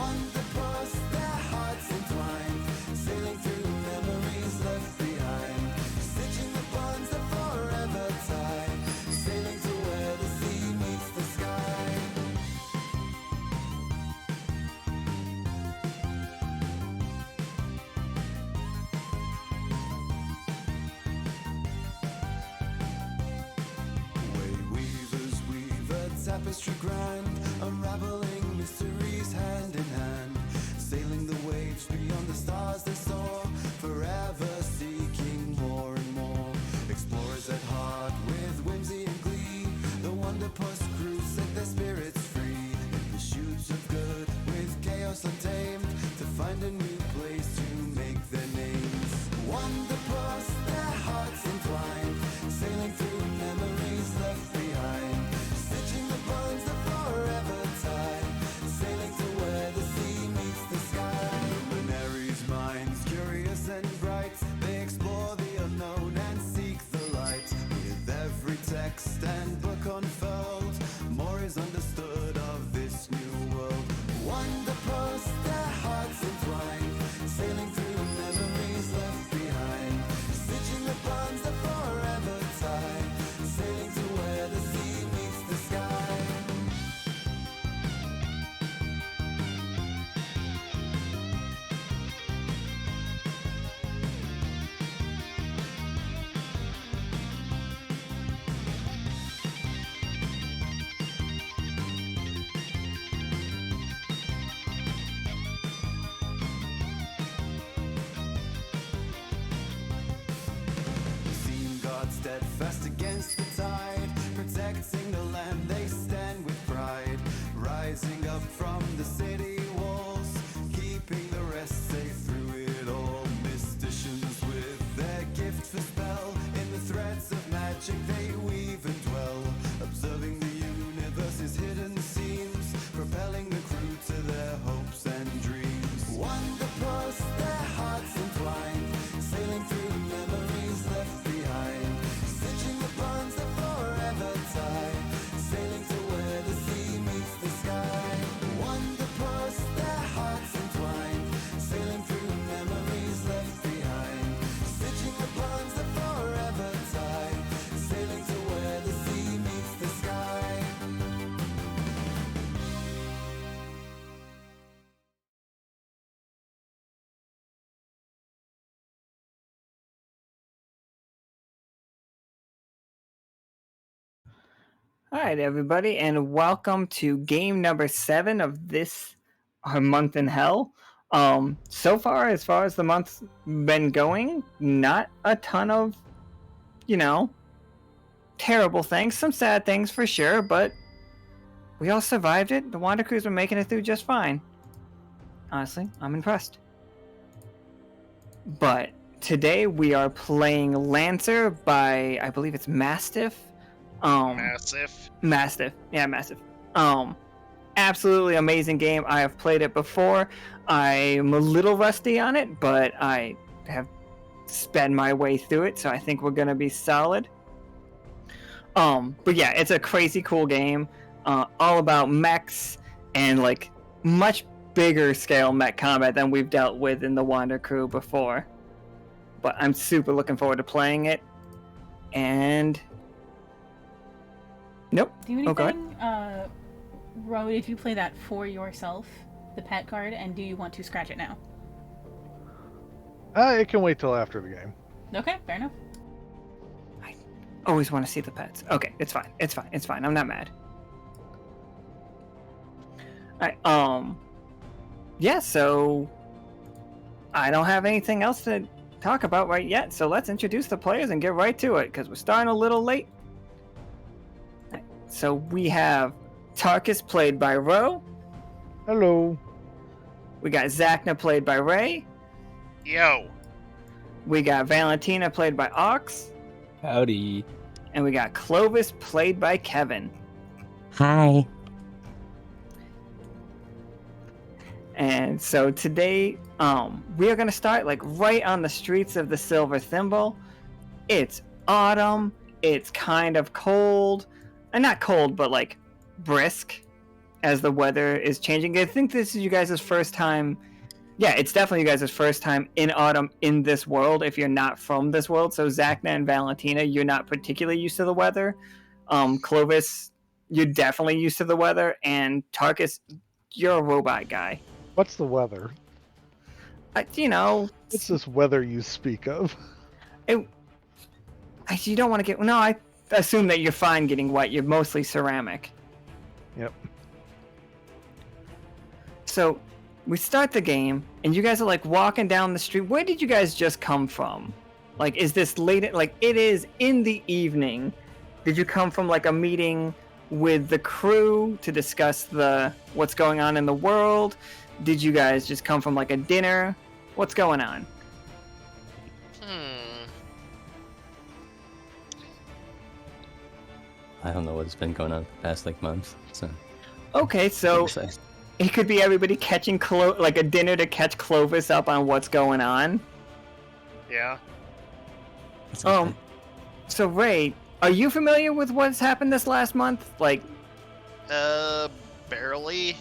Wanderpus, their hearts entwined, sailing through memories left behind, stitching the bonds that forever tie, sailing to where the sea meets the sky. Way weavers weave a tapestry grand, unraveling mysteries hand in hand, sailing the waves beyond the stars they soar, forever seeking more and more. Explorers at heart with whimsy and glee, the Wanderpus crew set their spirits free, in pursuit of good with chaos untamed, to find a new place to make their names. Wanderpus, their hearts entwined, sailing through memories left behind, stitching the bonds that forever tie, sailing to where the sea meets the sky. Luminaries' minds, curious and bright, they explore the unknown and seek the light. With every text and book unfurled, more is understood of this new world. Wanderpus, their hearts entwined, sailing through memories left behind, stitching the bonds that forever tie, sailing to where the sea meets the sky. Seen God steadfast against the tide, protecting the land they stand with pride, rising up from the city walls, keeping the rest safe through it all. Mysticians with their gift for spell, in the threads of magic they weave and dwell, observing the universe's hidden seams, propelling the crew to their hopes and dreams. Wanderpus, their hearts entwined, sailing through memories left behind, stitching the bonds that forever tie, sailing to where the sea meets the sky. Wanderpus, their hearts entwined, sailing through memories left behind, stitching the bonds that forever tie, sailing to where the sea meets the sky. All right, everybody, and welcome to game number 7 of this our month in hell. So far as the month's been going, not a ton of, terrible things. Some sad things for sure, but we all survived it. The Wander Crews were making it through just fine. Honestly, I'm impressed. But today we are playing Lancer by, I believe it's Mastiff. Mastiff. Yeah, Mastiff. Absolutely amazing game. I have played it before. I'm a little rusty on it, but I have sped my way through it, so I think we're gonna be solid. But yeah, it's a crazy cool game. All about mechs and like much bigger scale mech combat than we've dealt with in the Wander Crew before. But I'm super looking forward to playing it. And nope. Do anything, Ro, did you play that for yourself, the pet card, and do you want to scratch it now? It can wait till after the game. Okay, fair enough. I always want to see the pets. Okay, it's fine. It's fine. It's fine. I'm not mad. Alright, yeah, so I don't have anything else to talk about right yet, so let's introduce the players and get right to it, because we're starting a little late. Right, so we have Tarkus, played by Ro. Hello. We got Zacna, played by Ray. Yo. We got Valentina, played by Awks. Howdy. And we got Clovis, played by Kevin. Hi. And so today, we are going to start like right on the streets of the Silver Thimble. It's autumn. It's kind of cold. And not cold, but like brisk. as the weather is changing. I think this is you guys' first time. Yeah, it's definitely you guys' first time in autumn in this world if you're not from this world. So Zacna and Valentina, you're not particularly used to the weather. Clovis, you're definitely used to the weather. And Tarkus, you're a robot guy. What's the weather? You know... What's this weather you speak of? You don't want to get... No, I assume that you're fine getting wet. You're mostly ceramic. Yep. So... we start the game, and you guys are like walking down the street. Where did you guys just come from? Like, is this late? Like, it is in the evening. Did you come from like a meeting with the crew to discuss what's going on in the world? Did you guys just come from like a dinner? What's going on? I don't know what's been going on the past like month. So. Okay, so. It could be everybody catching like a dinner to catch Clovis up on what's going on. Yeah. Okay. So Ray, are you familiar with what's happened this last month? Like, barely.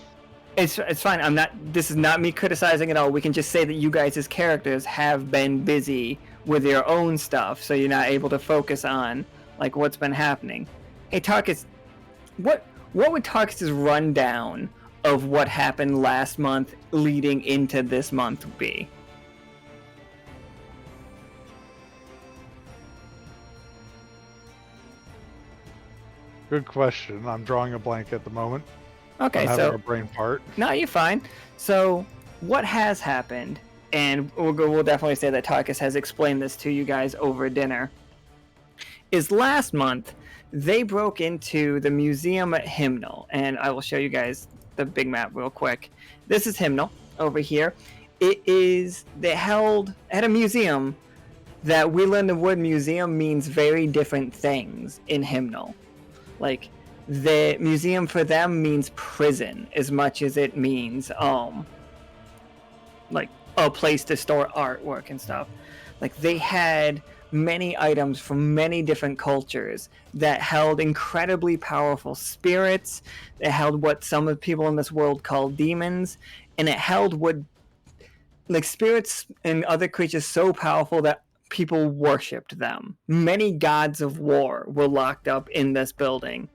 It's fine. I'm not. This is not me criticizing at all. We can just say that you guys as characters have been busy with your own stuff, so you're not able to focus on like what's been happening. Hey, Tarkus, what would Tarkus's rundown of what happened last month leading into this month be? Good question. I'm drawing a blank at the moment. Okay, I'm having so a brain fart. no, you're fine. So what has happened, and we'll definitely say that Tarkus has explained this to you guys over dinner, is last month they broke into the museum at Hymnal, and I will show you guys the big map real quick. This is Hymnal over here. They held at a museum that Wheeland and Wood Museum means very different things in Hymnal. Like, the museum for them means prison as much as it means like a place to store artwork and stuff. Like, they had many items from many different cultures that held incredibly powerful spirits. It held what some of the people in this world call demons, and it held like spirits and other creatures so powerful that people worshipped them. Many gods of war were locked up in this building,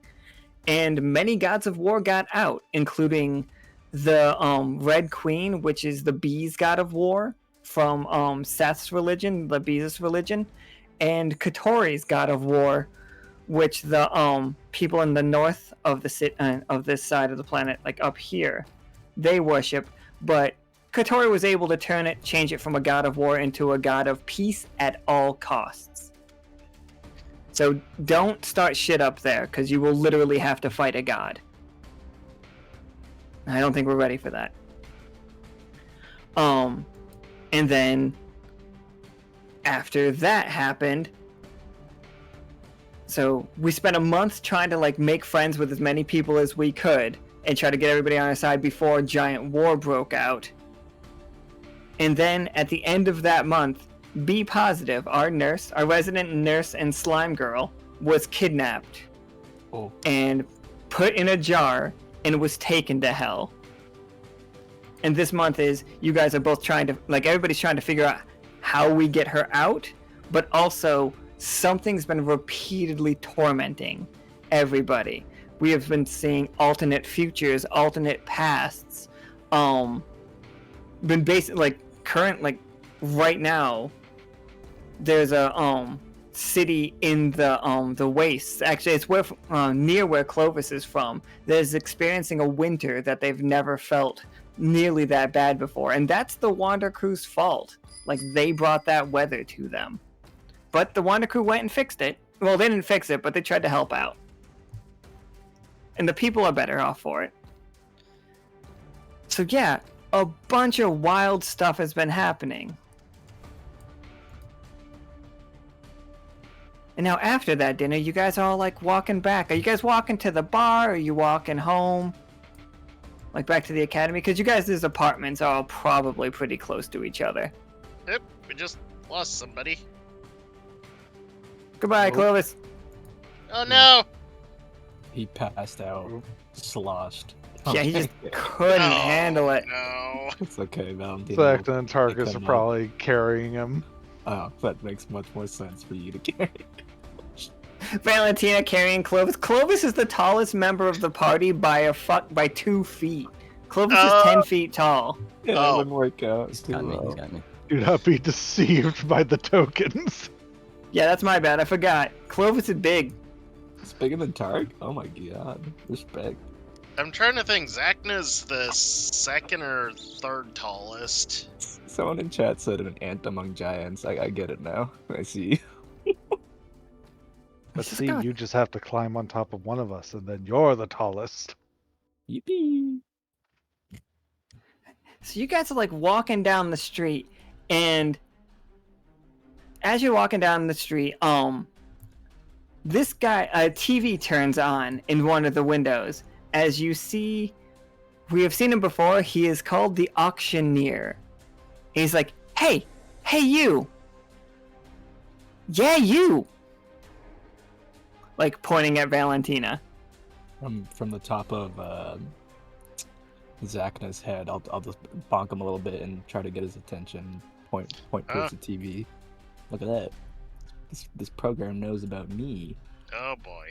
and many gods of war got out, including the Red Queen, which is the bees god of war from Seth's religion, the Beezus religion, and Katori's god of war, which the people in the north of of this side of the planet, like up here, they worship. But Katori was able to change it from a god of war into a god of peace at all costs. So don't start shit up there, because you will literally have to fight a god. I don't think we're ready for that. And then after that happened, so we spent a month trying to like make friends with as many people as we could and try to get everybody on our side before a giant war broke out. And then at the end of that month, B Positive, our resident nurse and slime girl, was kidnapped and put in a jar and was taken to hell. And this month is, you guys are both trying to, like, everybody's trying to figure out how we get her out, but also something's been repeatedly tormenting everybody. We have been seeing alternate futures, alternate pasts, been basically, like, right now, there's a, city in the wastes. Actually, it's near where Clovis is from. That is experiencing a winter that they've never felt nearly that bad before, and that's the Wander Crew's fault. Like, they brought that weather to them, but the Wander Crew went and fixed it. Well, they didn't fix it, but they tried to help out, and the people are better off for it. So yeah, a bunch of wild stuff has been happening. And now after that dinner, you guys are all like walking back. Are you guys walking to the bar? Or are you walking home? Like back to the academy? Because you guys' apartments are all probably pretty close to each other. Yep, we just lost somebody. Goodbye, Clovis. Oh no! He passed out, sloshed. Yeah, he just Okay. couldn't handle it. No. It's okay, Valentina. Zacna and They Tarkus are come up. probably carrying him. Oh, that makes much more sense for you to carry. Valentina carrying Clovis. Clovis is the tallest member of the party by 2 feet. Clovis is 10 feet tall. Yeah, Oh. it wouldn't work out. He's too got me. well. He's got me. Do not be deceived by the tokens. Yeah, that's my bad. I forgot. Clovis is big. It's bigger than Tark? Oh my god. Respect. I'm trying to think. Zacna's the second or third tallest. Someone in chat said an ant among giants. I get it now. I see. But Just see, go. you just have to climb on top of one of us, and then you're the tallest. Yippee. So you guys are like walking down the street, and as you're walking down the street, this guy, a TV turns on in one of the windows. As you see, we have seen him before. He is called the Auctioneer. He's like, hey you. Yeah, you. Like pointing at Valentina. From the top of Zacna's head, I'll just bonk him a little bit and try to get his attention. Point towards the TV. Look at that. This program knows about me. Oh boy.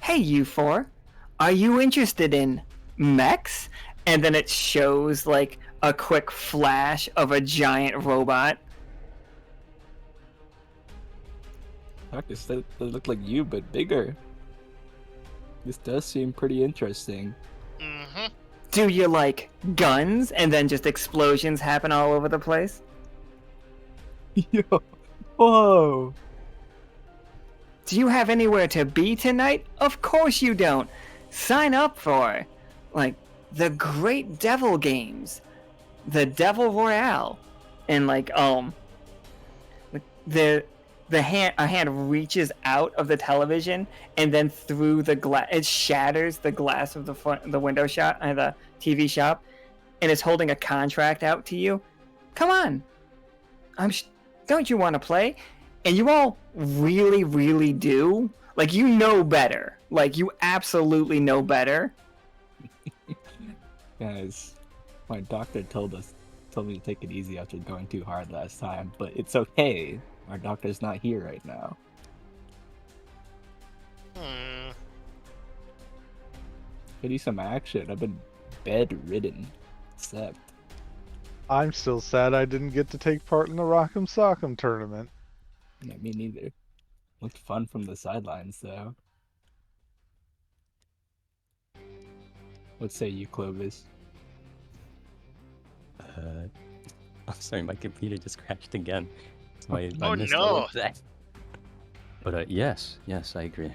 Hey, you four. Are you interested in mechs? And then it shows like a quick flash of a giant robot. Tarkus, they look like you, but bigger. This does seem pretty interesting. Mm-hmm. Do you like guns and then just explosions happen all over the place? Yo, whoa! Do you have anywhere to be tonight? Of course you don't. Sign up for, like, the Great Devil Games, the Devil Royale, and like a hand reaches out of the television and then through the glass, it shatters the glass of the window shop, the TV shop, and it's holding a contract out to you. Come on, don't you want to play? And you all really, really do. Like, you know better. Like, you absolutely know better. Guys, my doctor told me to take it easy after going too hard last time, but it's okay. Our doctor's not here right now. Could use some action. I've been bedridden. Except, I'm still sad I didn't get to take part in the Rock'em Sock'em tournament. yeah, me neither. Looked fun from the sidelines, though. What say you, Clovis? I'm sorry, my computer just crashed again. So I Oh, missed all no. of that. But yes, I agree.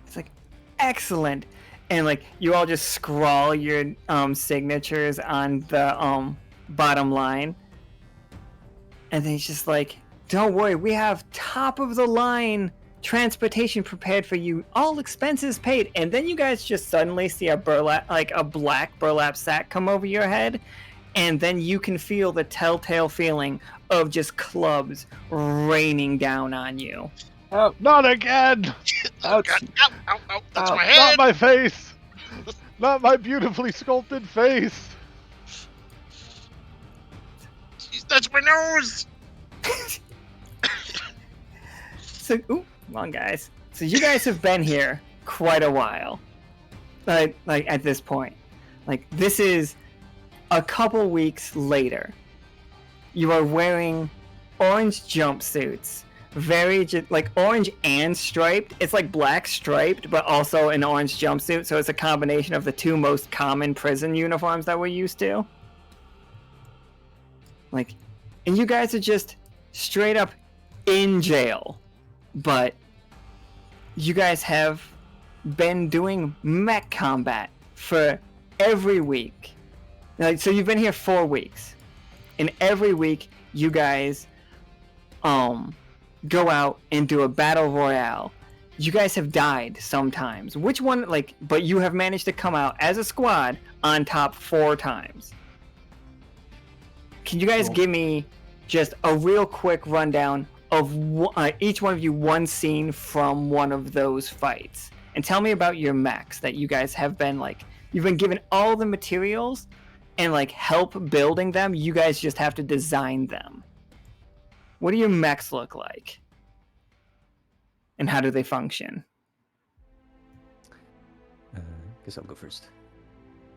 It's like, excellent. And like, you all just scrawl your signatures on the bottom line. And then he's just like, don't worry, we have top of the line transportation prepared for you, all expenses paid. And then you guys just suddenly see a black burlap sack come over your head, and then you can feel the telltale feeling of just clubs raining down on you. Oh, not again! Oh, Ouch. God. Ow, ow, ow. That's Ow. my Not head. my face! Not my beautifully sculpted face! Jeez, that's my nose. So, come on, guys. So you guys have been here quite a while. Like at this point, like this is a couple weeks later. You are wearing orange jumpsuits, like orange and striped. It's like black striped, but also an orange jumpsuit. So it's a combination of the two most common prison uniforms that we're used to. Like, and you guys are just straight up in jail. But you guys have been doing mech combat for every week. Like, so you've been here 4 weeks. And every week you guys go out and do a battle royale. You guys have died sometimes. Which one, like, but you have managed to come out as a squad on top 4 times. Can you guys give me just a real quick rundown of each one of you one scene from one of those fights, and tell me about your mechs that you guys have been like You've been given all the materials and like help building them. You guys just have to design them. What do your mechs look like? And how do they function? Guess I'll go first.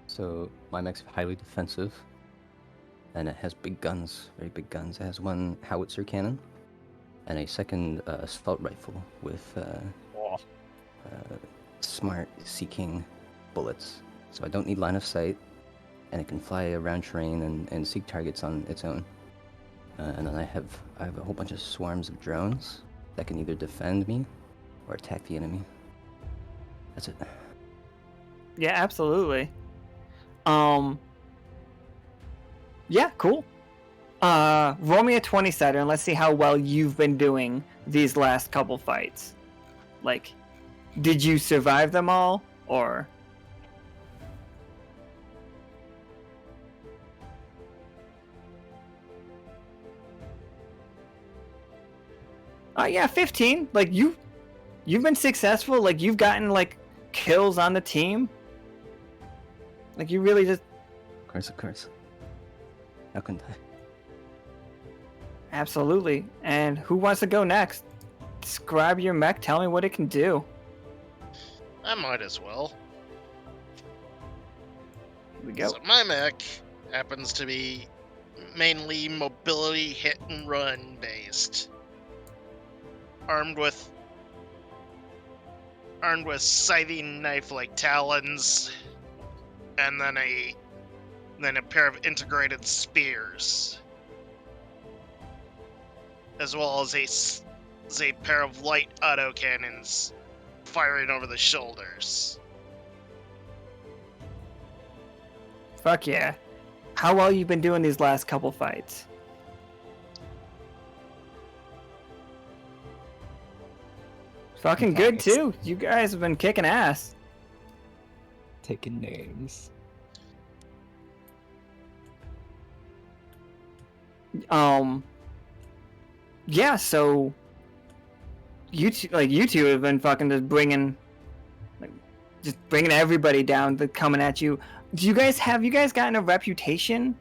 So my mech's highly defensive, and it has big guns, very big guns. It has one howitzer cannon, and a second assault rifle with smart seeking bullets. So I don't need line of sight, and it can fly around terrain and seek targets on its own. And then I have a whole bunch of swarms of drones that can either defend me or attack the enemy. That's it. Yeah, absolutely. Yeah, cool. Roll me a 20-sider and let's see how well you've been doing these last couple fights. Like, did you survive them all, or? Yeah, 15. Like, you've been successful. Like, you've gotten, like, kills on the team. Like, you really just... Of course. How couldn't I? Absolutely. And who wants to go next? Describe your mech. Tell me what it can do. I might as well. Here we go. So my mech happens to be mainly mobility hit and run based. Armed with scything knife-like talons, and then a pair of integrated spears, as well as a pair of light autocannons firing over the shoulders. Fuck yeah. How well you been doing these last couple fights? Fucking good too. You guys have been kicking ass. Taking names. Yeah, so you two have been fucking just bringing everybody down, coming at you. Have you guys gotten a reputation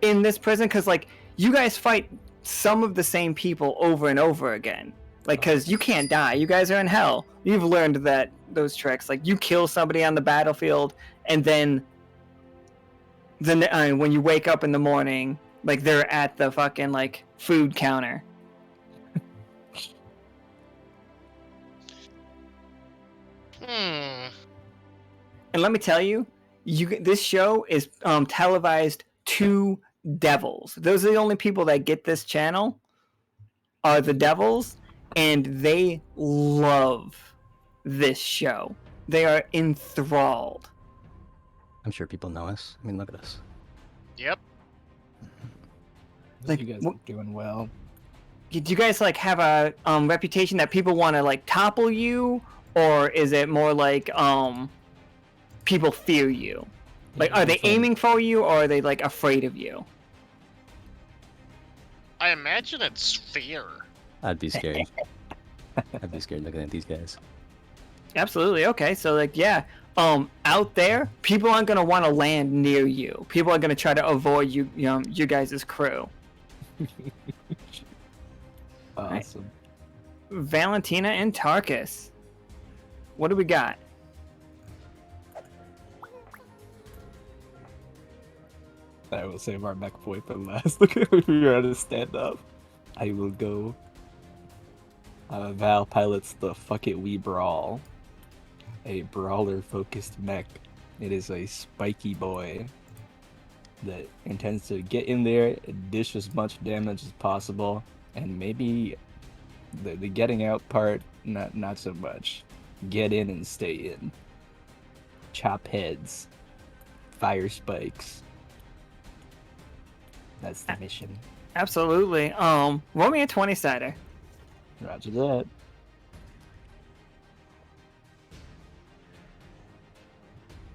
in this prison? Because like you guys fight some of the same people over and over again. Like, because you can't die. You guys are in hell. You've learned those tricks. Like, you kill somebody on the battlefield, and then when you wake up in the morning, like, they're at the fucking, like, food counter. And let me tell you, this show is televised to devils. Those are the only people that get this channel are the devils. And they love this show. They are enthralled. I'm sure people know us. I mean, look at us. Yep. Like, You guys are doing well. Do you guys like have a reputation that people want to like topple you, or is it more like people fear you? Like, are they aiming for you, or are they like afraid of you? I imagine it's fear. I'd be scared. I'd be scared looking at these guys. Absolutely. Okay. So like, yeah, out there, people aren't gonna want to land near you. People are gonna try to avoid you. You guys' crew. Awesome. Right. Valentina and Tarkus. What do we got? I will save our mech boy for last. Look at when we are to stand up. I will go. Val pilots the Fuck It We Brawl, a brawler-focused mech. It is a spiky boy that intends to get in there, dish as much damage as possible, and maybe the getting out part, not so much. Get in and stay in. Chop heads. Fire spikes. That's the mission. Absolutely. Roll me a 20-sider. Roger that.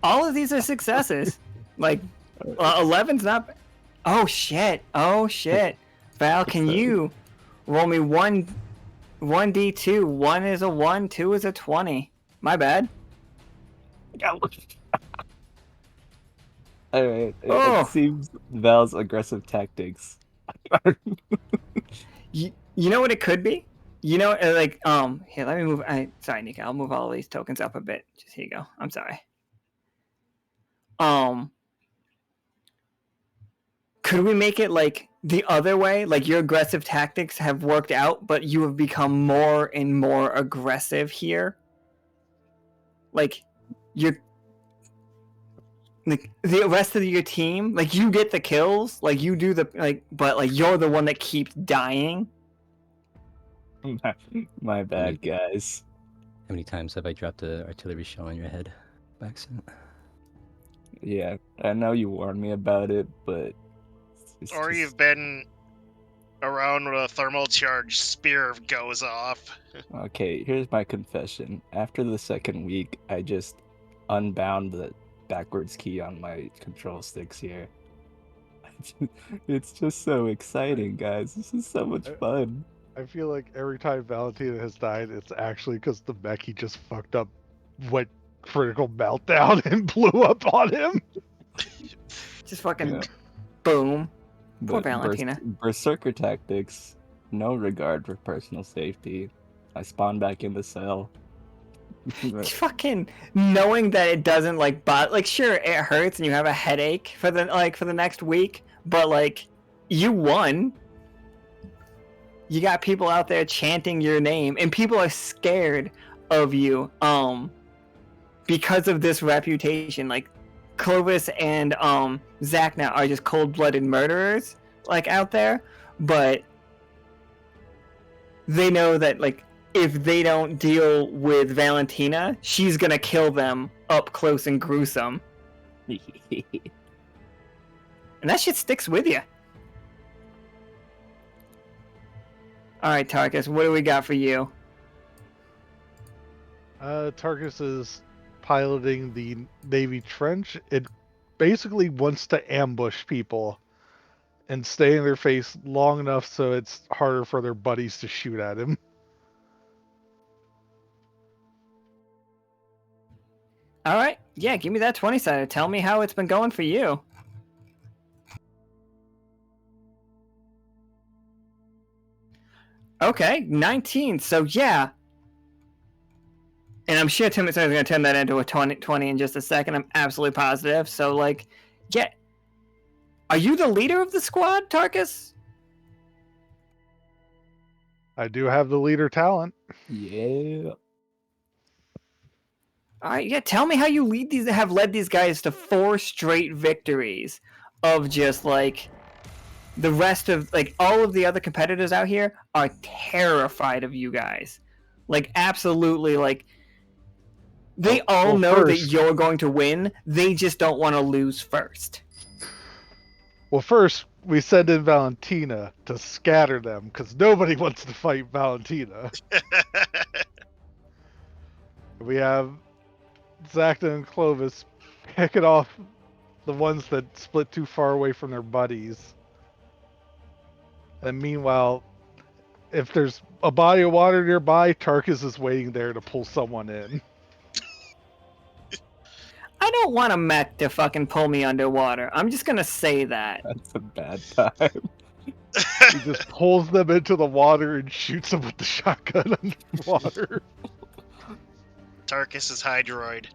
All of these are successes. Like, 11's not... Oh, shit. Val, can you roll me 1d2? 1 is a 1, 2 is a 20. My bad. Alright, Oh. it seems Val's aggressive tactics. You know what it could be? You know, like, here, let me move. Sorry, Nika, I'll move all these tokens up a bit. Just here you go. I'm sorry. Could we make it like the other way? Like your aggressive tactics have worked out, but you have become more and more aggressive here. Like you're like the rest of your team, like you get the kills, like you do the but like you're the one that keeps dying. My bad, guys. How many times have I dropped an artillery shell on your head by accident? Yeah, I know you warned me about it, but Or you've been around when a thermal charge spear goes off. Okay, here's my confession. After the second week, I just unbound the backwards key on my control sticks here. It's just so exciting, guys. This is so much fun. I feel like every time Valentina has died, it's actually because the mech just fucked up, went critical meltdown and blew up on him. Just fucking Yeah. boom. Poor But Valentina. Berserker tactics, no regard for personal safety. I spawn back in the cell. Fucking knowing that it doesn't like sure it hurts and you have a headache for the next week, but like you won. You got people out there chanting your name and people are scared of you because of this reputation. Like Clovis and Zacna are just cold-blooded murderers like out there, but they know that like if they don't deal with Valentina, she's gonna kill them up close and gruesome. And that shit sticks with you. Alright, Tarkus, what do we got for you? Tarkus is piloting the Navy trench. It basically wants to ambush people and stay in their face long enough so it's harder for their buddies to shoot at him. Alright, yeah, give me that 20-sided. Tell me how it's been going for you. Okay, 19. So yeah. And I'm sure Tim is going to turn that into a 20 in just a second. I'm absolutely positive. So like, yeah. Are you the leader of the squad, Tarkus? I do have the leader talent. Yeah. Alright, yeah, tell me how you have led these guys to 4 straight victories of just like the rest of like all of the other competitors out here are terrified of you guys. Like absolutely like they all know that you're going to win. They just don't want to lose first. Well, first we send in Valentina to scatter them because nobody wants to fight Valentina. We have Zacna and Clovis picking off the ones that split too far away from their buddies. And meanwhile, if there's a body of water nearby, Tarkus is waiting there to pull someone in. I don't want a mech to fucking pull me underwater. I'm just gonna say that. That's a bad time. He just pulls them into the water and shoots them with the shotgun underwater. Tarkus is Hydroid.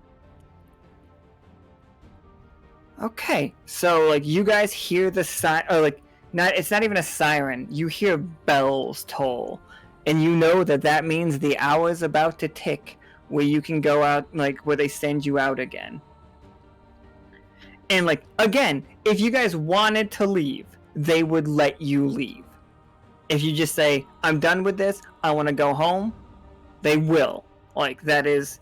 Okay, so like you guys hear the or like it's not even a siren. You hear bells toll, and you know that means the hour's about to tick, where you can go out, like where they send you out again. And like again, if you guys wanted to leave, they would let you leave. If you just say, "I'm done with this. I want to go home," they will. Like that is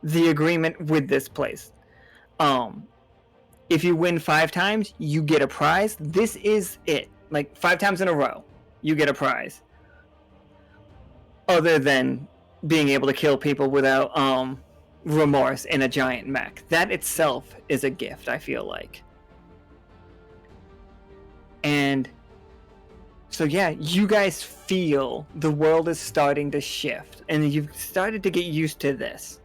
the agreement with this place. If you win 5 times, you get a prize. This is it. Like 5 times in a row, you get a prize. Other than being able to kill people without remorse in a giant mech. That itself is a gift, I feel like. And so yeah, you guys feel the world is starting to shift, and you've started to get used to this.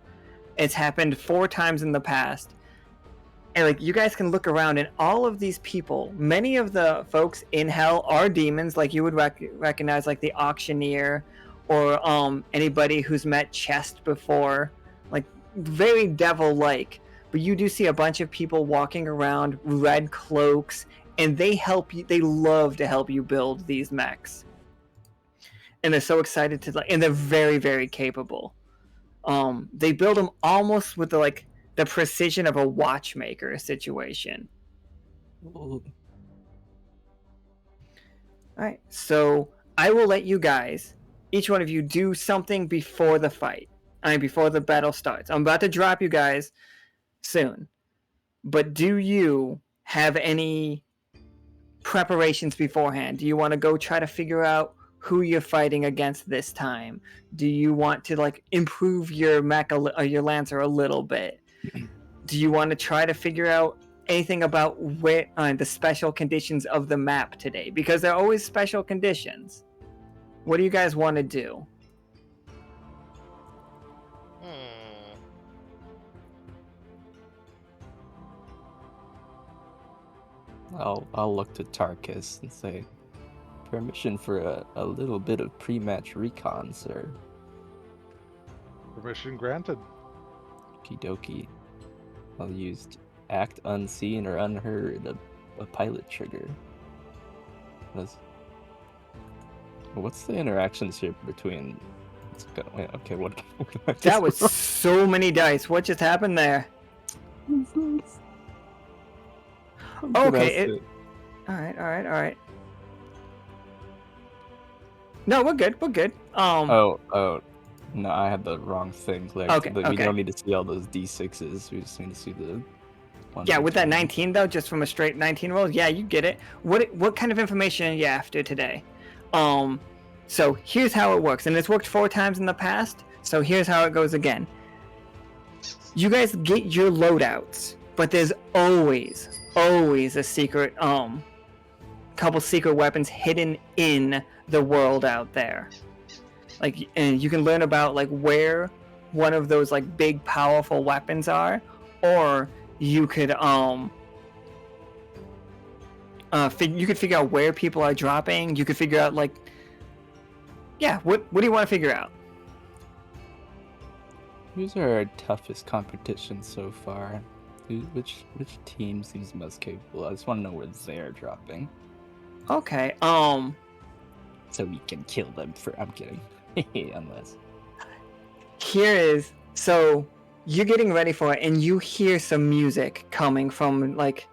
It's happened 4 times in the past. And like you guys can look around, and all of these people, many of the folks in hell are demons, like you would recognize, like the auctioneer, or anybody who's met Chest before, like very devil-like. But you do see a bunch of people walking around, red cloaks, and they help you. They love to help you build these mechs, and they're so excited to, and they're very, very capable. They build them almost with the precision of a watchmaker situation. Ooh. All right, so I will let you guys, each one of you, do something before the fight. Before the battle starts. I'm about to drop you guys soon. But do you have any preparations beforehand? Do you want to go try to figure out who you're fighting against this time? Do you want to like improve your mech or your lancer a little bit? Do you want to try to figure out anything about where the special conditions of the map today? Because there are always special conditions. What do you guys want to do? I'll look to Tarkus and say, permission for a little bit of pre-match recon, sir. Permission granted. Okie dokie. I'll use act unseen or unheard, a pilot trigger. What's the interactions here between... Wait, okay, what That was so many dice. What just happened there? Okay. All right. No, we're good. Oh, no, I had the wrong thing clicked. Okay, We don't need to see all those D6s. We just need to see the... Yeah, with that 19 though, just from a straight 19 roll, yeah, you get it. What kind of information are you after today? So here's how it works, and it's worked 4 times in the past. So here's how it goes again. You guys get your loadouts, but there's always a secret, couple secret weapons hidden in the world out there. Like, and you can learn about like where one of those like big powerful weapons are, or you could you could figure out where people are dropping. You could figure out like, yeah, what do you want to figure out? Who's our toughest competition so far? Which team seems most capable? I just want to know where they're dropping. Okay. So we can kill them for... I'm kidding. Unless... Here is... So, you're getting ready for it, and you hear some music coming from, like,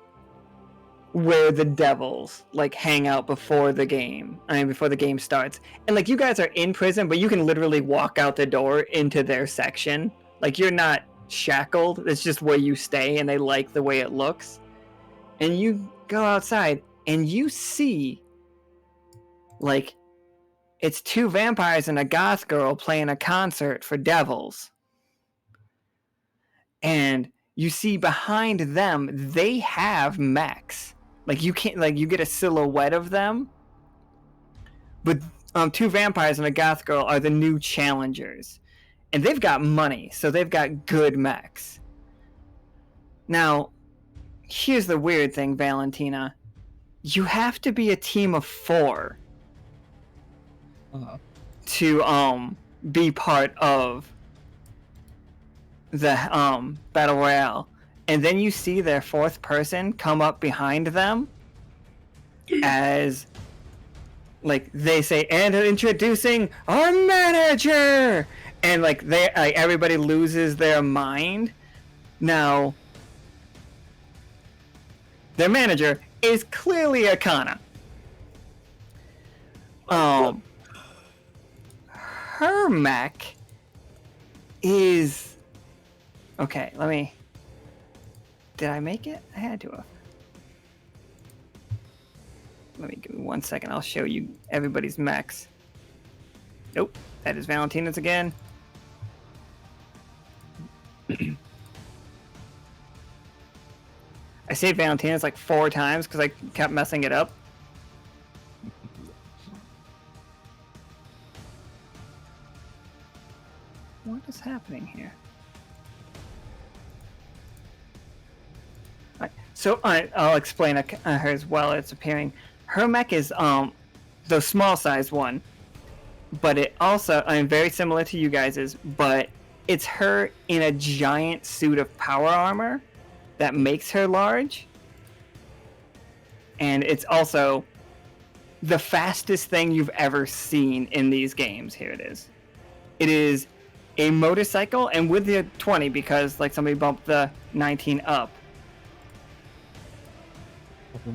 where the devils, like, hang out before the game. Before the game starts. And, like, you guys are in prison, but you can literally walk out the door into their section. Like, you're not shackled. It's just where you stay, and they like the way it looks. And you go outside, and you see... like, it's 2 vampires and a goth girl playing a concert for devils. And you see behind them, they have mechs. Like, you can't, like, you get a silhouette of them. But 2 vampires and a goth girl are the new challengers. And they've got money, so they've got good mechs. Now, here's the weird thing, Valentina. You have to be a team of 4 to be part of the battle royale. And then you see their 4th person come up behind them as like they say, and introducing our manager, and like everybody loses their mind. Now their manager is clearly a Kana. Her mech is... Okay, let me... Did I make it? I had to have. Let me give me 1 second. I'll show you everybody's mechs. Nope, that is Valentina's again. I saved Valentina's like 4 times because I kept messing it up. What is happening here? So I'll explain her as well. It's appearing. Her mech is the small size one, but it also very similar to you guys's, but it's her in a giant suit of power armor that makes her large, and it's also the fastest thing you've ever seen in these games. Here it is. It is a motorcycle, and with the 20, because like somebody bumped the 19 up.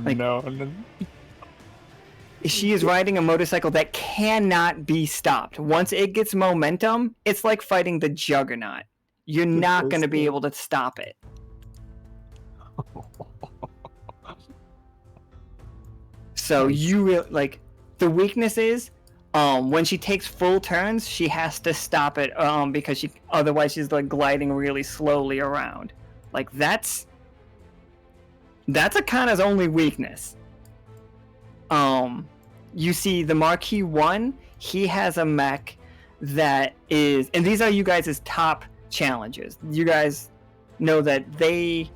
Like, no. She is riding a motorcycle that cannot be stopped. Once it gets momentum, it's like fighting the Juggernaut. You're not going to be able to stop it. So like the weakness is when she takes full turns, she has to stop it because otherwise she's like gliding really slowly around. Like that's Akana's only weakness. You see the Marquis 1, he has a mech that is, and these are you guys' top challenges. You guys know that they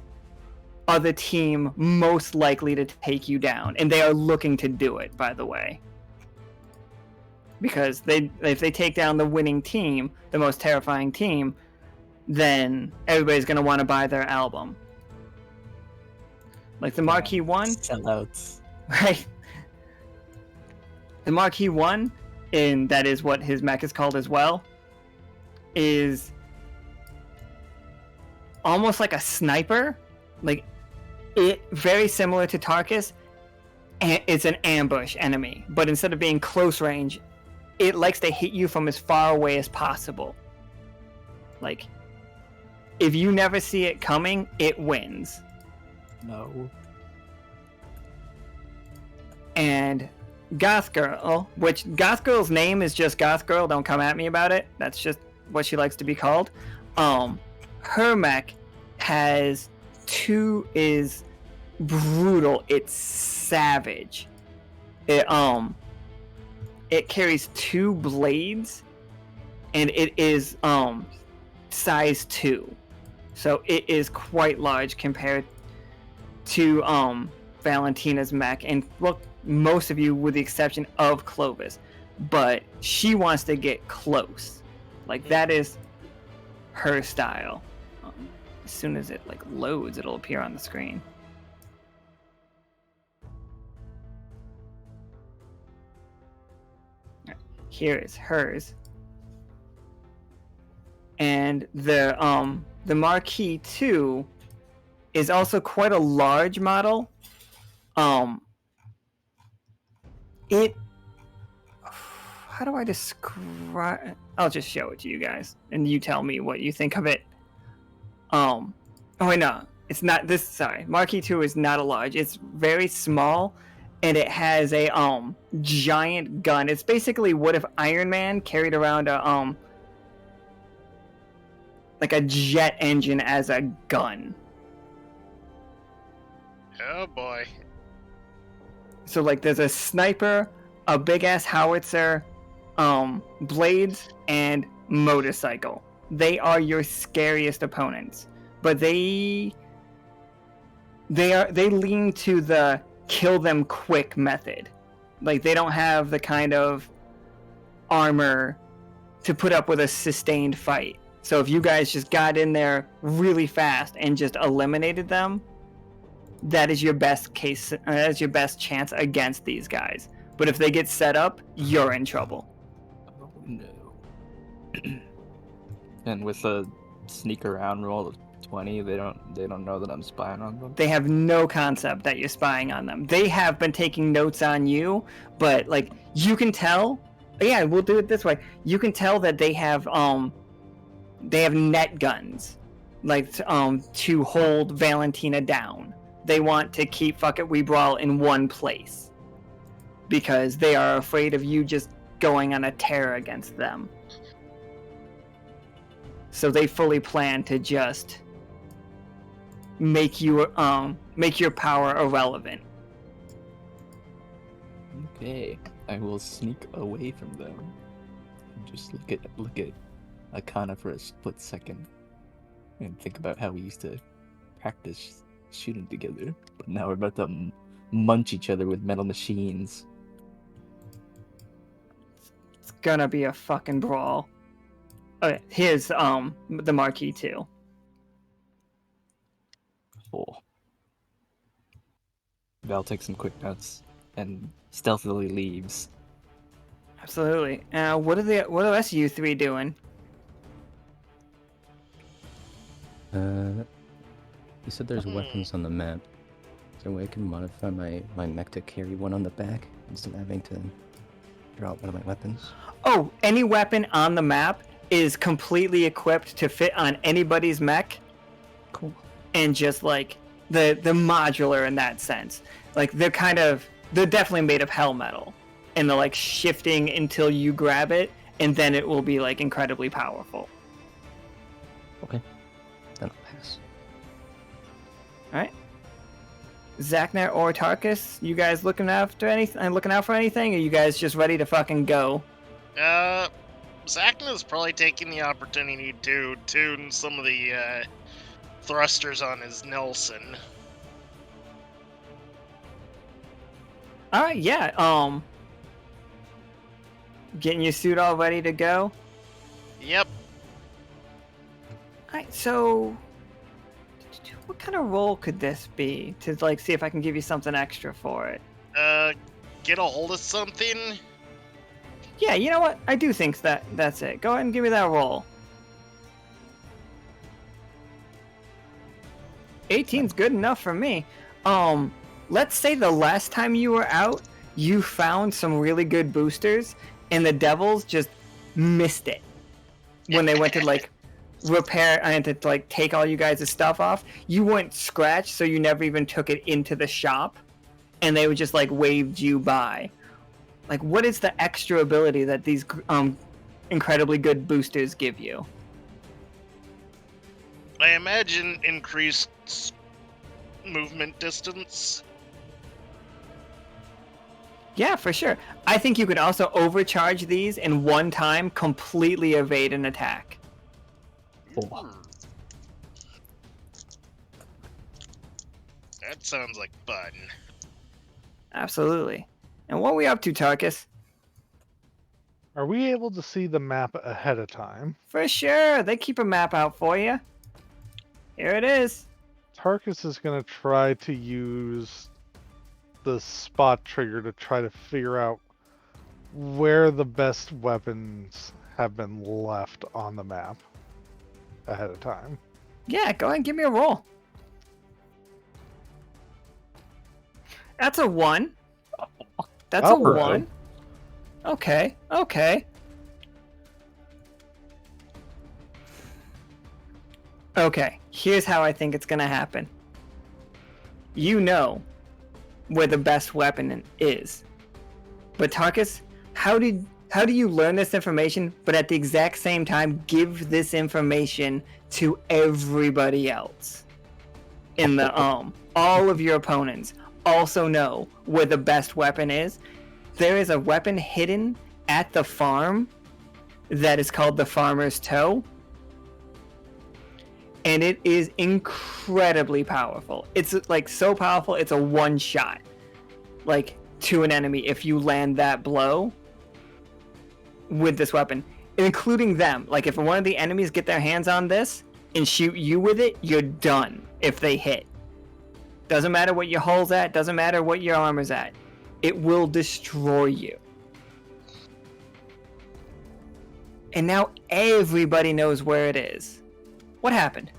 are the team most likely to take you down, and they are looking to do it, by the way. Because if they take down the winning team, the most terrifying team, then everybody's going to want to buy their album. Like the Marquis 1, sellouts. right? The Marquis 1, and that is what his mech is called as well, is almost like a sniper. Like, it very similar to Tarkus, and it's an ambush enemy. But instead of being close range, it likes to hit you from as far away as possible. Like, if you never see it coming, it wins. No. And Goth Girl, which Goth Girl's name is just Goth Girl, don't come at me about it. That's just what she likes to be called. Her mech is brutal. It's savage. It carries 2 blades, and it is size 2. So it is quite large compared to Valentina's mech. And look, most of you, with the exception of Clovis, but she wants to get close. Like, that is her style. As soon as it like loads, it'll appear on the screen. Here is hers. And the Marquis 2 is also quite a large model. How do I describe? I'll just show it to you guys, and you tell me what you think of it. Oh wait, no, it's not this. Sorry, Marquis 2 is not a large. It's very small, and it has a giant gun. It's basically what if Iron Man carried around a like a jet engine as a gun. Oh boy. So like there's a sniper, a big ass howitzer, blades, and motorcycle. They are your scariest opponents. But they lean to the kill them quick method. Like they don't have the kind of armor to put up with a sustained fight. So if you guys just got in there really fast and just eliminated them, that is your best case. That's your best chance against these guys. But if they get set up, you're in trouble. Oh no. And with a sneak around roll of 20, they don't know that I'm spying on them. They have no concept that you're spying on them. They have been taking notes on you, but like you can tell. Yeah, we'll do it this way. You can tell that they have net guns, like to hold Valentina down. They want to keep Fuck It We Brawl in one place because they are afraid of you just going on a tear against them. So they fully plan to just make your power irrelevant. Okay, I will sneak away from them. Just look at Akana for a split second and think about how we used to practice shooting together. But now we're about to munch each other with metal machines. It's gonna be a fucking brawl. Okay, here's the marquee too. Oh. Val takes some quick notes and stealthily leaves. Absolutely. What are the rest of you three doing? You said there's weapons on the map. Is there a way I can modify my mech to carry one on the back instead of having to draw out one of my weapons? Oh, any weapon on the map is completely equipped to fit on anybody's mech. Cool. And just like the modular in that sense. Like they're definitely made of hell metal. And they're like shifting until you grab it, and then it will be like incredibly powerful. Okay. Then I'll pass. Alright. Zacna or Tarkus, you guys looking out for anything? Or are you guys just ready to fucking go? Zacna's probably taking the opportunity to tune some of the thrusters on his Nelson. Alright, yeah, getting your suit all ready to go? Yep. Alright, so what kind of roll could this be to like see if I can give you something extra for it? Get a hold of something? Yeah, you know what? I do think that's it. Go ahead and give me that roll. 18's good enough for me. Let's say the last time you were out, you found some really good boosters, and the Devils just missed it when they went to like repair and to like take all you guys' stuff off. You weren't scratched, so you never even took it into the shop, and they would just like waved you by. Like, what is the extra ability that these incredibly good boosters give you? I imagine increased movement distance. Yeah, for sure. I think you could also overcharge these and one time completely evade an attack. Oh. That sounds like fun. Absolutely. And what are we up to, Tarkus? Are we able to see the map ahead of time? For sure. They keep a map out for you. Here it is. Tarkus is going to try to use the spot trigger to try to figure out where the best weapons have been left on the map ahead of time. Yeah, go ahead and give me a roll. That's a 1. That's a 1. Okay. Okay, here's how I think it's gonna happen. You know where the best weapon is. But Tarkus, how do you learn this information, but at the exact same time give this information to everybody else? In the all of your opponents also know where the best weapon is. There is a weapon hidden at the farm that is called the Farmer's Toe. And it is incredibly powerful. It's like so powerful, it's a one shot. Like to an enemy if you land that blow with this weapon. Including them. Like if one of the enemies get their hands on this and shoot you with it, you're done if they hit. Doesn't matter what your hull's at, doesn't matter what your armor's at. It will destroy you. And now everybody knows where it is. What happened?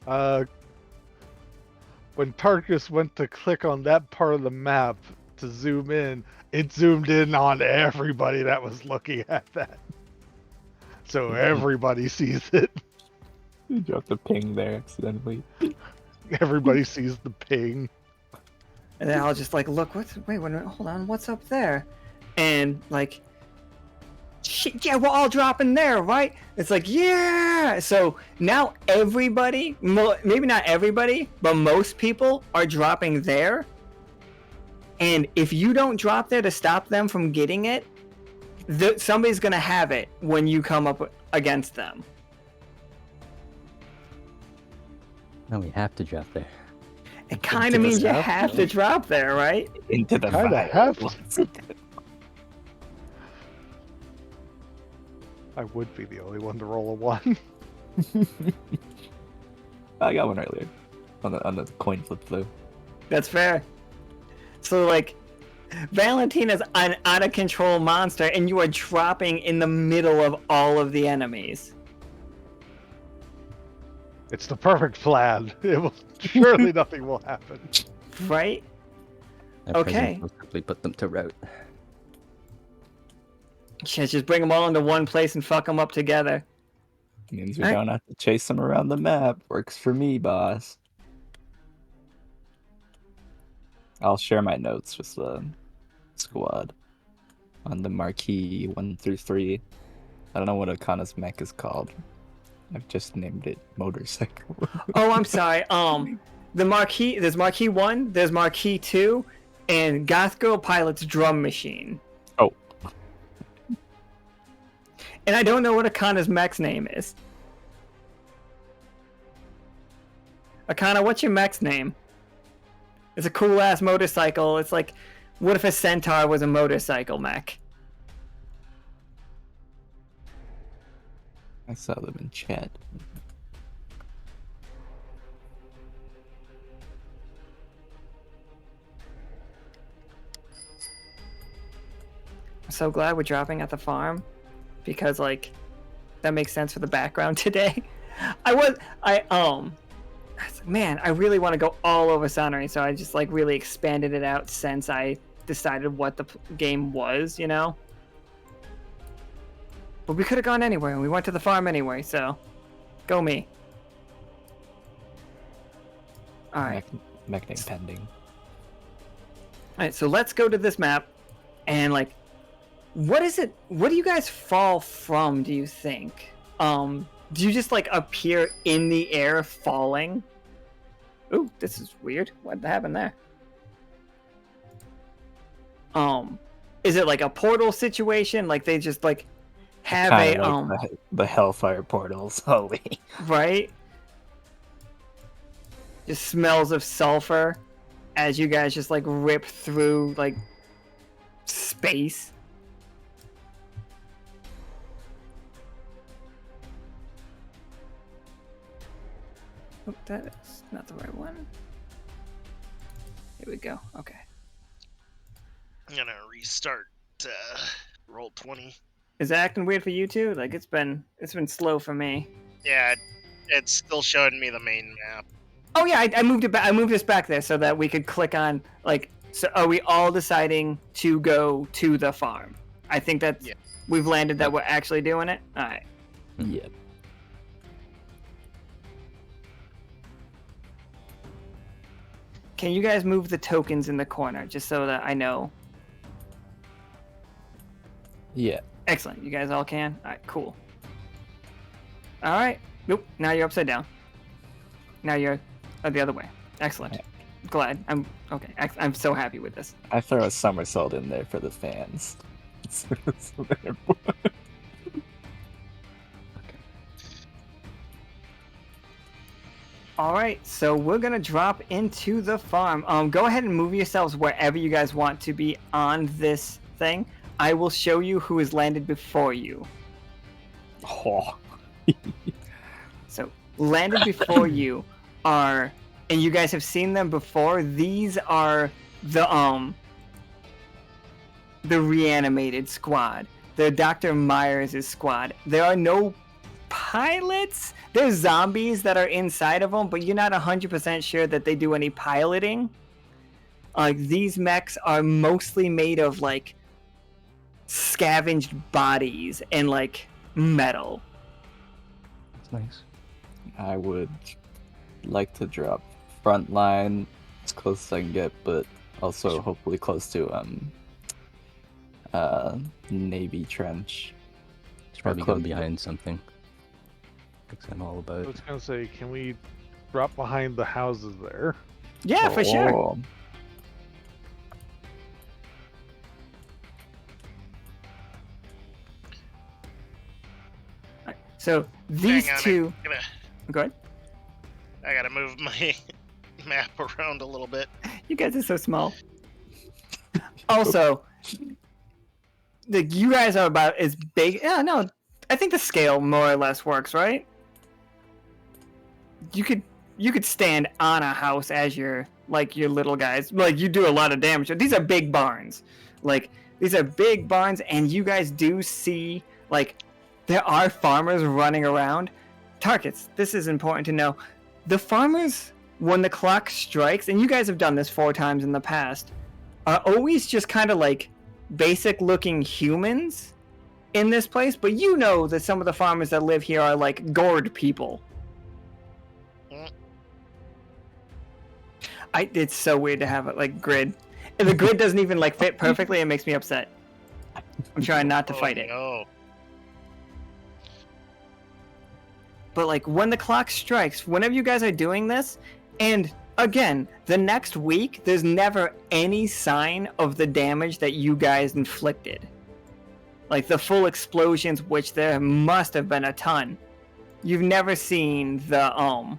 When Tarkus went to click on that part of the map to zoom in, it zoomed in on everybody that was looking at that. So everybody sees it. You dropped a ping there accidentally. Everybody sees the ping. And then I'll just like look. Wait, hold on. What's up there? And like, shit, yeah, we're all dropping there, right? It's like, yeah. So now everybody, maybe not everybody, but most people are dropping there. And if you don't drop there to stop them from getting it, somebody's gonna have it when you come up against them. No, we have to drop there. It kind Into of the means you south? have to drop there, right? Into the Kinda fire. have to. I would be the only one to roll a 1. I got one earlier. On the coin flip though. That's fair. So, like, Valentina's an out-of-control monster, and you are dropping in the middle of all of the enemies. It's the perfect plan. It will surely nothing will happen. Right? Our Okay. presence will simply put them to rout. Yeah, just bring them all into one place and fuck them up together. Means we Alright. don't have to chase them around the map. Works for me, boss. I'll share my notes with the squad on the marquee 1 through 3. I don't know what Akana's mech is called. I've just named it motorcycle. Oh, I'm sorry. The Marquee, there's Marquee 1, there's Marquee 2, and Goth Girl Pilot's drum machine. Oh. And I don't know what Akana's mech's name is. Akana, what's your mech's name? It's a cool ass motorcycle. It's like, what if a centaur was a motorcycle mech? I saw them in chat. I'm so glad we're dropping at the farm, because like, that makes sense for the background today. Man, I really want to go all over Submarine, so I just like really expanded it out since I decided what the game was, you know? But we could have gone anywhere, and we went to the farm anyway, so go me. Alright. Mech name pending. Alright, so let's go to this map, and like, what do you guys fall from, do you think? Do you just like appear in the air falling? Ooh, this is weird. What happened there? Is it like a portal situation? Like they just like have Kinda a like the Hellfire portals, holy. right? Just smells of sulfur as you guys just like rip through like space. Oh, that is not the right one. Here we go. Okay. I'm gonna restart roll 20. Is it acting weird for you too? Like it's been slow for me. Yeah, it's still showing me the main map. Oh yeah, I moved it back. I moved this back there so that we could click on like. So are we all deciding to go to the farm? I think that we've landed that we're actually doing it. All right. Yep. Can you guys move the tokens in the corner just so that I know? Yeah. Excellent. You guys all can? All right, cool. All right. Nope. Now you're upside down. Now you're the other way. Excellent. Glad. Okay. I'm so happy with this. I throw a somersault in there for the fans. All right, so we're gonna drop into the farm. Go ahead and move yourselves wherever you guys want to be on this thing. I will show you who has landed before you. Oh. So landed before you are, and you guys have seen them before. These are the reanimated squad. They're Dr. Myers' squad. There are no pilots. There's zombies that are inside of them, but you're not 100% sure that they do any piloting. These mechs are mostly made of like scavenged bodies and like metal. That's nice. I would like to drop front line as close as I can get, but also hopefully close to Navy trench. It's probably going behind something. Because I'm all I about. was gonna say, can we drop behind the houses there? Yeah, for sure. Oh. So these Hang on, two. Go ahead. I gotta move my map around a little bit. You guys are so small. Also, you guys are about as big. Yeah, no, I think the scale more or less works, right? You could stand on a house as your little guys. Like, you do a lot of damage. These are big barns. Like, these are big barns, and you guys do see, like, there are farmers running around. Tarkus, this is important to know. The farmers, when the clock strikes, and you guys have done this 4 times in the past, are always just kind of like basic looking humans in this place, but you know that some of the farmers that live here are like gourd people. It's so weird to have it like grid. And the grid doesn't even like fit perfectly. It makes me upset. I'm trying not to fight it. No. But like when the clock strikes, whenever you guys are doing this, and again, the next week, there's never any sign of the damage that you guys inflicted. Like the full explosions, which there must have been a ton. You've never seen the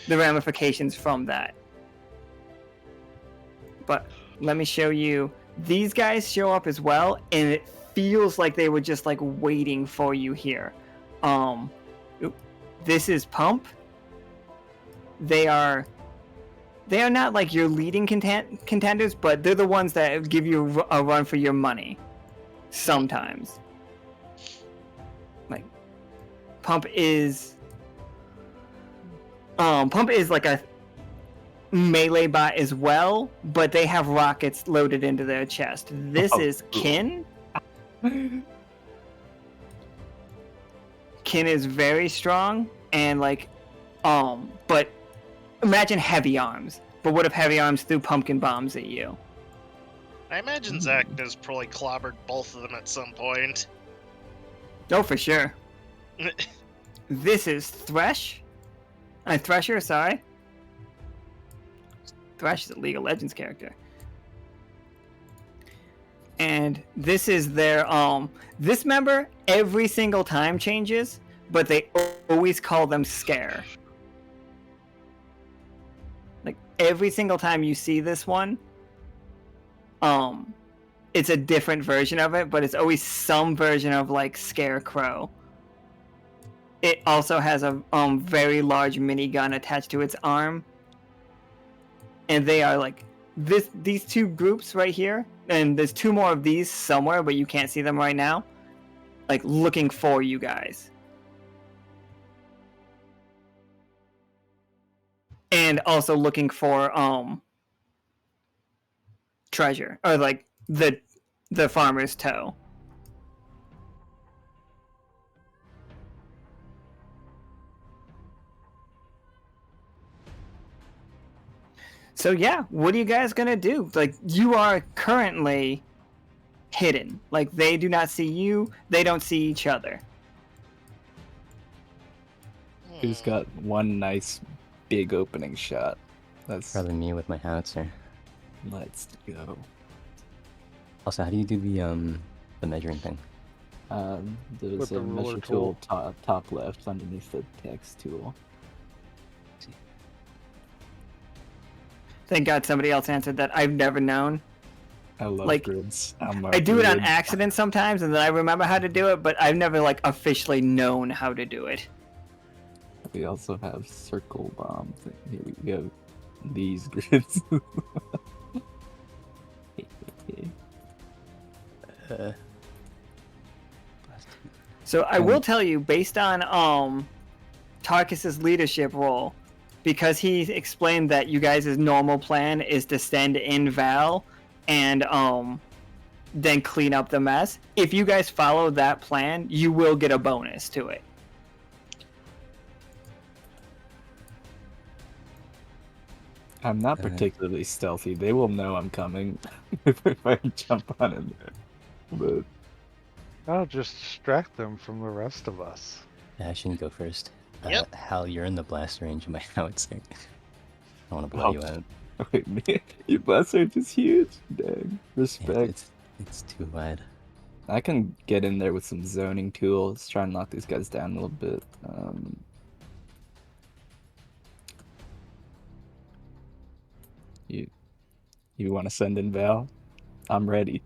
ramifications from that. But let me show you. These guys show up as well, and it feels like they were just like waiting for you here. This is Pump. They are not like your leading contenders, but they're the ones that give you a run for your money. Sometimes. Like, Pump is like a melee bot as well, but they have rockets loaded into their chest. This is Kin. Kin is very strong, and like, but imagine heavy arms. But what if heavy arms threw pumpkin bombs at you? I imagine Zacna's probably clobbered both of them at some point. Oh, for sure. This is Thresher, sorry. Thresh is a League of Legends character. And this is their, this member every single time changes, but they always call them Scare. Like, every single time you see this one, it's a different version of it, but it's always some version of, like, Scarecrow. It also has a very large minigun attached to its arm. And they are, like, these two groups right here, and there's 2 more of these somewhere, but you can't see them right now, like, looking for you guys. And also looking for treasure, or like the farmer's toe. So yeah, what are you guys gonna do? Like, you are currently hidden. Like, they do not see you, they don't see each other. Who's got one nice big opening shot? That's Probably me with my howitzer. Let's go. Also, how do you do the measuring thing? There's With a the ruler measure tool top left underneath the text tool. Thank God somebody else answered that. I've never known. I love Like, grids. I do it on accident sometimes, and then I remember how to do it, but I've never like officially known how to do it. We also have circle bombs. Here we go. These grids. So I will tell you, based on Tarkus's leadership role, because he explained that you guys' normal plan is to stand in Val and then clean up the mess. If you guys follow that plan, you will get a bonus to it. I'm not particularly stealthy. They will know I'm coming if I jump on in there. But I'll just distract them from the rest of us. Yeah, I shouldn't go first. Yep. Hal, you're in the blast range of my howitzer. I want to blow you out. wait, man, your blast range is huge. Dang, respect. It's too wide. I can get in there with some zoning tools, try and knock these guys down a little bit. You want to send in Val? I'm ready.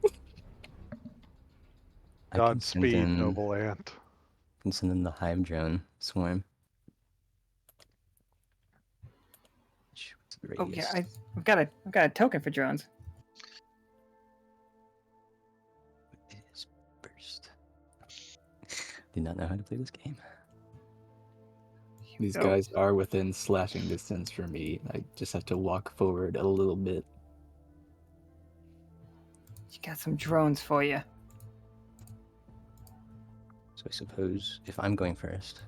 I can send Godspeed, in, noble ant. can send in the hive drone swarm. What's the Oh radius? yeah, I've got a token for drones. It is burst. Do not know how to play this game. These go. guys are within slashing distance for me. I just have to walk forward a little bit. She got some drones for you. So I suppose if I'm going first,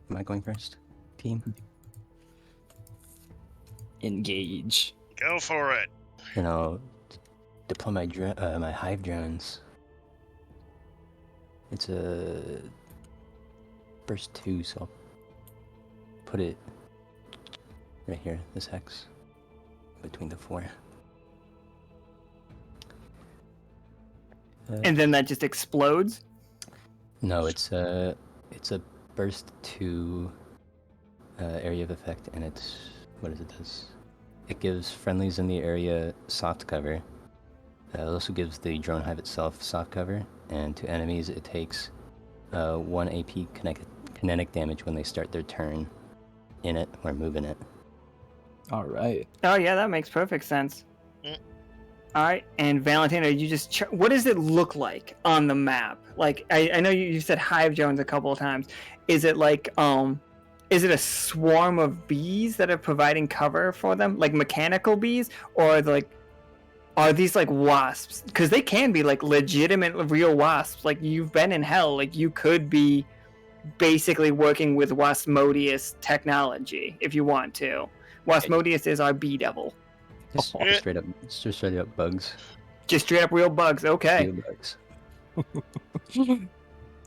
am I going first? Team? Engage. Go for it. Then I'll deploy my hive drones. It's a burst 2, so I'll put it right here, this hex, between the 4. And then that just explodes. No, it's a burst 2 area of effect, and it's what does it does? It gives friendlies in the area soft cover. It also gives the drone hive itself soft cover, and to enemies it takes 1 AP kinetic damage when they start their turn in it or move in it. All right. Oh yeah, that makes perfect sense. Mm. All right, and Valentina, you just what does it look like on the map? Like I know you said hive drones a couple of times. Is it like is it a swarm of bees that are providing cover for them, like mechanical bees, or are these like wasps? Because they can be like legitimate real wasps. Like you've been in hell. Like you could be basically working with Wasmodius technology if you want to. Wasmodius is our bee devil. Just straight up bugs. Just straight up real bugs. Okay. Real bugs.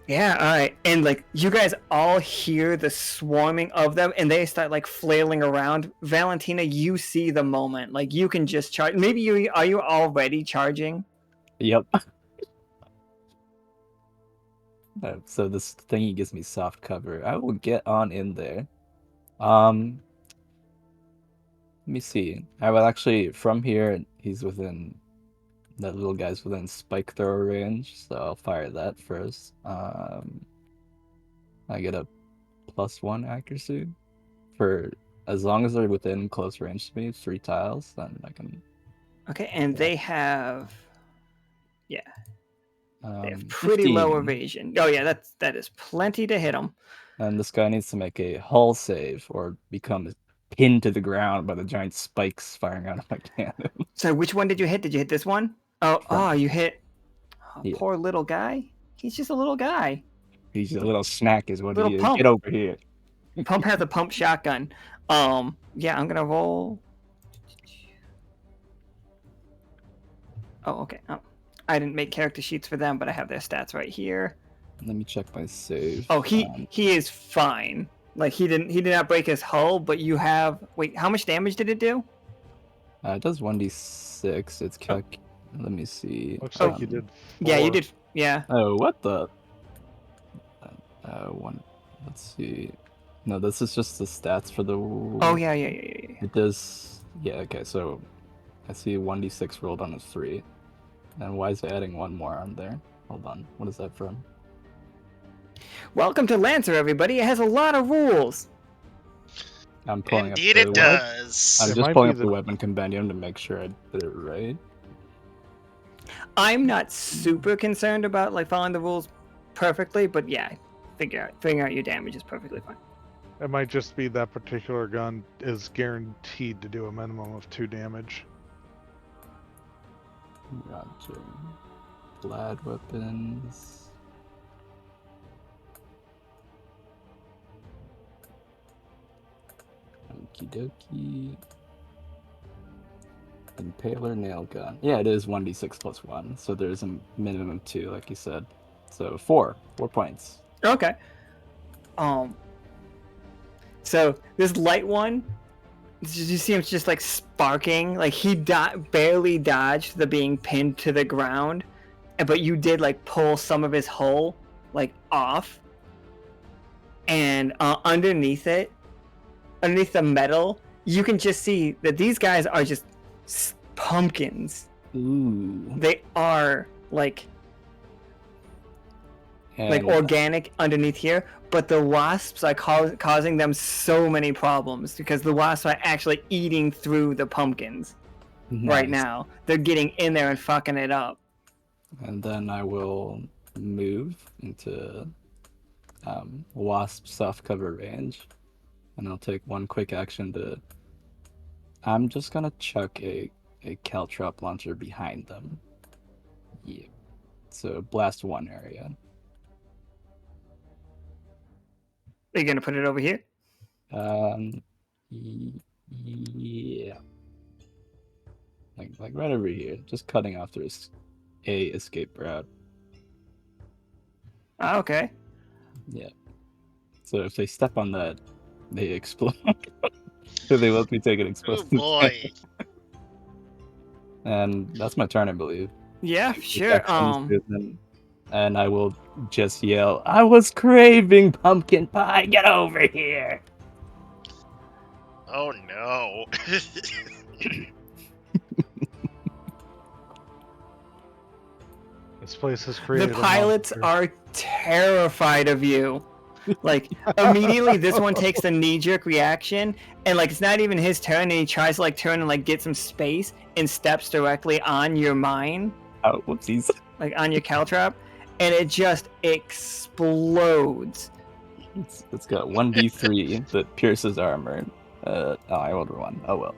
Yeah, all right. And like you guys all hear the swarming of them and they start like flailing around. Valentina, you see the moment. Like you can just charge. Maybe you already charging? Yep. So this thingy gives me soft cover. I will get on in there. Let me see. I will actually, from here, that little guy's within spike throw range, so I'll fire that first. I get a +1 accuracy for as long as they're within close range to me, 3 tiles, then I can. Okay, and they have they have pretty 15. low evasion. Oh yeah, that is plenty to hit them. And this guy needs to make a hull save or become pinned to the ground by the giant spikes firing out of my cannon. So which one did you hit? Did you hit this one? Oh, you hit. Oh, Yeah. Poor little guy. He's just a little guy. He's a little snack is what Little he is. pump. Get over here. Pump has a pump shotgun. Yeah, I'm gonna roll. Oh, okay. Oh, I didn't make character sheets for them, but I have their stats right here. Let me check my save. Oh, he is fine. Like he did not break his hull, but you have. Wait, how much damage did it do? It does 1d6. It's Let me see. Looks like you did. Yeah, you 4. did. Yeah. Oh, what the? Let's see. No, this is just the stats for the. Oh yeah. It does. Yeah. Okay. So, I see 1d6 rolled on a 3. And why is it adding 1 more on there? Hold on. What is that from? Welcome to Lancer, everybody. It has a lot of rules. I'm pulling Indeed, up it the does. I'm It just might pulling be up the the- weapon compendium to make sure I did it right. I'm not super concerned about like following the rules perfectly, but yeah, figuring out your damage is perfectly fine. It might just be that particular gun is guaranteed to do a minimum of 2 damage. Gotcha. Glad weapons. Okie dokie. Impaler nail gun. Yeah, it is 1d6 plus 1, so there's a minimum of 2, like you said. So 4 points. Okay. So this light one, you see him just like sparking, like he barely dodged the being pinned to the ground, but you did like pull some of his hull like off, and underneath the metal, you can just see that these guys are just pumpkins. Ooh. They are like And organic underneath here, but the wasps are causing them so many problems because the wasps are actually eating through the pumpkins right nice. now. They're getting in there and fucking it up. And then I will move into wasp soft cover range, and I'll take one quick action to. I'm just gonna chuck a caltrop launcher behind them. Yeah. So blast one area. Are you gonna put it over here? Yeah. Like right over here, just cutting off their escape route. Oh, okay. Yeah. So if they step on that, they explode. So they let me take an Oh explosive. boy. And that's my turn, I believe. Yeah, Quick sure. actions, and I will just yell, "I was craving pumpkin pie. Get over here!" Oh no. This place has The created a pilots monster. are terrified of you. Like immediately, this one takes the knee-jerk reaction, and like it's not even his turn, and he tries to like turn and like get some space, and steps directly on your mine, Oh, whoopsies. like on your caltrop, and it just explodes. It's got 1d3 that pierces armor. Oh, I rolled a 1. Oh well.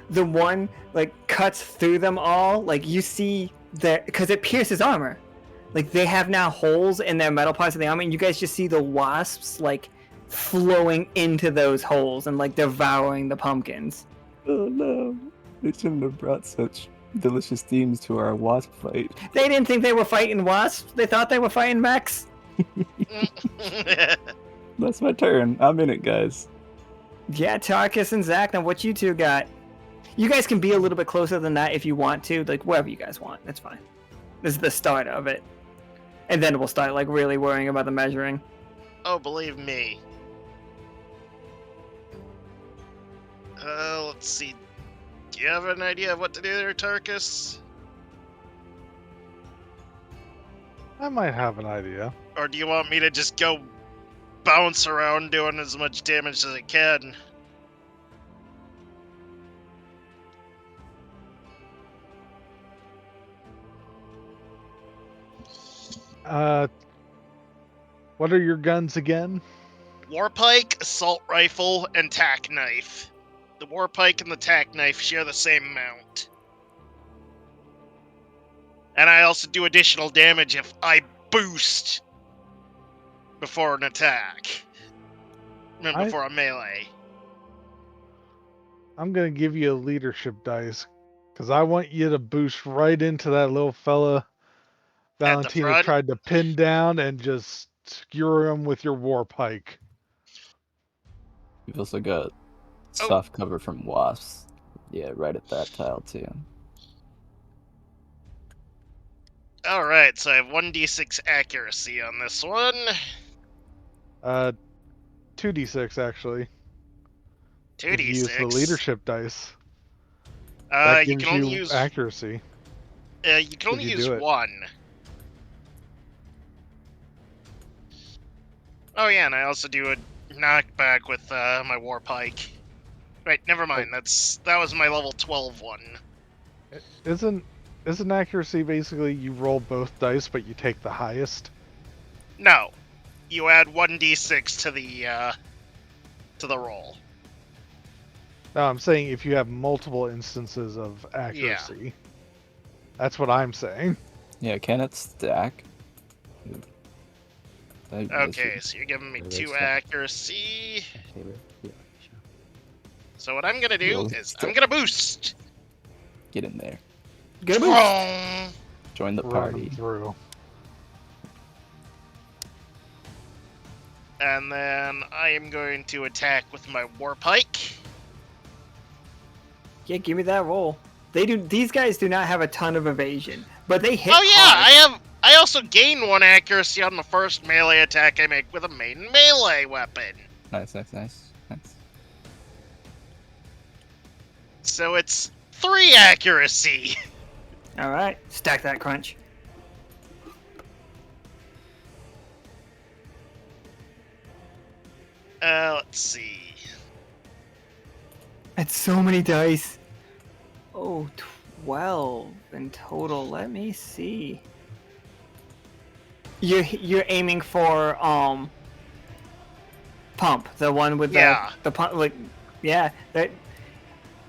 The one like cuts through them all. Like you see that because it pierces armor. Like they have now holes in their metal parts of the armor, and you guys just see the wasps like flowing into those holes and like devouring the pumpkins. Oh no. They shouldn't have brought such delicious themes to our wasp fight. They didn't think they were fighting wasps. They thought they were fighting mechs. That's my turn. I'm in it, guys. Yeah, Tarkus and Zacna, what you two got? You guys can be a little bit closer than that if you want to, like wherever you guys want. That's fine. This is the start of it. And then we'll start like really worrying about the measuring. Oh, believe me. Let's see. Do you have an idea of what to do there, Tarkus? I might have an idea. Or do you want me to just go bounce around doing as much damage as I can? What are your guns again? Warpike, assault rifle, and tack knife. The warpike and the tack knife share the same amount. And I also do additional damage if I boost before an attack. Before a melee. I'm gonna give you a leadership dice, because I want you to boost right into that little fella Valentina front? tried to pin down and just skewer him with your war pike. You've also got soft cover from wasps. Yeah, right at that tile too. Alright, so I have 1d6 accuracy on this one. 2d6 actually. If you use the 2d6. leadership dice. That you gives can only you use accuracy. you can only you use do it. one. Oh yeah, and I also do a knockback with my war pike. Right, never mind. That was my level 12 one. Isn't accuracy basically you roll both dice but you take the highest? No, you add 1d6 to the roll. No, I'm saying if you have multiple instances of accuracy. Yeah. That's what I'm saying. Yeah, can it stack? Okay, so you're giving me 2 accuracy. So what I'm gonna do is I'm gonna boost. Get in there. Get a boost. Join the party. Through. And then I am going to attack with my war pike. Yeah, give me that roll. These guys do not have a ton of evasion, but they hit. Oh yeah, hard. I also gain 1 accuracy on the first melee attack I make with a main melee weapon. Nice. So it's 3 accuracy. All right, stack that crunch. Let's see. That's so many dice. Oh, 12 in total. Let me see. You're aiming for pump, the one with the pump. Like, yeah,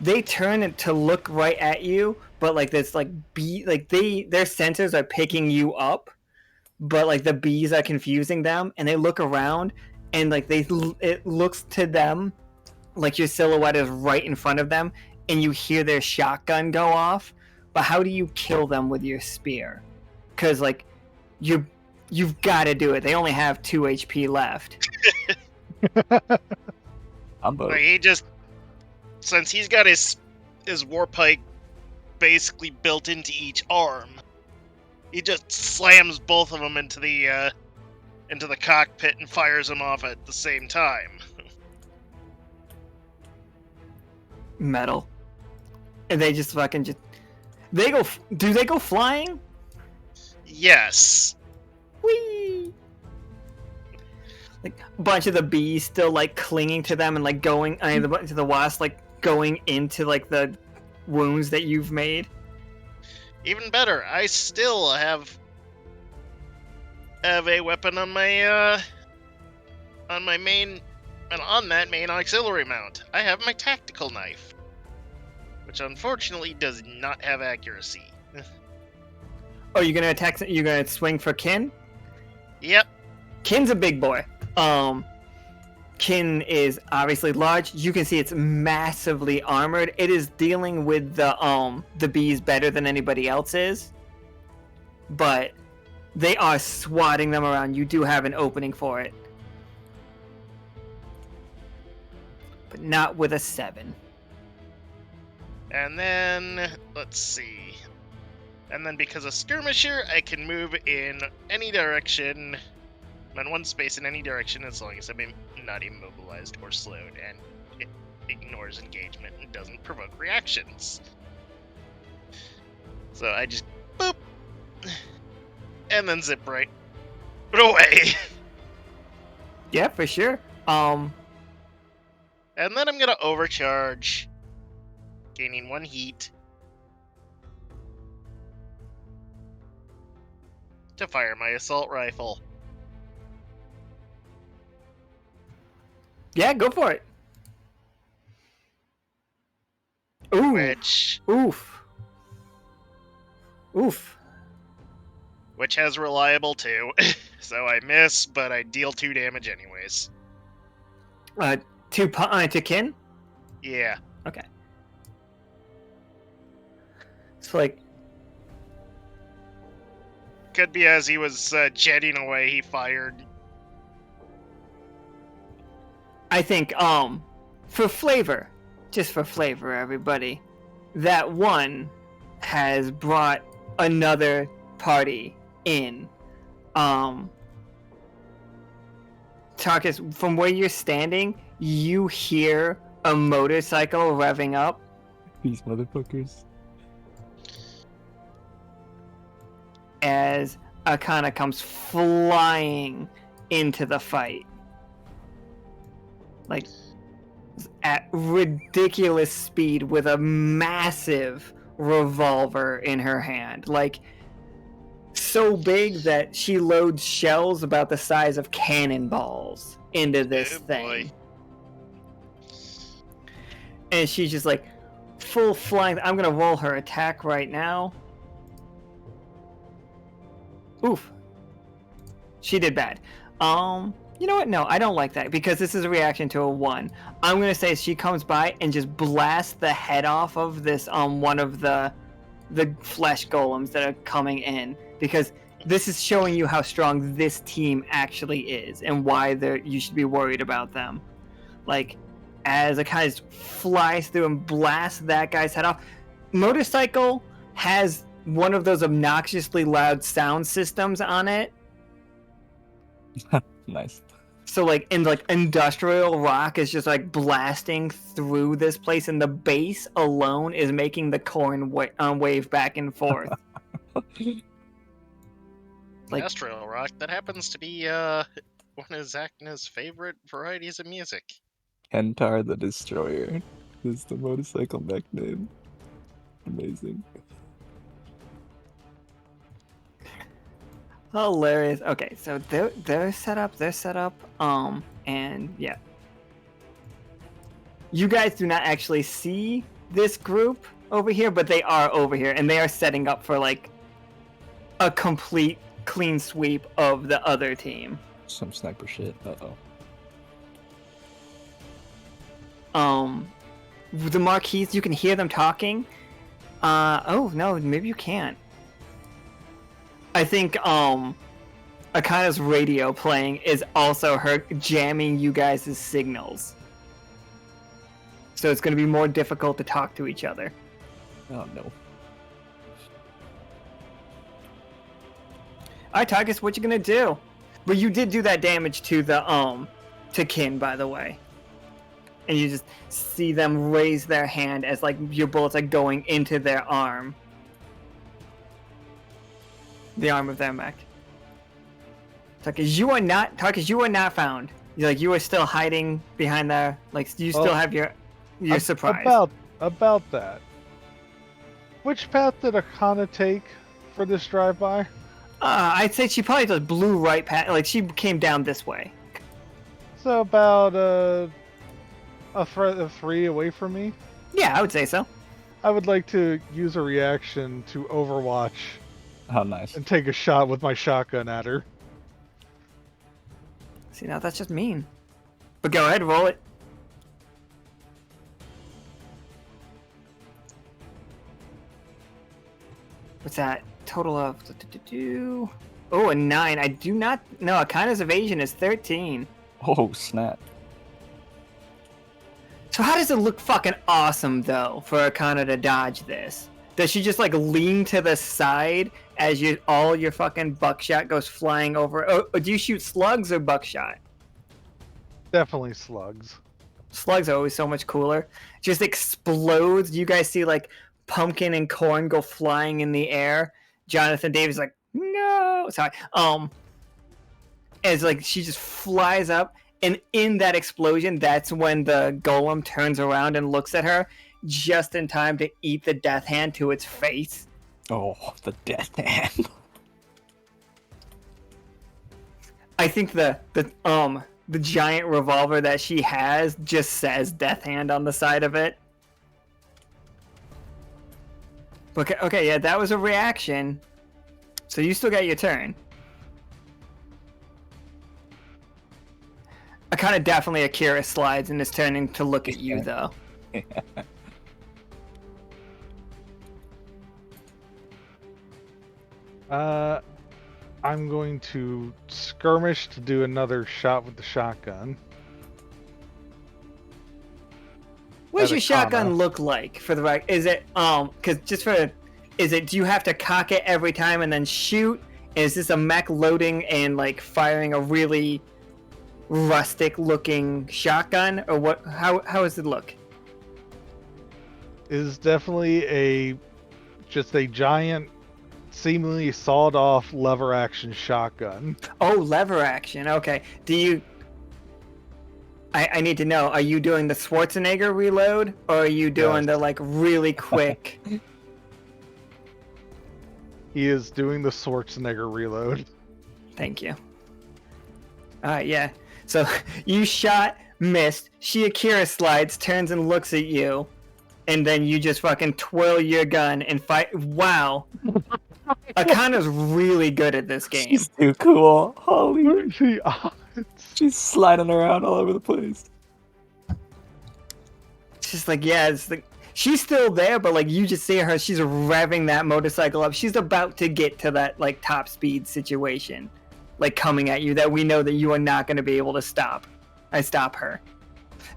they turn it to look right at you, but like this like bee, like their sensors are picking you up, but like the bees are confusing them, and they look around, and like it looks to them like your silhouette is right in front of them, and you hear their shotgun go off. But how do you kill them with your spear? Because like you've got to do it. They only have 2 HP left. Like, he just, since he's got his war pike basically built into each arm, he just slams both of them into the cockpit and fires them off at the same time. Metal. And they just fucking do they go flying? Yes. Whee! Like a bunch of the bees still like clinging to them and like going, the bunch of the wasps like going into like the wounds that you've made. Even better, I still have a weapon on my main, and on that main auxiliary mount, I have my tactical knife, which unfortunately does not have accuracy. Oh, you're gonna attack? You're gonna swing for Kin? Yep. Kin's a big boy. Kin is obviously large. You can see it's massively armored. It is dealing with the bees better than anybody else is, but they are swatting them around. You do have an opening for it, but not with a 7. And then, let's see. And then because of Skirmisher, I can move in any direction. I'm in one space in any direction as long as I'm not immobilized or slowed, and it ignores engagement and doesn't provoke reactions. So I just boop, and then zip right away. Yeah, for sure. And then I'm gonna overcharge, gaining 1 heat to fire my assault rifle. Yeah, go for it. Ooh. Which Oof. Which has reliable too. So I miss, but I deal 2 damage anyways. To Kin? Yeah. Okay. It's like, Could be as he was jetting away, he fired. I think, for flavor, just for flavor, everybody, that one has brought another party in. Tarkus, from where you're standing, you hear a motorcycle revving up. These motherfuckers. As Akana comes flying into the fight. Like, at ridiculous speed with a massive revolver in her hand. Like, so big that she loads shells about the size of cannonballs into this thing. Boy. And she's just like, full flying. I'm gonna roll her attack right now. Oof. She did bad. You know what? No, I don't like that because this is a reaction to a 1. I'm gonna say she comes by and just blasts the head off of this one of the flesh golems that are coming in, because this is showing you how strong this team actually is and why you should be worried about them. Like, as a guy flies through and blasts that guy's head off. Motorcycle has one of those obnoxiously loud sound systems on it. Nice. So like in like industrial rock is just like blasting through this place, and the base alone is making the corn wave back and forth. Like- Industrial rock. That happens to be one of Zacna's favorite varieties of music. Kentar the Destroyer is the motorcycle mech name. Amazing. Hilarious. Okay, so they're set up. And yeah, you guys do not actually see this group over here, but they are over here, and they are setting up for like a complete clean sweep of the other team. Some sniper shit. The marquees, you can hear them talking. Oh no, maybe you can't. I think Akana's radio playing is also her jamming you guys' signals. So it's going to be more difficult to talk to each other. Oh no. Alright, Tarkus, what you gonna do? But you did do that damage to the to Kin, by the way. And you just see them raise their hand as like your bullets are going into their arm. The arm of their mech. Tarkus, you are not found. You are still hiding behind there. Like you still have your surprise. About that. Which path did Akana take for this drive-by? I'd say she probably just blew right past. Like she came down this way. So about a threat of 3 away from me. Yeah, I would say so. I would like to use a reaction to Overwatch Oh, nice. and take a shot with my shotgun at her. See, now that's just mean. But go ahead, roll it. What's that? Total of... Oh, a 9. I do not... No, Akana's evasion is 13. Oh, snap. So how does it look fucking awesome, though, for Akana to dodge this? Does she just, like, lean to the side as all your fucking buckshot goes flying over? Oh, do you shoot slugs or buckshot? Definitely slugs. Slugs are always so much cooler. Just explodes. You guys see, like, pumpkin and corn go flying in the air. Jonathan Davis like, no! Sorry. As, like, she just flies up. And in that explosion, that's when the golem turns around and looks at her, just in time to eat the death hand to its face. Oh, the death hand. I think the giant revolver that she has just says death hand on the side of it. Okay, yeah, that was a reaction. So you still got your turn. Akana definitely Akira slides and is turning to look at you, though. I'm going to skirmish to do another shot with the shotgun. What does At your Akana. shotgun look like for the right? Is it do you have to cock it every time and then shoot? Is this a mech loading and like firing a really rustic looking shotgun, or what? How does it look? Is definitely just a giant, seemingly sawed off lever action shotgun. Oh, lever action. Okay. Do you? I need to know. Are you doing the Schwarzenegger reload, or are you doing the like really quick? He is doing the Schwarzenegger reload. Thank you. Alright, yeah. So you shot, missed. She Akira slides, turns and looks at you, and then you just fucking twirl your gun and fight. Wow. Akana's really good at this game. She's too cool. Holy. She She's sliding around all over the place. It's just like, yeah, it's like she's still there, but like you just see her, she's revving that motorcycle up. She's about to get to that like top speed situation, like coming at you that we know that you are not going to be able to stop. I stop her.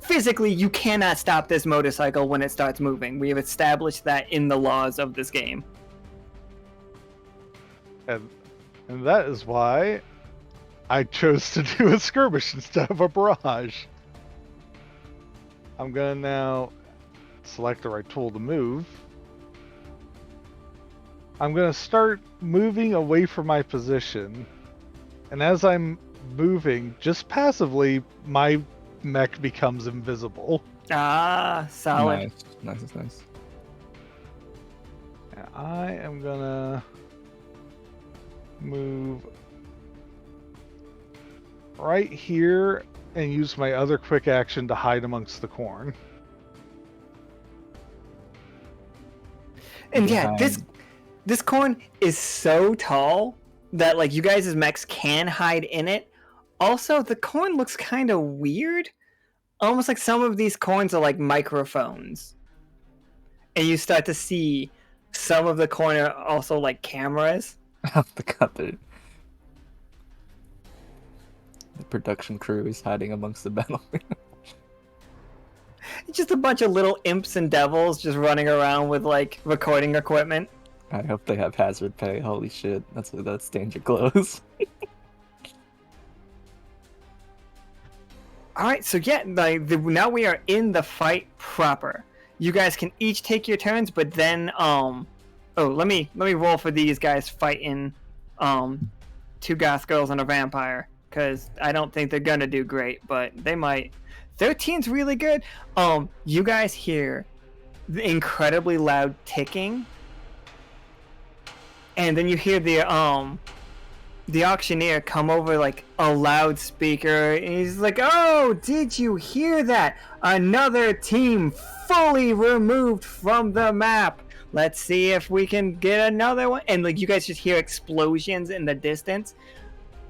Physically, you cannot stop this motorcycle when it starts moving. We have established that in the laws of this game. and that is why I chose to do a skirmish instead of a barrage. I'm gonna now select the right tool to move. I'm gonna start moving away from my position. And as I'm moving, just passively, my mech becomes invisible. Ah, solid. Nice. And I am gonna move right here and use my other quick action to hide amongst the corn. And yeah, Behind. this corn is so tall that like you guys' mechs can hide in it. Also, the corn looks kind of weird. Almost like some of these corns are like microphones. And you start to see some of the corn are also like cameras. The production crew is hiding amongst the battlefield. It's just a bunch of little imps and devils just running around with like recording equipment. I hope they have hazard pay. Holy shit, that's danger close. All right, so yeah, now we are in the fight proper. You guys can each take your turns, but then let me roll for these guys fighting two goth girls and a vampire, because I don't think they're gonna do great, but they might. 13's really good. You guys hear the incredibly loud ticking, and then you hear the auctioneer come over like a loudspeaker, and he's like, "Oh, did you hear that? Another team fully removed from the map. Let's see if we can get another one." And like you guys just hear explosions in the distance.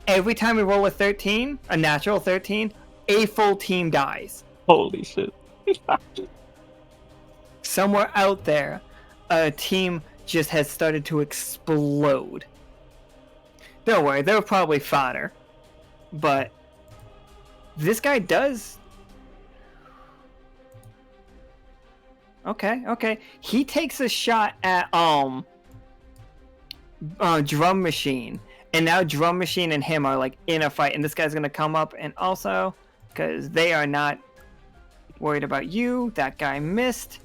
Every time we roll a natural 13, a full team dies. Holy shit. Somewhere out there, a team just has started to explode. Don't worry, they were probably fodder. But this guy does... Okay. He takes a shot at Drum Machine. And now Drum Machine and him are like in a fight. And this guy's gonna come up and also, because they are not worried about you. That guy missed.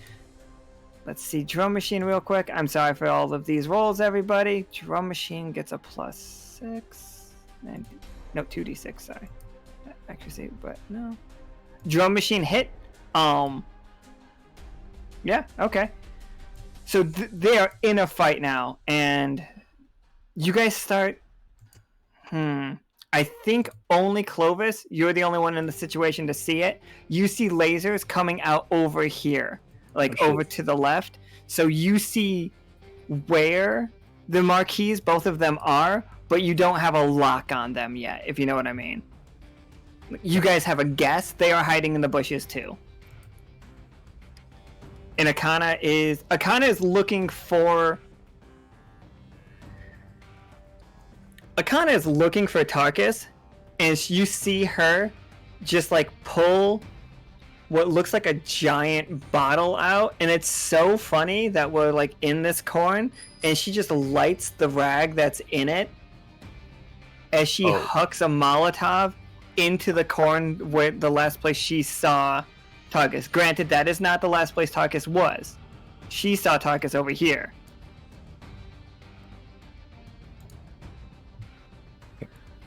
Let's see Drum Machine real quick. I'm sorry for all of these rolls, everybody. Drum Machine gets a +6. And, no, 2d6, sorry. Accuracy, but no. Drum Machine hit. Yeah, okay. So they are in a fight now, and you guys start... I think only Clovis, you're the only one in the situation to see it. You see lasers coming out over here, like over to the left. So you see where the marquees, both of them are, but you don't have a lock on them yet, if you know what I mean. You guys have a guess. They are hiding in the bushes too. And Akana is looking for... Akana is looking for Tarkus, and you see her just like pull what looks like a giant bottle out, and it's so funny that we're like in this corn, and she just lights the rag that's in it as she hucks a Molotov into the corn where the last place she saw Tarkus. Granted, that is not the last place Tarkus was. She saw Tarkus over here.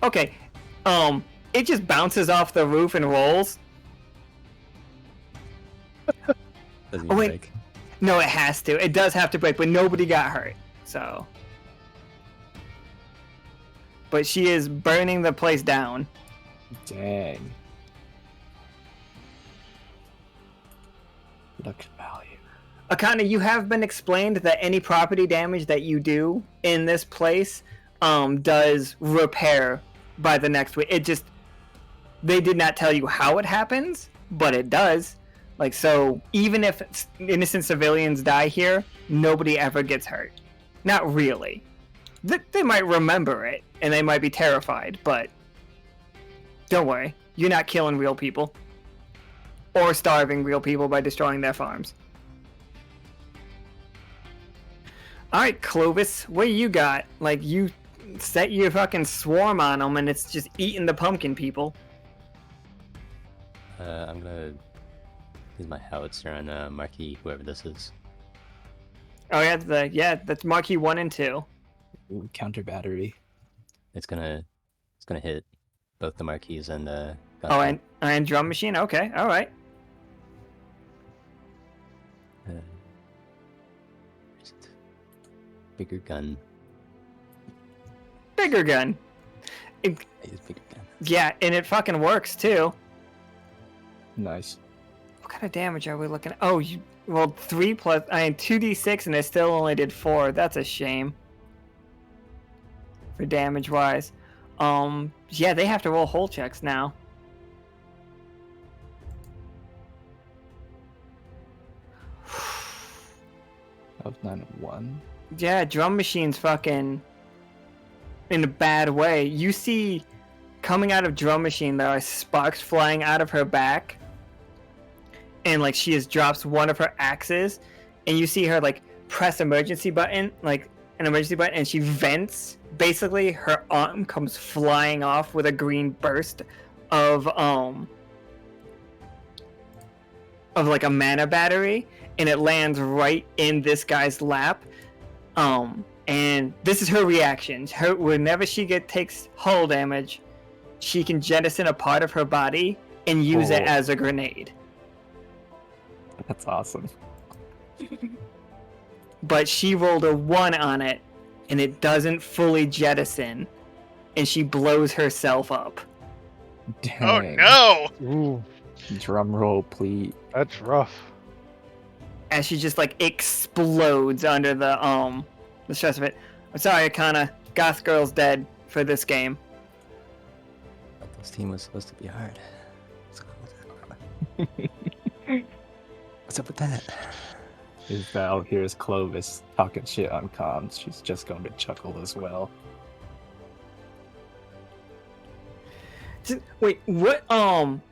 Okay, it just bounces off the roof and rolls. Doesn't Oh, even wait. break. No, it has to. It does have to break, but nobody got hurt, so. But she is burning the place down. Dang. Production value. Akana, you have been explained that any property damage that you do in this place does repair by the next week. It just... They did not tell you how it happens, but it does. Like, so, even if innocent civilians die here, nobody ever gets hurt. Not really. They might remember it, and they might be terrified, but... Don't worry. You're not killing real people. Or starving real people by destroying their farms. Alright, Clovis, what do you got? Like, you set your fucking swarm on them, and it's just eating the pumpkin people. I'm gonna use my howitzer on Marquis, whoever this is. Oh yeah, that's Marquee 1 and 2. Ooh, counter battery. It's gonna hit both the Marquis and Oh, and drum machine. Okay, all right. where's it? Bigger gun. Bigger gun. I use bigger gun. Yeah, and it fucking works too. Nice. What kind of damage are we looking at? Oh, 3 plus, 2d6, and it still only did 4. That's a shame. For damage wise. Yeah, they have to roll hull checks now. That was 9-1. Yeah, drum machine's fucking in a bad way. You see, coming out of drum machine, there are sparks flying out of her back. And like she just drops one of her axes, and you see her like press emergency button, like an emergency button, and she vents. Basically, her arm comes flying off with a green burst of like a mana battery, and it lands right in this guy's lap. And this is her reaction. Whenever she takes hull damage, she can jettison a part of her body and use it as a grenade. That's awesome. But she rolled a 1 on it, and it doesn't fully jettison, and she blows herself up. Dang. Oh no! Ooh, Drum roll, please. that's rough. As she just like explodes under the stress of it. I'm sorry, Akana. Goth Girl's dead for this game. But this team was supposed to be hard. What's up with that? If Val hears Clovis talking shit on comms, she's just going to chuckle as well. Wait, what?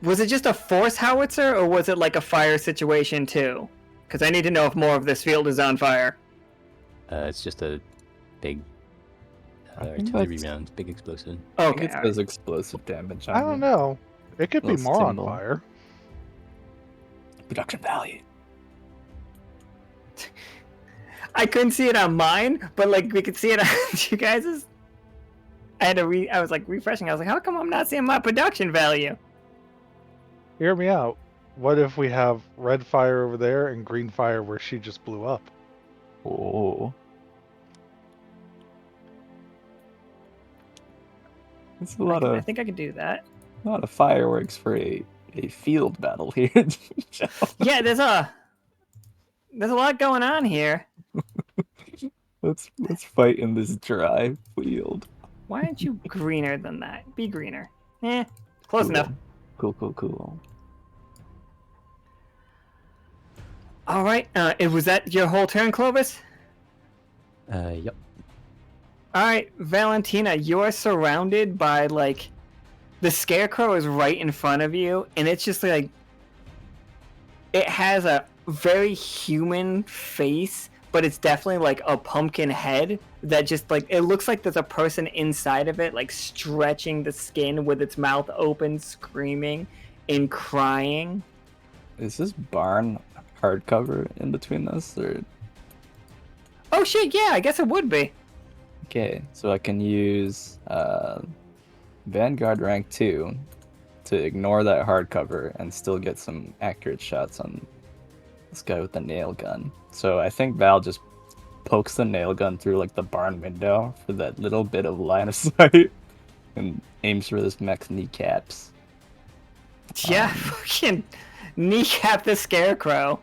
Was it just a force howitzer, or was it like a fire situation too? Because I need to know if more of this field is on fire. It's just a big think artillery that's- round, big explosive. I Okay. think it does explosive damage. I don't know. It could be Little more symbol. on fire. Production value. I couldn't see it on mine, but like we could see it on you guys's. I was like refreshing. I was like, how come I'm not seeing my production value? Hear me out. What if we have red fire over there and green fire where she just blew up? Oh. It's a lot I of think I could do that. fireworks for a field battle here. Yeah, there's a lot going on here. Let's fight in this dry field. Why aren't you greener than that? Be greener. Close enough. Cool. All right. Was that your whole turn, Clovis? Yep. All right, Valentina, you're surrounded by like the scarecrow is right in front of you, and it's just like it has a very human face, but it's definitely like a pumpkin head that just like it looks like there's a person inside of it, like stretching the skin with its mouth open, screaming and crying. Is this barn hardcover in between this, or? Oh shit! Yeah, I guess it would be. Okay, so I can use Vanguard rank 2 to ignore that hardcover and still get some accurate shots on this guy with the nail gun. So I think Val just pokes the nail gun through like the barn window for that little bit of line of sight and aims for this mech's kneecaps. Yeah, fucking kneecap the scarecrow.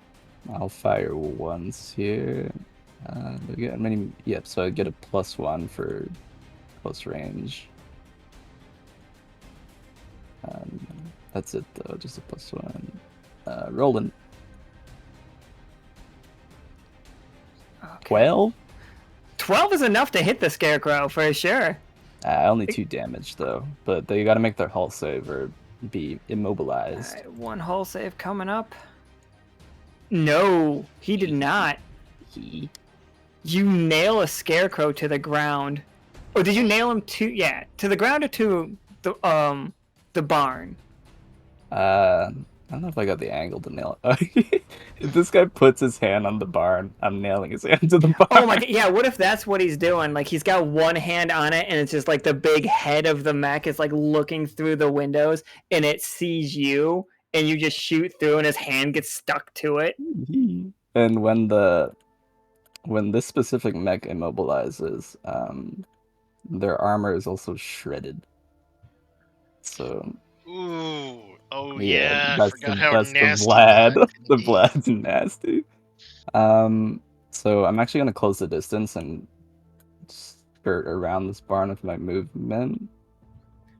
I'll fire once here. Do we get many? Yep, so I get a +1 for close range. That's it though, just a +1. Rolling. Okay. 12? 12 is enough to hit the scarecrow for sure. Only 2 damage though, but they gotta make their hull save or be immobilized. Alright, one hull save coming up. No, he did not. You nail a scarecrow to the ground, Or did you nail him to the ground or to the barn? I don't know if I got the angle to nail it. If this guy puts his hand on the barn, I'm nailing his hand to the barn. Oh my god, yeah, what if that's what he's doing? Like, he's got one hand on it, and it's just like the big head of the mech is like looking through the windows, and it sees you, and you just shoot through, and his hand gets stuck to it. And when this specific mech immobilizes, their armor is also shredded. So Ooh. Oh yeah, yeah, I that's forgot the how that's the nasty Vlad. that can The be. Vlad's nasty. So I'm actually gonna close the distance and skirt around this barn with my movement.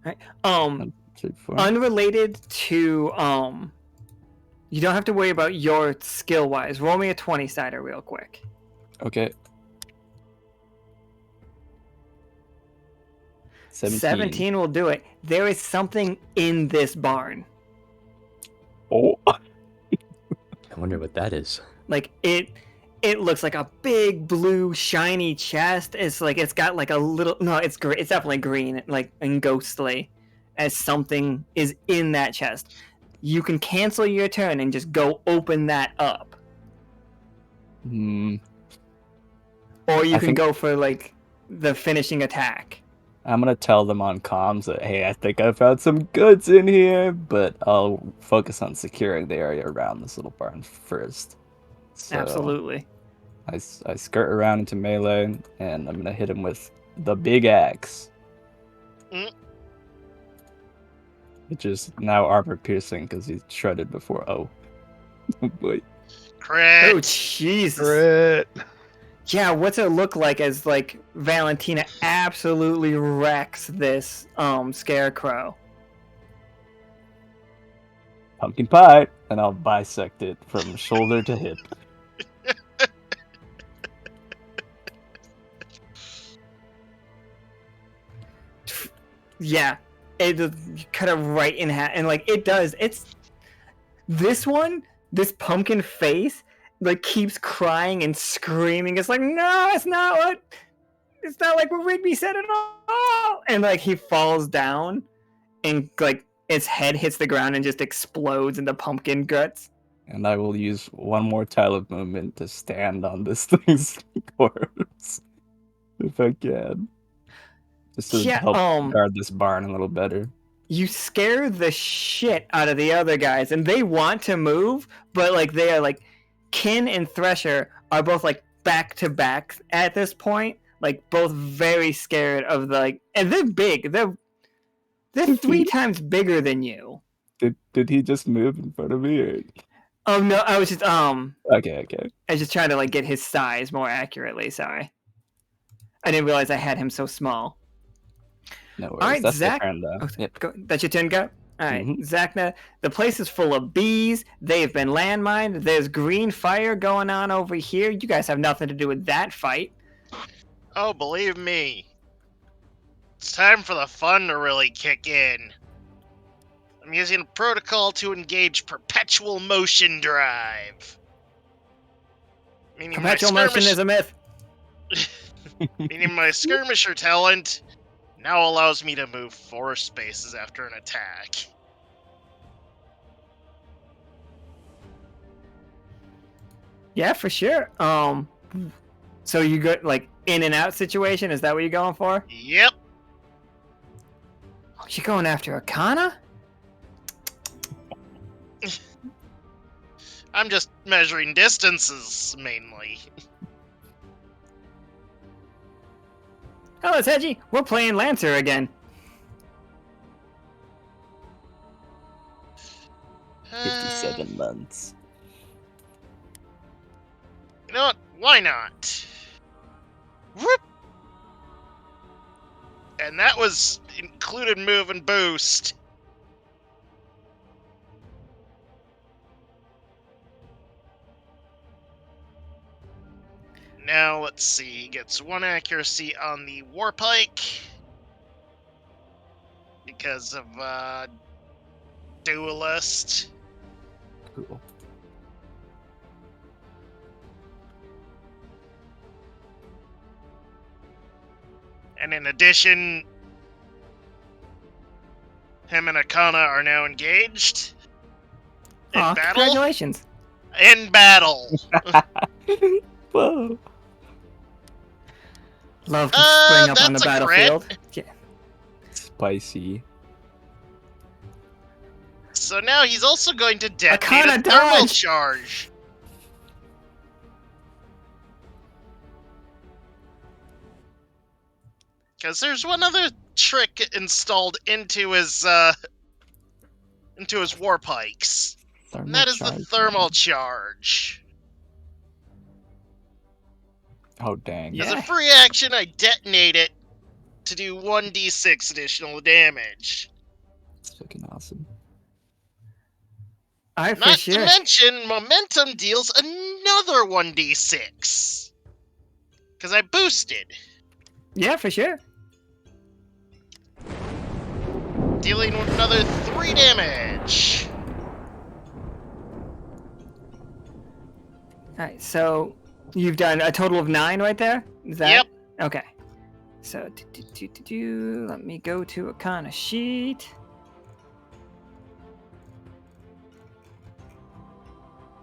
Right. 3, 4. Unrelated to you don't have to worry about your skill wise. Roll me a 20-sider real quick. Okay. 17 will do it. There is something in this barn. Oh. I wonder what that is. Like, it looks like a big blue shiny chest. It's like it's got like a little it's definitely green, like, and ghostly, as something is in that chest. You can cancel your turn and just go open that up. Or you can go for like the finishing attack. I'm gonna tell them on comms that, hey, I think I found some goods in here, but I'll focus on securing the area around this little barn first. So Absolutely. I skirt around into melee, and I'm gonna hit him with the big axe. Which is now armor piercing because he's shredded before. Oh boy. Crit. Oh Jesus. Crit. Yeah, what's it look like as like Valentina absolutely wrecks this scarecrow? Pumpkin pie, and I'll bisect it from shoulder to hip. Yeah, it just cut it right in half, and like it does. It's this one, this pumpkin face, like keeps crying and screaming. It's like, no, it's not like what Rigby said at all. And like he falls down, and like its head hits the ground and just explodes into pumpkin guts. And I will use one more tile of movement to stand on this thing's corpse, if I can. Just to help guard this barn a little better. You scare the shit out of the other guys, and they want to move, but like they are like Kin and Thresher are both like back to back at this point, like both very scared of the like, and they're big. They're 3 times bigger than you. Did he just move in front of me? Or... Oh no, I was just Okay. I was just trying to like get his size more accurately. Sorry, I didn't realize I had him so small. No worries. All right, that's Zach. my turn, though. Yep. That's your turn, go. All right, Zacna. The place is full of bees. They've been landmined. There's green fire going on over here. You guys have nothing to do with that fight. Oh, believe me, it's time for the fun to really kick in. I'm using a protocol to engage perpetual motion drive. Meaning Perpetual motion is a myth. Meaning my skirmisher talent now allows me to move 4 spaces after an attack. Yeah, for sure. So you go like in and out situation? Is that what you're going for? Yep. Oh, you going after Akana? I'm just measuring distances mainly. Hello, Teji. We're playing Lancer again. 57 months. You know what? Why not? Whoop! And that was included move and boost. Now, let's see. He gets 1 accuracy on the Warpike. Because of, Duelist. Cool. And in addition, him and Akana are now engaged. In Aw, battle? congratulations. In battle! Whoa. Love can spring up on the that's a crit. battlefield. Yeah. Spicy. So now he's also going to detonate Akana a thermal dodge! charge. Because there's one other trick installed into his warp pikes. And that is the thermal charge. Oh, dang. As Yeah. a free action, I detonate it to do 1d6 additional damage. It's fucking awesome. Alright, for Not sure. to mention, momentum deals another 1d6. Because I boosted. Yeah, for sure. Dealing another 3 damage. Alright, so you've done a total of 9 right there? Is that? Yep. Okay. So, let me go to Akana sheet.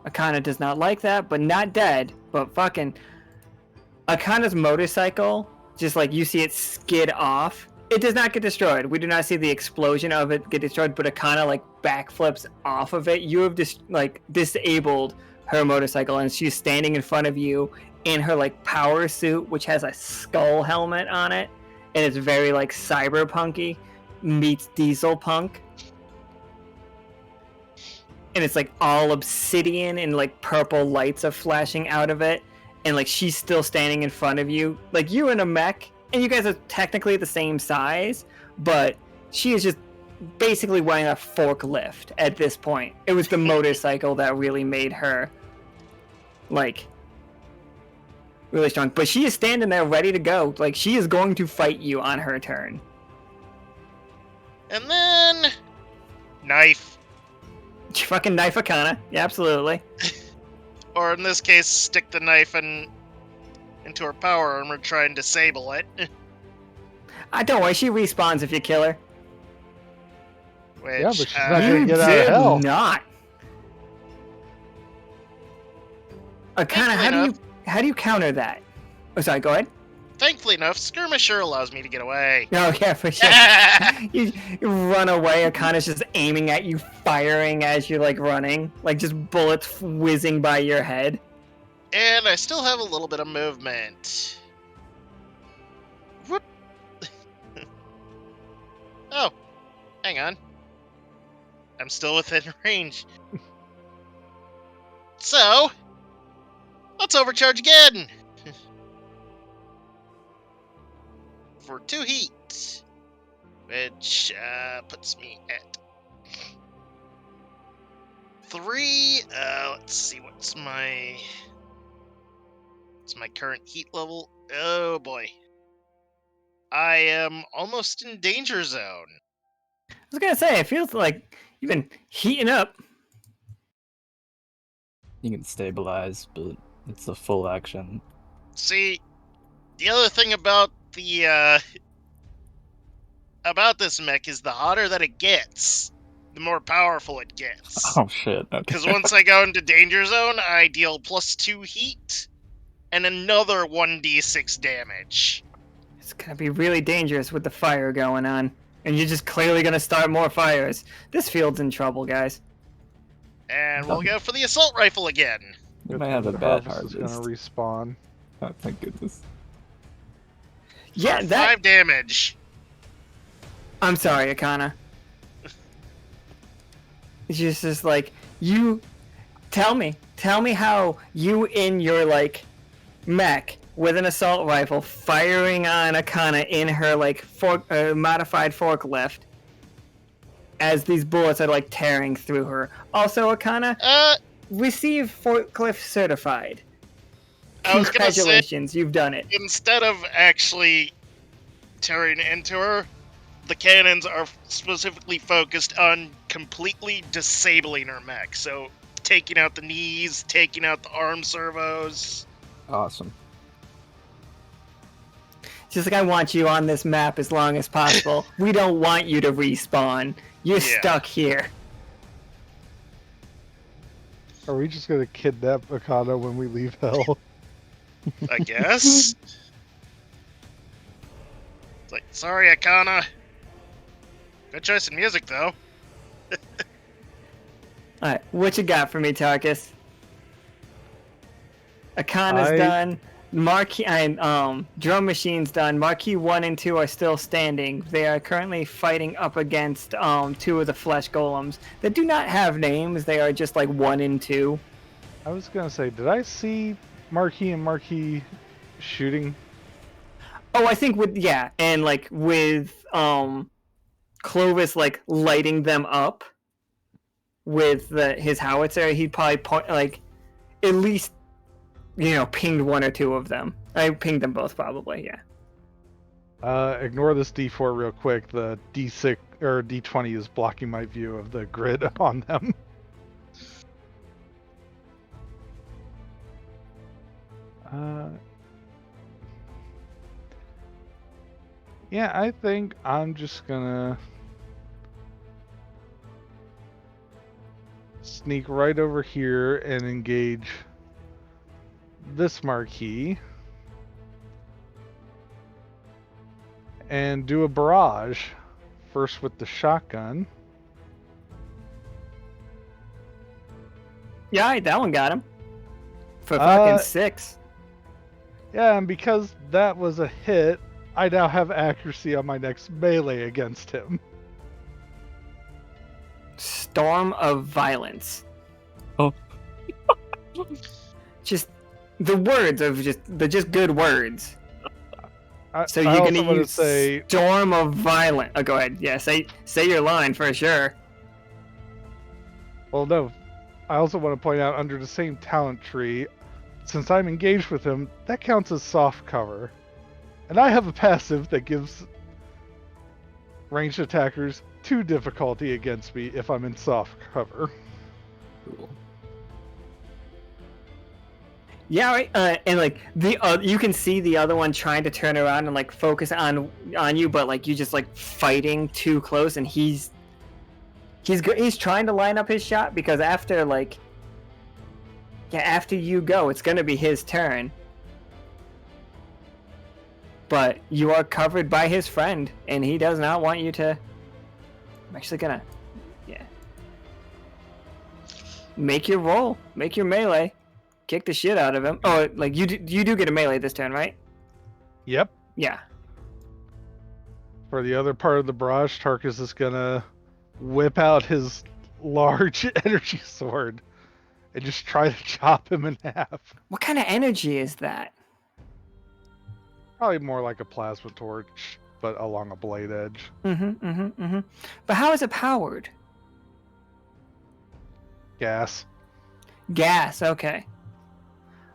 Akana does not like that, but not dead. But fucking Akana's motorcycle, just like you see it skid off. It does not get destroyed. We do not see the explosion of it get destroyed, but Akana like backflips off of it. You have just disabled her motorcycle, and she's standing in front of you in her like power suit, which has a skull helmet on it, and it's very like cyberpunky meets diesel punk. And it's like all obsidian and like purple lights are flashing out of it. And like she's still standing in front of you. Like you in a mech, and you guys are technically the same size, but she is just basically wearing a forklift at this point. It was the motorcycle that really made her like really strong. But she is standing there ready to go. Like she is going to fight you on her turn. And then... knife. Fucking knife Akana. Yeah, absolutely. Or in this case, stick the knife into her power armor, try and disable it. Don't worry, she respawns if you kill her. Which, Yeah, but she's not gonna You get out of did hell. not. Akana, how do you counter that? Oh, sorry. Go ahead. thankfully enough, Skirmisher allows me to get away. Oh yeah, for sure. you run away. Akana's just aiming at you, firing as you're like running, like just bullets whizzing by your head. And I still have a little bit of movement. Whoop. Oh, hang on. I'm still within range. So, let's overcharge again. For 2 heat. Which puts me at 3. Let's see, what's my current heat level? Oh boy. I am almost in danger zone. I was gonna say, it feels like you've been heating up. You can stabilize, but it's a full action. See, the other thing about the about this mech is the hotter that it gets, the more powerful it gets. Oh shit. Okay. Because once I go into danger zone, I deal +2 heat and another 1d6 damage. It's gonna be really dangerous with the fire going on, and you're just clearly gonna start more fires. This field's in trouble, guys. And we'll go for the assault rifle again. You might have a The bad harvest harvest. is gonna respawn. Oh, thank goodness. Yeah, For that. 5 damage. I'm sorry, Akana. It's just like, you tell me how you in your like mech with an assault rifle firing on Akana in her like modified forklift as these bullets are like tearing through her. Also, Akana, receive forklift certified. I was gonna say, Congratulations, you've done it. instead of actually tearing into her, the cannons are specifically focused on completely disabling her mech. So, taking out the knees, taking out the arm servos. Awesome. Just like I want you on this map as long as possible. We don't want you to respawn. You're Yeah. stuck here. Are we just gonna kidnap Akana when we leave Hell? I guess. It's like, sorry, Akana. Good choice in music, though. Alright, what you got for me, Tarkus? Akana's done. Marquee and Drum Machine's done. Marquee 1 and 2 are still standing. They are currently fighting up against 2 of the flesh golems that do not have names. They are just like 1 and 2. I was gonna say, did I see Marquee and Marquee shooting? Oh, I think with Clovis like lighting them up with his howitzer, he'd probably point like at least pinged 1 or 2 of them. I pinged them both probably, yeah. Ignore this D4 real quick. The D6 or D20 is blocking my view of the grid on them. Yeah, I think I'm just gonna sneak right over here and engage this marquee and do a barrage first with the shotgun. Yeah, alright, that one got him. For fucking 6. Yeah, and because that was a hit, I now have accuracy on my next melee against him. Storm of Violence. Oh. Just the words of just good words. So I you're also gonna wanna use say, Storm of Violence. Oh, go ahead. Yeah, say your line for sure. well, no. I also want to point out under the same talent tree, since I'm engaged with him, that counts as soft cover. And I have a passive that gives ranged attackers 2 difficulty against me if I'm in soft cover. Cool. Yeah, right. And like you can see the other one trying to turn around and like focus on you, but like you just like fighting too close, and he's trying to line up his shot because after you go, it's gonna be his turn. But you are covered by his friend, and he does not want you to. I'm actually gonna, make your roll, make your melee, kick the shit out of him. Oh, like you do get a melee this turn, right? Yep. Yeah. For the other part of the barrage, Tarkus is gonna whip out his large energy sword and just try to chop him in half. What kind of energy is that? Probably more like a plasma torch, but along a blade edge. But how is it powered? Gas. Gas, okay.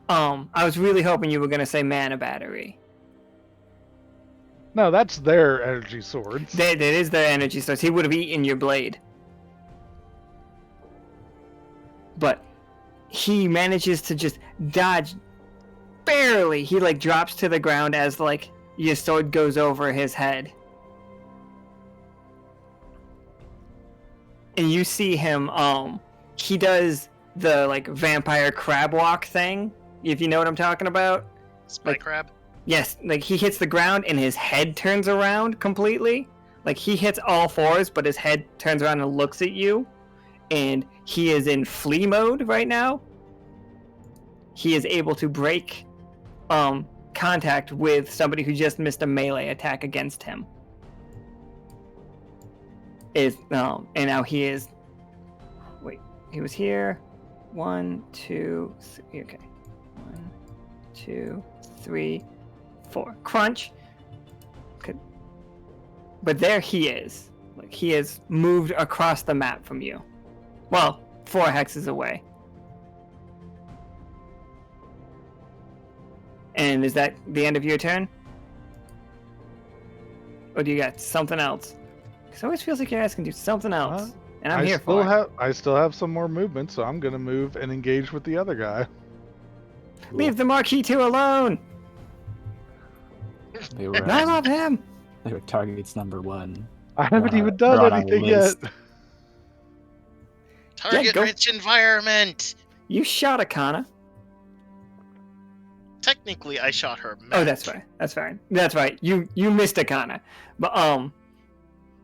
I was really hoping you were gonna say mana battery. No, that's their energy swords. That is their energy source. He would have eaten your blade. But he manages to just dodge barely. He like drops to the ground as like your sword goes over his head. And you see him, he does the like vampire crab walk thing, if you know what I'm talking about. Spike crab? Yes, like he hits the ground and his head turns around completely. Like he hits all 4s, but his head turns around and looks at you. And he is in flee mode right now. He is able to break contact with somebody who just missed a melee attack against him. And now he is. Wait, he was here. 1, 2, 3. Okay. 1, 2, 3, 4. Crunch. Okay. But there he is. Like he has moved across the map from you. Well, 4 hexes away. And is that the end of your turn? Or do you got something else? Because it always feels like your ass can do something else. And I'm here for it. I still have some more movement, so I'm going to move and engage with the other guy. Leave the Marquis 2 alone! They were. I love him. They were targets number 1. I haven't They're even on done our anything yet. list. Target-rich environment. You shot Akana. Technically, I shot her. Oh, that's right. That's fine. That's right. You missed Akana, but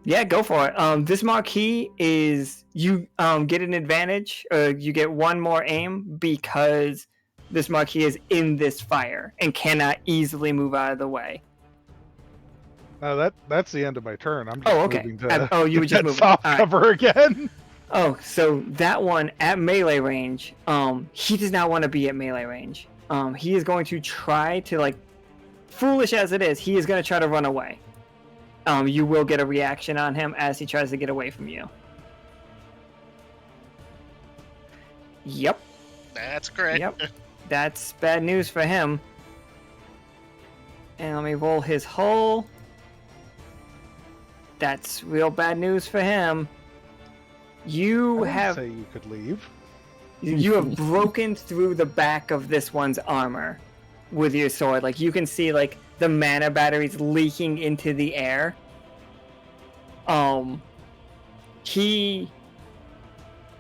yeah, go for it. This marquee is you get an advantage. You get one more aim because this marquee is in this fire and cannot easily move out of the way. That's the end of my turn. I'm just Oh, okay. moving to You were just get moving. soft All right. cover again. Oh, so that one at melee range, he does not want to be at melee range. He is going to try to, like, foolish as it is, he is going to try to run away. You will get a reaction on him as he tries to get away from you. Yep. That's correct. Yep. That's bad news for him. And let me roll his hull. That's real bad news for him. You I have didn't say you could leave. you have broken through the back of this one's armor with your sword. Like, you can see, like, the mana batteries leaking into the air. He,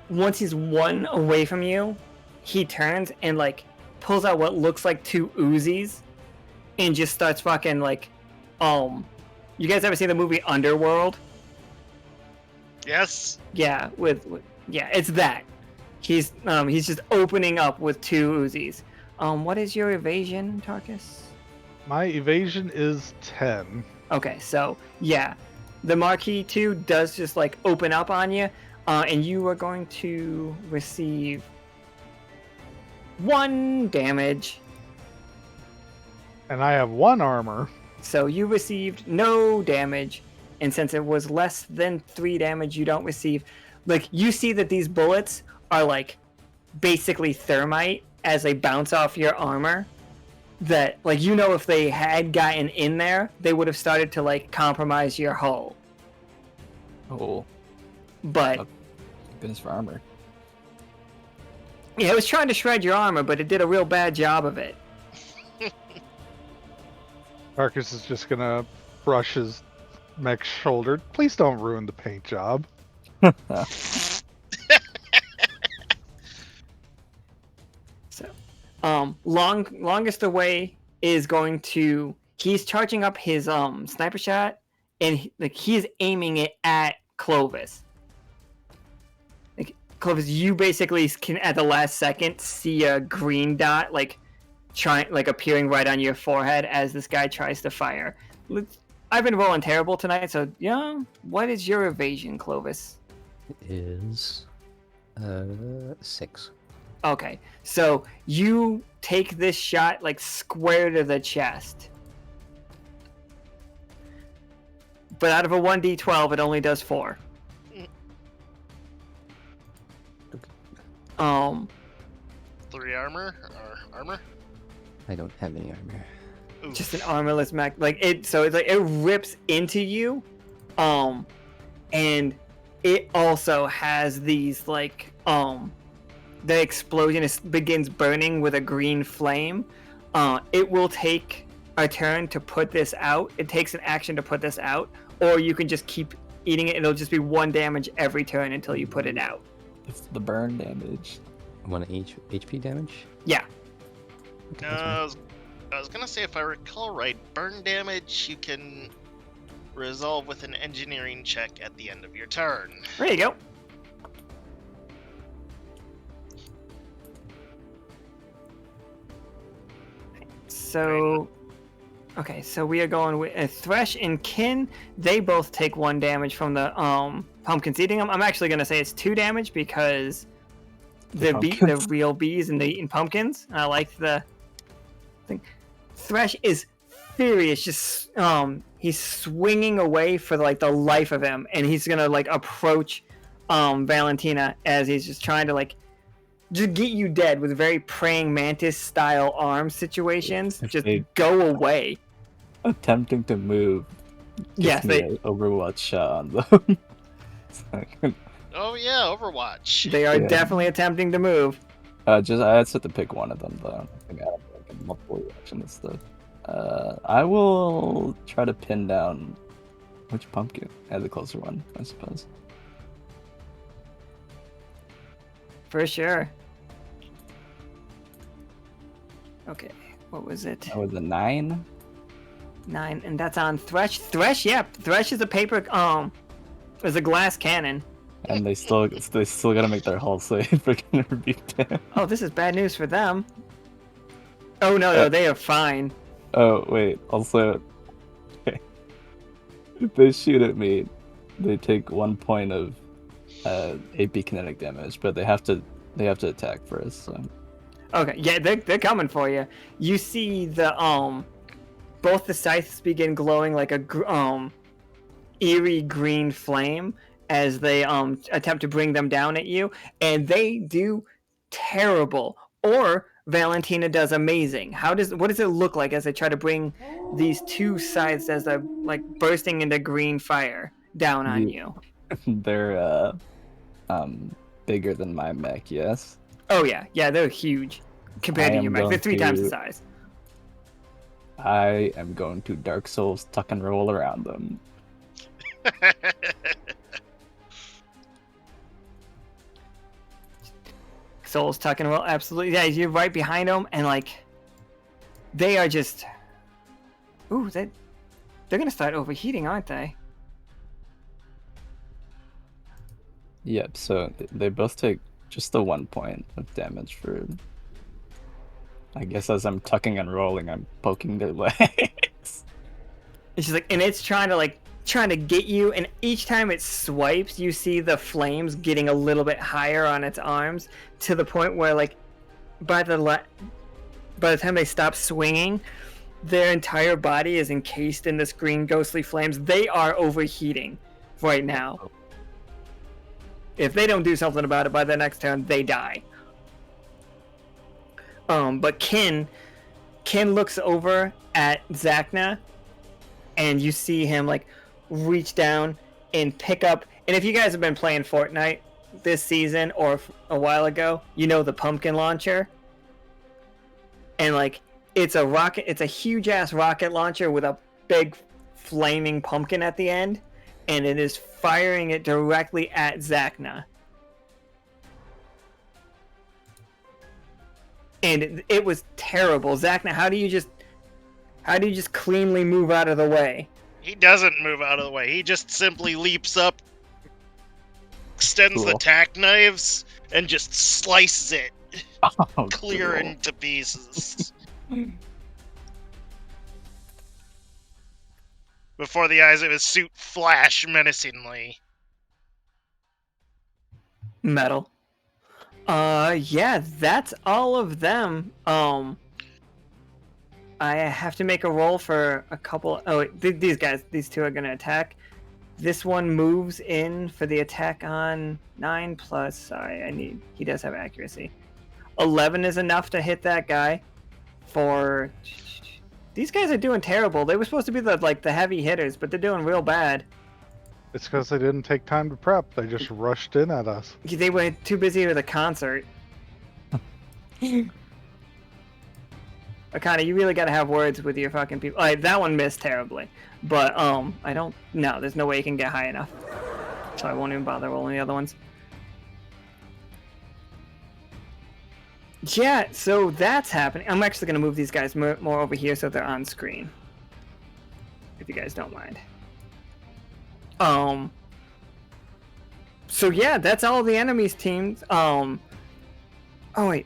once he's one away from you, he turns and, like, pulls out what looks like 2 Uzis and just starts fucking, like, you guys ever see the movie Underworld? Yes. Yeah, yeah, it's that. He's just opening up with 2 Uzis. What is your evasion, Tarkus? My evasion is 10. Okay, so yeah, the Marquis 2 does just like open up on you, and you are going to receive 1 damage. And I have 1 armor. So you received no damage, and since it was less than 3 damage, you don't receive. Like, you see that these bullets are like basically thermite as they bounce off your armor. That, like, you know, if they had gotten in there, they would have started to like compromise your hull. Oh, But goodness for armor. yeah, it was trying to shred your armor, but it did a real bad job of it. Tarkus is just gonna brush his mech's shoulder. Please don't ruin the paint job. So, longest away is going to. He's charging up his sniper shot, and he's aiming it at Clovis. Like, Clovis, you basically can at the last second see a green dot appearing right on your forehead as this guy tries to fire. I've been rolling terrible tonight, so yeah. What is your evasion, Clovis? It is 6. Okay, so you take this shot like square to the chest. But out of a 1d12, it only does 4. Okay. 3 armor or armor? I don't have any armor. Oof. Just an armorless mech. Like, it, so it's like it rips into you, and it also has these like the explosion begins burning with a green flame. It will take a turn to put this out. It takes an action to put this out, or you can just keep eating it. It'll just be 1 damage every turn until you put it out. It's the burn damage. 1 HP damage? Yeah. Okay, No, that's I was gonna say, if I recall right, burn damage you can resolve with an engineering check at the end of your turn. There you go. So, okay, so we are going with Thresh and Kin. They both take 1 damage from the pumpkins eating them. I'm actually gonna say it's 2 damage because the real bees and they eating pumpkins. I like the thing. Thresh is furious, just he's swinging away for like the life of him, and he's gonna like approach Valentina as he's just trying to like just get you dead with very praying mantis style arm situations. Just go away. Attempting to move. Yes, Gives me they an Overwatch shot on them. Oh yeah, Overwatch. they are Yeah. definitely attempting to move. I had to pick one of them though. I got like multiple reactions and stuff. I will try to pin down which pumpkin. The closer one, I suppose. For sure. Okay, what was it? That was a 9. 9, and that's on Thresh. Thresh, yeah. Thresh is a paper, is a glass cannon. And they still gotta make their hull save. They're gonna be dead. Oh, this is bad news for them. Oh no, they are fine. Oh wait, also, if they shoot at me, they take 1 point of AP kinetic damage, but they have to attack first. So. Okay, yeah, they're coming for you. You see the both the scythes begin glowing like a eerie green flame as they attempt to bring them down at you, and they do terrible. Or Valentina does amazing. What does it look like as they try to bring these two scythes as they're like bursting into green fire down on you? They're bigger than my mech, yes. Oh yeah, they're huge compared to your mech. They're 3 times the size. I am going to Dark Souls tuck and roll around them. Souls tuck and roll, absolutely. Yeah, you're right behind them, and like they are just. Ooh, they're gonna start overheating, aren't they? Yep. So they both take just the 1 point of damage for. I guess as I'm tucking and rolling, I'm poking their legs. It's just like, and it's trying to get you, and each time it swipes, you see the flames getting a little bit higher on its arms to the point where, like, by the time they stop swinging, their entire body is encased in this green ghostly flames. They are overheating right now. If they don't do something about it by the next turn, they die. But Kin looks over at Zacna, and you see him like reach down and pick up. And if you guys have been playing Fortnite this season or a while ago, you know the pumpkin launcher. And like it's a huge ass rocket launcher with a big flaming pumpkin at the end, and it is firing it directly at Zacna. And it was terrible. Zacna, how do you just cleanly move out of the way? He doesn't move out of the way. He just simply leaps up, extends the tack knives, and just slices it clear into pieces. Before the eyes of his suit flash menacingly. Metal. Yeah, that's all of them. I have to make a roll for a couple. Oh, wait, these two are gonna attack. This one moves in for the attack on 9 plus. Sorry, he does have accuracy. 11 is enough to hit that guy. For these guys are doing terrible. They were supposed to be the heavy hitters, but they're doing real bad. It's because they didn't take time to prep. They just rushed in at us. They were too busy with a concert. Akana, you really gotta have words with your fucking people. That one missed terribly. But, there's no way you can get high enough. So I won't even bother rolling the other ones. Yeah, so that's happening. I'm actually gonna move these guys more over here so they're on screen. If you guys don't mind. So yeah, that's all the enemies teams. Oh wait.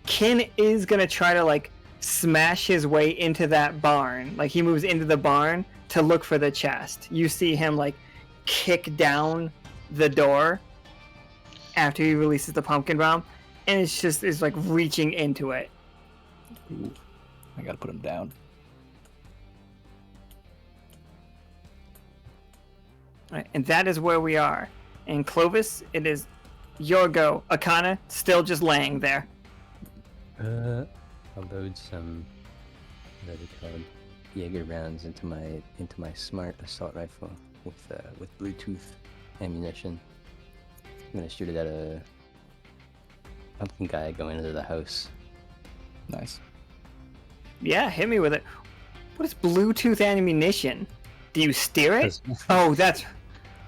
Kin is gonna try to smash his way into that barn. Like he moves into the barn to look for the chest. You see him kick down the door after he releases the pumpkin bomb, and it's reaching into it. Ooh, I gotta put him down. Right, and that is where we are. And Clovis, it is your go. Akana, still just laying there. I'll load some, what are they called, Jaeger rounds into my smart assault rifle with Bluetooth ammunition. I'm gonna shoot it at a pumpkin guy going into the house. Nice. Yeah, hit me with it. What is Bluetooth ammunition? Do you steer it? Oh, that's...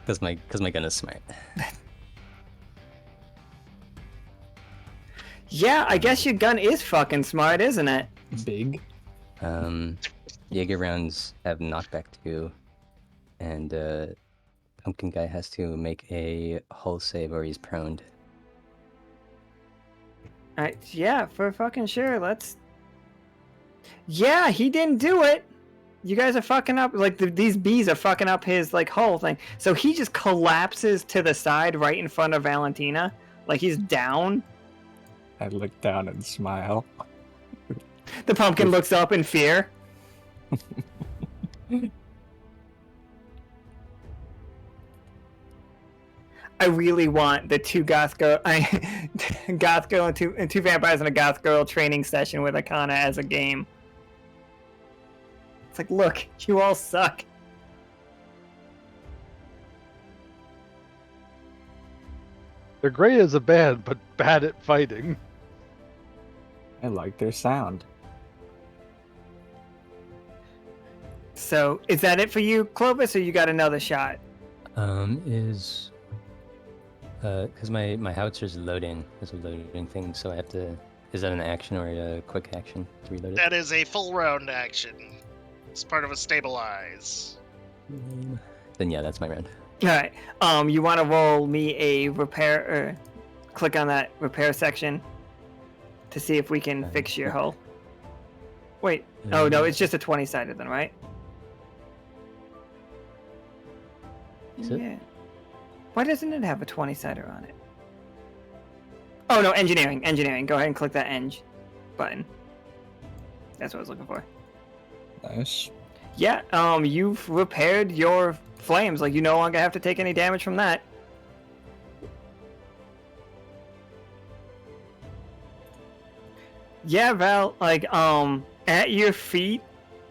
Because my gun is smart. Yeah, I guess your gun is fucking smart, isn't it? Big. Jaeger rounds have knockback 2, and Pumpkin Guy has to make a hull save or he's proned. Alright, yeah, for fucking sure, let's... Yeah, he didn't do it! You guys are fucking up, like, these bees are fucking up his, like, whole thing. So he just collapses to the side right in front of Valentina. Like, he's down. I look down and smile. The pumpkin looks up in fear. I really want the two goth girl, goth girl and two vampires in a goth girl training session with Akana as a game. It's like, look, you all suck. They're great as a band, but bad at fighting. I like their sound. So, is that it for you, Clovis, or you got another shot? Because my howitzer's loading. There's a loading thing, so I have to... Is that an action or a quick action to reload it? That is a full round action. It's part of a stabilize. Then yeah, that's my round. Alright, you want to roll me a repair, click on that repair section to see if we can fix your hull. Wait, oh no, it's just a 20-sided then, right? Is it? Yeah. Why doesn't it have a 20-sider on it? Oh no, engineering. Go ahead and click that eng button. That's what I was looking for. Nice. Yeah, you've repaired your flames. Like, you no longer have to take any damage from that. Yeah, Val, like, at your feet,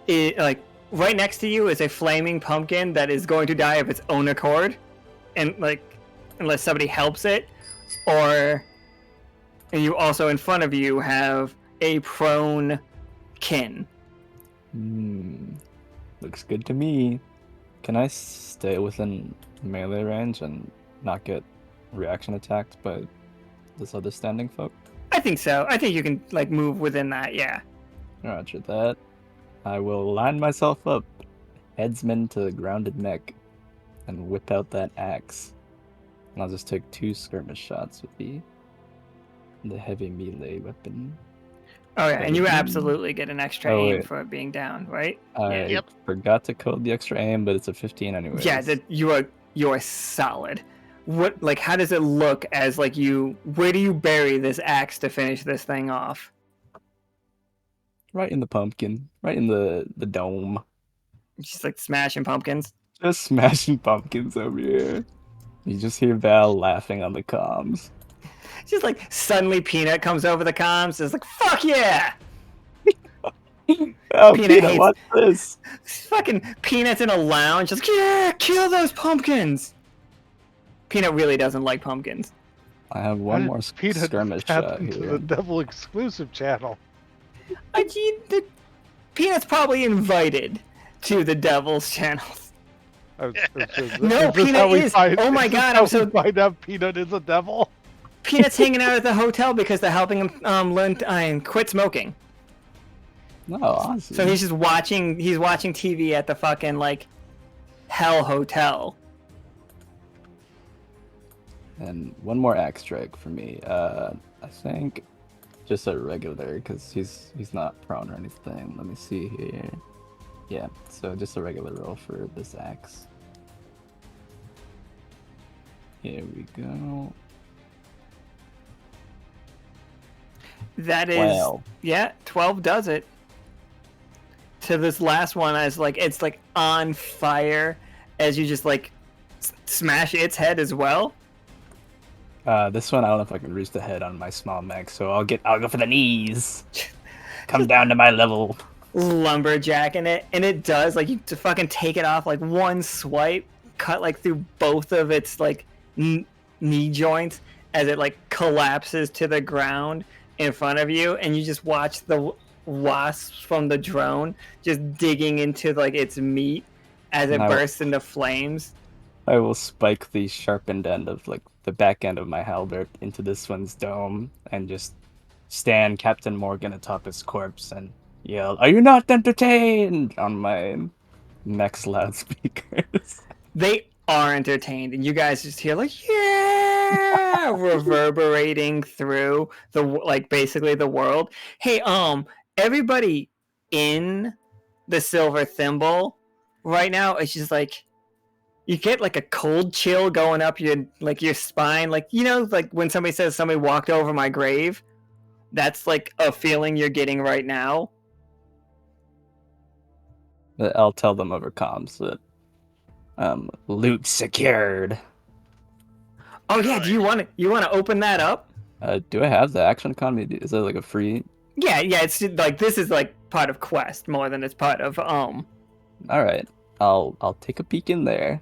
like, right next to you is a flaming pumpkin that is going to die of its own accord. And, like, unless somebody helps it. And you also, in front of you, have a prone kin. Looks good to me. Can I stay within melee range and not get reaction attacked by this other standing folk? I think so. I think you can, like, move within that, yeah. Roger that. I will line myself up, headsman to grounded mech, and whip out that axe. And I'll just take 2 skirmish shots with the heavy melee weapon. Oh yeah, and you absolutely get an extra Oh, aim wait. for it being down, right? I Yep. forgot to code the extra aim, but it's a 15 anyway. Yeah, you are solid. What, like, how does it look as, like, where do you bury this axe to finish this thing off? Right in the pumpkin. Right in the dome. Just, like, smashing pumpkins. Just smashing pumpkins over here. You just hear Val laughing on the comms. Just, like, suddenly Peanut comes over the comms and is like, fuck yeah! Oh, Peanut Peanut, hates- what's this? Fucking Peanut's in a lounge, just like, yeah, kill those pumpkins! Peanut really doesn't like pumpkins. I have one more Peanut skirmish shot happened to here. the Devil exclusive channel. Peanut's probably invited to the Devil's channels. No, Peanut is. Oh my God, I'm so. Find out Peanut is a devil. Peanut's hanging out at the hotel because they're helping him learn quit smoking. Oh, awesome. So he's just watching. He's watching TV at the fucking, like, Hell Hotel. And one more axe strike for me. I think just a regular, because he's not prone or anything. Let me see here. Yeah, so just a regular roll for this axe. Here we go. That is. 12. Yeah, 12 does it. To this last one, as, like, it's, like, on fire as you just, like, smash its head as well. This one I don't know if I can reach the head on my small mech, so I'll go for the knees. Come down to my level. Lumberjacking it, and it does, like, you to fucking take it off, like, one swipe, cut, like, through both of its, like, knee joints as it, like, collapses to the ground in front of you, and you just watch the wasps from the drone just digging into like its meat as it No. bursts into flames. I will spike the sharpened end of like the back end of my halberd into this one's dome and just stand Captain Morgan atop his corpse and yell, "Are you not entertained?" on my MECH loudspeakers. They are entertained, and you guys just hear like yeah reverberating through the like basically the world. Hey, everybody in the Silver Thimble right now, it's just like you get like a cold chill going up your like your spine, like you know, like when somebody says somebody walked over my grave. That's like a feeling you're getting right now. I'll tell them over comms that loot secured. Oh yeah, do you want to open that up? Do I have the action economy? Is that like a free? Yeah, it's like this is like part of quest more than it's part of All right, I'll take a peek in there.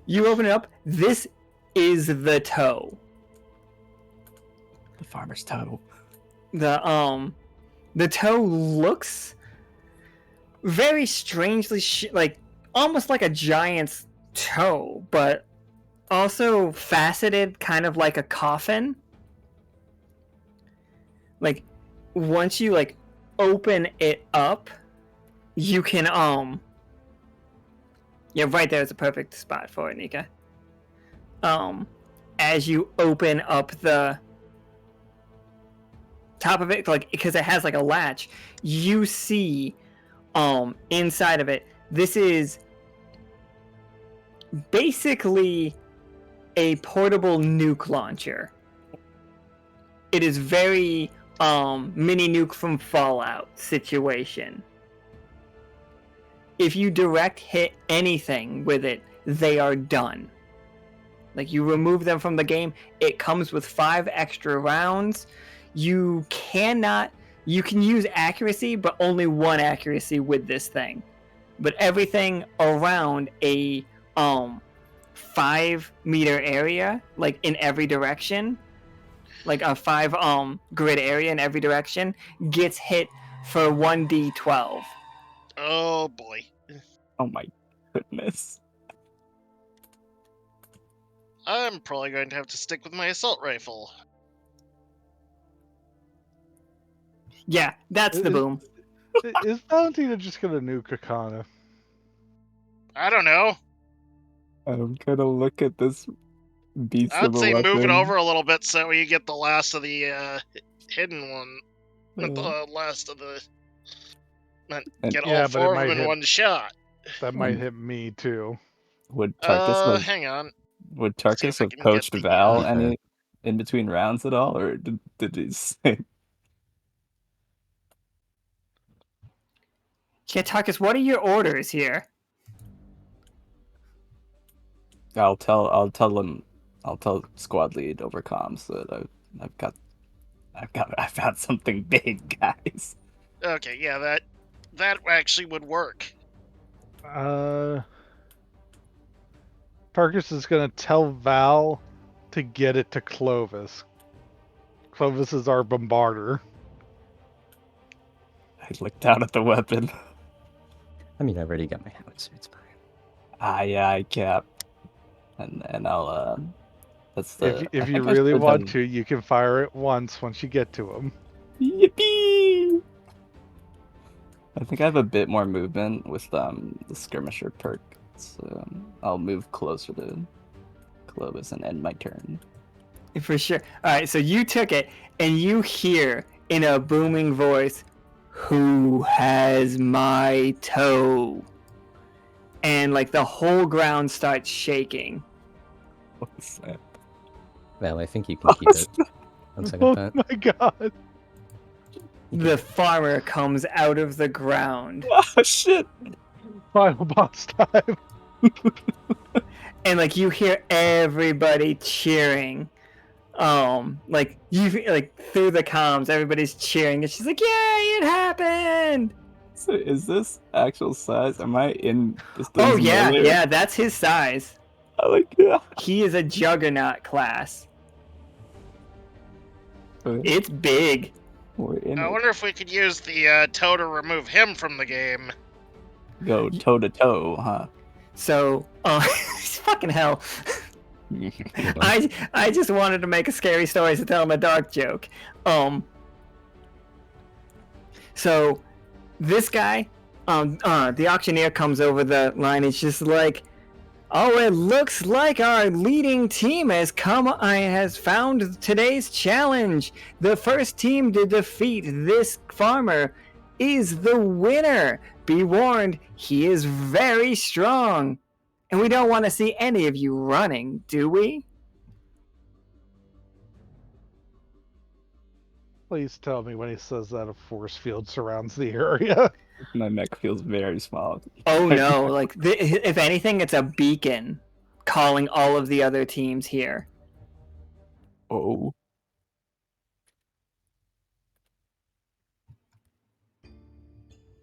You open it up. This is the toe. The farmer's toe. The toe looks very strangely like almost like a giant's toe, but also faceted kind of like a coffin. Like once you like open it up, you can yeah, right there is a perfect spot for it, Nika. As you open up the top of it, like because it has like a latch, you see inside of it, this is basically a portable nuke launcher. It is very mini nuke from Fallout situation. If you direct hit anything with it, they are done. Like you remove them from the game, it comes with 5 extra rounds. You can use accuracy, but only 1 accuracy with this thing. But everything around a 5-meter area, like in every direction, like a 5 grid area in every direction, gets hit for 1d12. Oh boy. Oh my goodness. I'm probably going to have to stick with my assault rifle. Yeah, that's the boom. Is Valentina just gonna nuke Akana? I don't know. I'm gonna look at this beast I would of a say weapon. move it over a little bit so you get the last of the hidden one. Not the last of the... Get Yeah, all but it 4 of might them in hit- one shot. That might hit me too. Would Tarkus Hang on. would see if Tarkus I have can get coached the, Val Okay. any in between rounds at all, or did he say? Yeah, Tarkus, what are your orders here? I'll tell squad lead over comms that I found something big, guys. Okay, yeah, that actually would work. Tarkus is gonna tell Val to get it to Clovis. Clovis is our bombarder. I looked down at the weapon. I mean, I already got my howitzer. It's fine. Aye, aye, Cap. And I'll that's the. If I you think I really should want have- to, you can fire it once you get to him. Yippee! I think I have a bit more movement with the skirmisher perk, so I'll move closer to Clovis and end my turn. For sure. Alright, so you took it, and you hear in a booming voice, "Who has my toe?" And like the whole ground starts shaking. What's that? Well, I think you can keep it. One second, Oh Pat. my god! The farmer comes out of the ground. Oh shit! Final boss time. And like you hear everybody cheering. Like you like through the comms, everybody's cheering, and she's like, "Yay, it happened!" So is this actual size? Am I in this Oh thing's yeah, melee? yeah, that's his size. I like yeah. He is a juggernaut class. It's big. We're in I it. wonder if we could use the toe to remove him from the game. Go toe to toe, huh? So, fucking hell. I just wanted to make a scary story to tell him a dark joke. So this guy, the auctioneer comes over the line. It's just like, oh, it looks like our leading team has found today's challenge. The first team to defeat this farmer is the winner. Be warned, he is very strong. And we don't want to see any of you running, do we? Please tell me when he says that a force field surrounds the area. My mech feels very small. Oh no, like, if anything, it's a beacon calling all of the other teams here. Oh.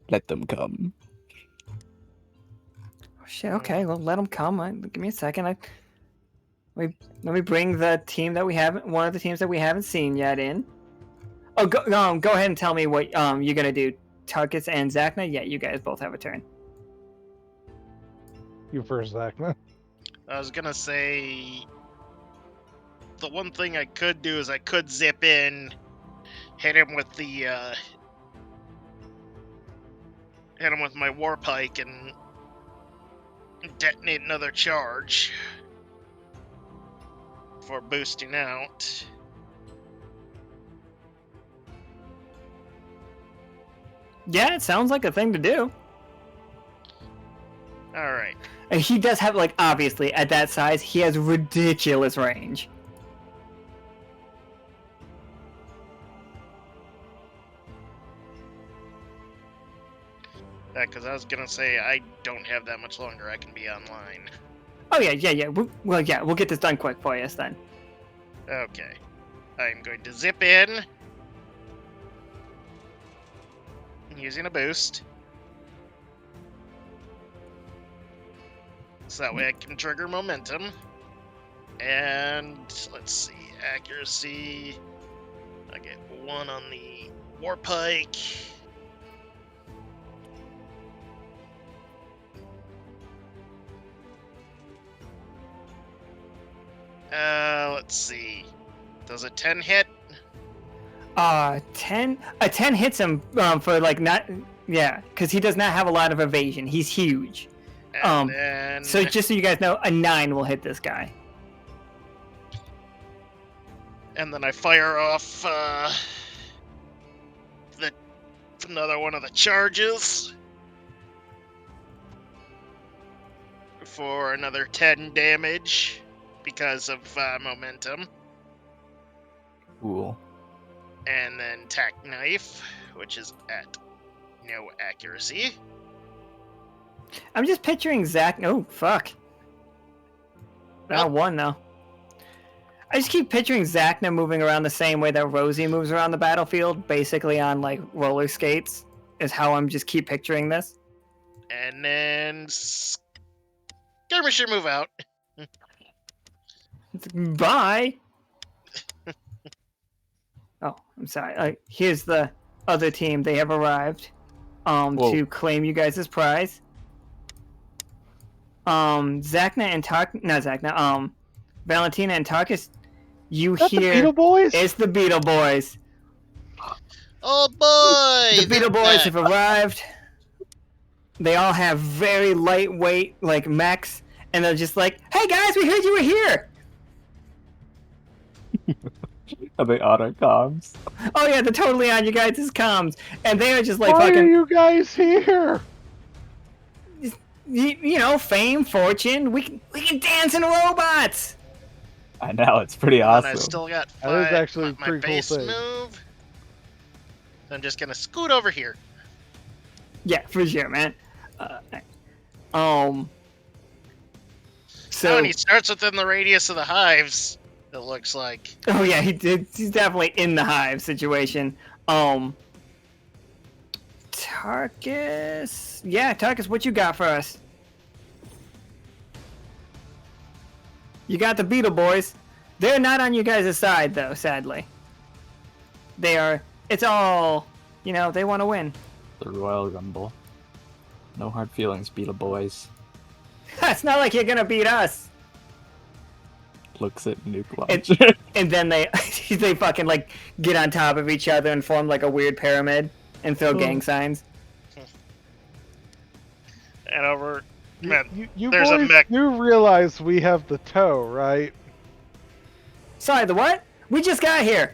Let them come. Oh, shit, okay, well, let them come. Give me a second. Let me bring the team that we haven't, one of the teams that we haven't seen yet in. Oh, go ahead and tell me what you're gonna do. Tarkus and Zacna? Yeah, you guys both have a turn. You first, Zacna. I was gonna say the one thing I could do is I could zip in, hit him with my war pike and detonate another charge for boosting out. Yeah, it sounds like a thing to do. All right. And he does have, like, obviously, at that size, he has ridiculous range. Because I was gonna say I don't have that much longer. I can be online. Oh yeah. We'll get this done quick for you then. Okay. I'm going to zip in using a boost. So that way I can trigger momentum. And let's see, accuracy. I get 1 on the war pike. Let's see. Does a 10 hit? 10 hits him for like not, yeah, because he does not have a lot of evasion. He's huge. And then... So just so you guys know, a 9 will hit this guy. And then I fire off another one of the charges for another 10 damage because of momentum. Cool. And then tack knife, which is at no accuracy. I'm just picturing Zach. Oh, fuck. Not 1 though. I just keep picturing Zacna moving around the same way that Rosie moves around the battlefield, basically on like roller skates, is how I'm just keep picturing this. And then skirmisher move out. Bye. Oh, I'm sorry. Here's the other team. They have arrived to claim you guys' prize. Zacna and Valentina and Tarkus, you hear the Beetle Boys? It's the Beetle Boys. Oh boy! The Beetle Boys have arrived. They all have very lightweight like mechs, and they're just like, "Hey guys, we heard you were here." Are they auto comms? Oh yeah, they're totally on you guys' comms, and they are just like Why fucking. are you guys here? You know, fame, fortune. We can dance in robots. I know, it's pretty And awesome. I still got That is 5 actually a my pretty cool base thing. move. So I'm just gonna scoot over here. Yeah, for sure, man. So So, when he starts within the radius of the hives, it looks like. oh yeah, he's definitely in the hive situation. Tarkus, yeah, Tarkus, what you got for us? You got the Beetle Boys. They're not on you guys' side though, sadly. They are It's all, they want to win. The Royal Rumble. No hard feelings, Beetle Boys. It's not like you're gonna beat us. Looks at nuke launcher. And then they they fucking like get on top of each other and form like a weird pyramid and throw gang signs. And over. Man, You there's boys a mech. do realize we have the toe, right? Sorry, the what? We just got here.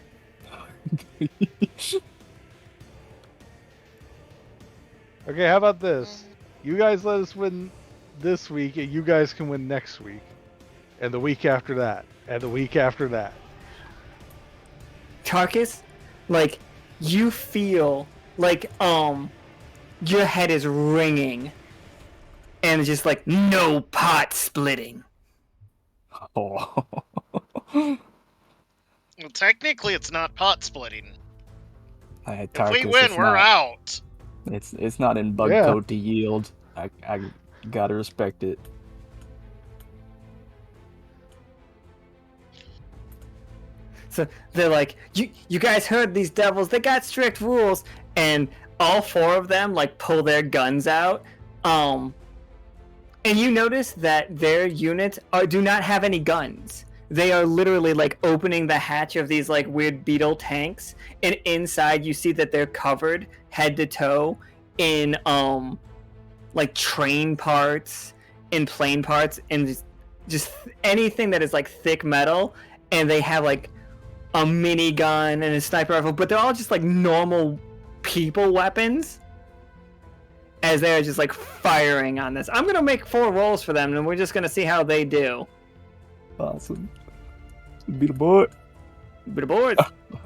Okay, how about this? You guys let us win this week, and you guys can win next week. And the week after that. And the week after that. Tarkus, like, you feel like, your head is ringing. And it's just like, no pot splitting. Oh. Well, technically, it's not pot splitting. If Tarkus, we win, we're out. It's not in bug code to yield. I gotta respect it. So they're like, you guys heard these devils, they got strict rules, and all four of them like pull their guns out. And you notice that their units do not have any guns. They are literally like opening the hatch of these like weird beetle tanks, and inside you see that they're covered head to toe in like train parts and plane parts and just anything that is like thick metal, and they have like a minigun and a sniper rifle, but they're all just like normal people weapons as they're just like firing on this. I'm gonna make 4 rolls for them and we're just gonna see how they do. Awesome. Beetle boy. Beetle boys.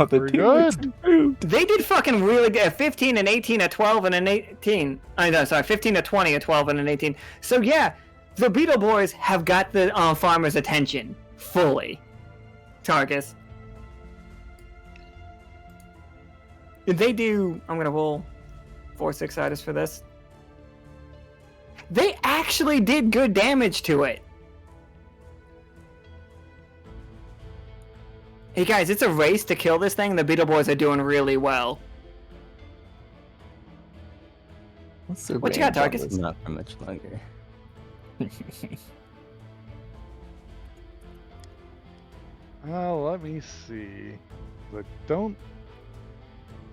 Very good. They did fucking really good. 15 and 18, a 12 and an 18. No, sorry, 15 to 20, a 12 and an 18. So yeah, the Beetle Boys have got the farmer's attention fully. Tarkus. They do. I'm gonna roll 4 6-siders for this. They actually did good damage to it. Hey guys, it's a race to kill this thing. The Beetle Boys are doing really well. What you got, Tarkus? Not for much longer. Let me see. But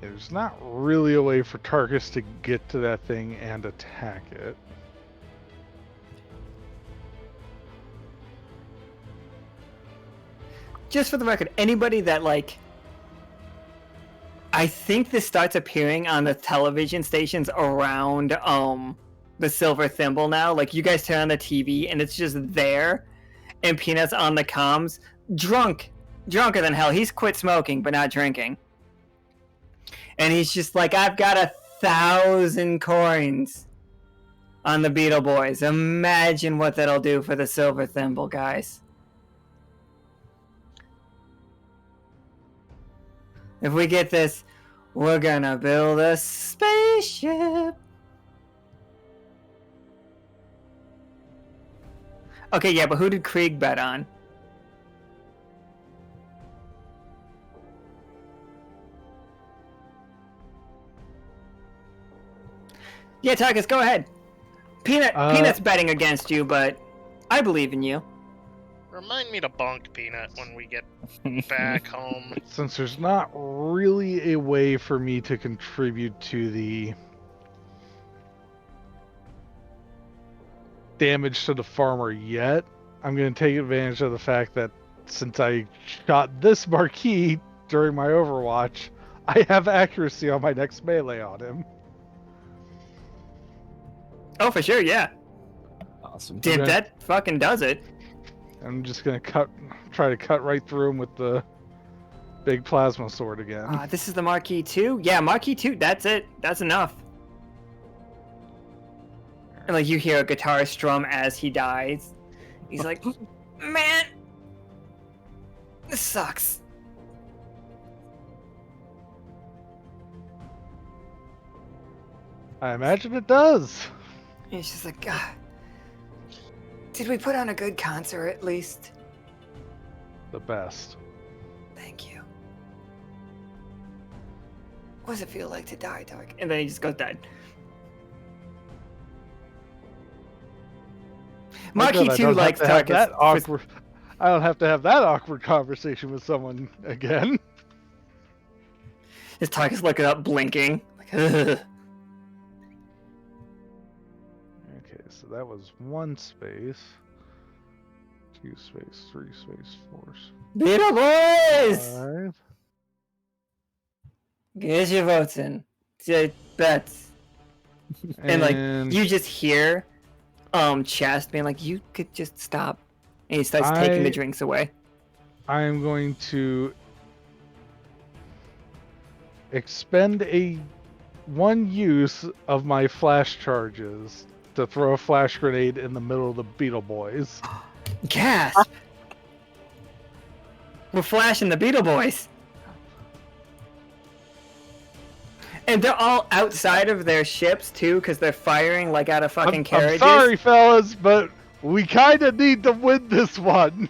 there's not really a way for Tarkus to get to that thing and attack it. Just for the record, anybody that like... I think this starts appearing on the television stations around the Silver Thimble now. Like, you guys turn on the TV and it's just there. And Peanut's on the comms. Drunker than hell. He's quit smoking, but not drinking. And he's just like, I've got 1,000 coins on the Beetle Boys. Imagine what that'll do for the Silver Thimble, guys. If we get this, we're gonna build a spaceship. Okay, yeah, but who did Krieg bet on? Yeah, Tarkus, go ahead. Peanut's betting against you, but I believe in you. Remind me to bonk Peanut when we get back home. Since there's not really a way for me to contribute to the damage to the farmer yet, I'm going to take advantage of the fact that since I shot this marquee during my Overwatch, I have accuracy on my next melee on him. Oh, for sure, yeah. Awesome. Dude, that fucking does it. I'm just going to try to cut right through him with the big plasma sword again. This is the Marquee 2? Yeah, Marquee 2, that's it. That's enough. And like, you hear a guitar strum as he dies. He's like, man, this sucks. I imagine it does. And he's just like, God. Did we put on a good concert at least? The best. Thank you. What does it feel like to die, Tark? And then he just goes dead. Marky too likes Tarkus. I don't have to have that awkward conversation with someone again. His Tarkus looking up, blinking. Like, ugh. Okay, so that was 1 space, 2 space, 3 space, 4 space. Beetle boys! 5. Get your votes in. Bets. And like you just hear Chest being like, you could just stop. And he starts taking the drinks away. I am going to expend one use of my flash charges to throw a flash grenade in the middle of the Beetle Boys. Gasp! We're flashing the Beetle Boys. And they're all outside of their ships too, because they're firing like out of fucking carriages. I'm sorry, fellas, but we kind of need to win this one.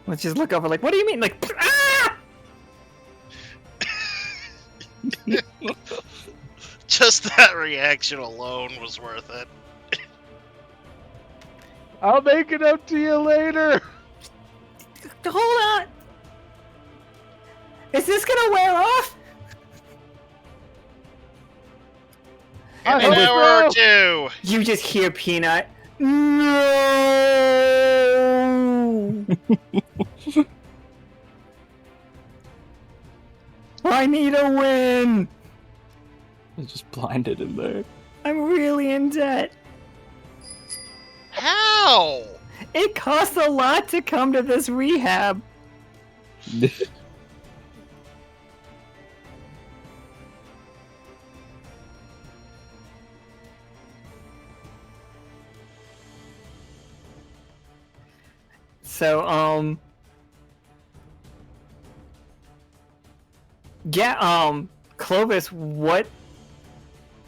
Let's just look over like, what do you mean? Like, ah! Just that reaction alone was worth it. I'll make it up to you later. Hold on. Is this gonna wear off? In an hour or two. You just hear Peanut. No. I need a win. It's just blinded in there. I'm really in debt. How? It costs a lot to come to this rehab. So, yeah, Clovis, what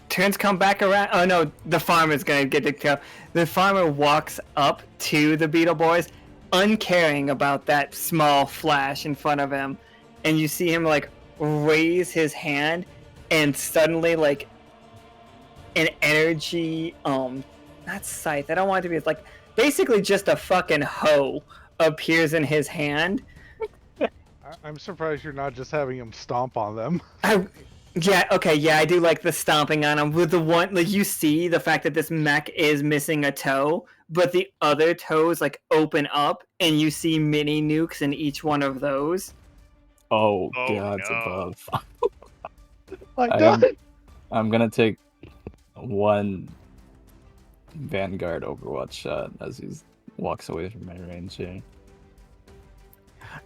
turns come back around? Oh no, the farmer's gonna get the kill. The farmer walks up to the Beetle Boys, uncaring about that small flash in front of him, and you see him like raise his hand, and suddenly like an energy, not scythe. I don't want it to be. It's like basically just a fucking hoe appears in his hand. I'm surprised you're not just having him stomp on them. Yeah, okay, yeah, I do like the stomping on him. With the one, like, you see the fact that this mech is missing a toe, but the other toes, like, open up, and you see mini nukes in each one of those. Oh gods no. above. I'm gonna take one Vanguard Overwatch shot as he walks away from my range here.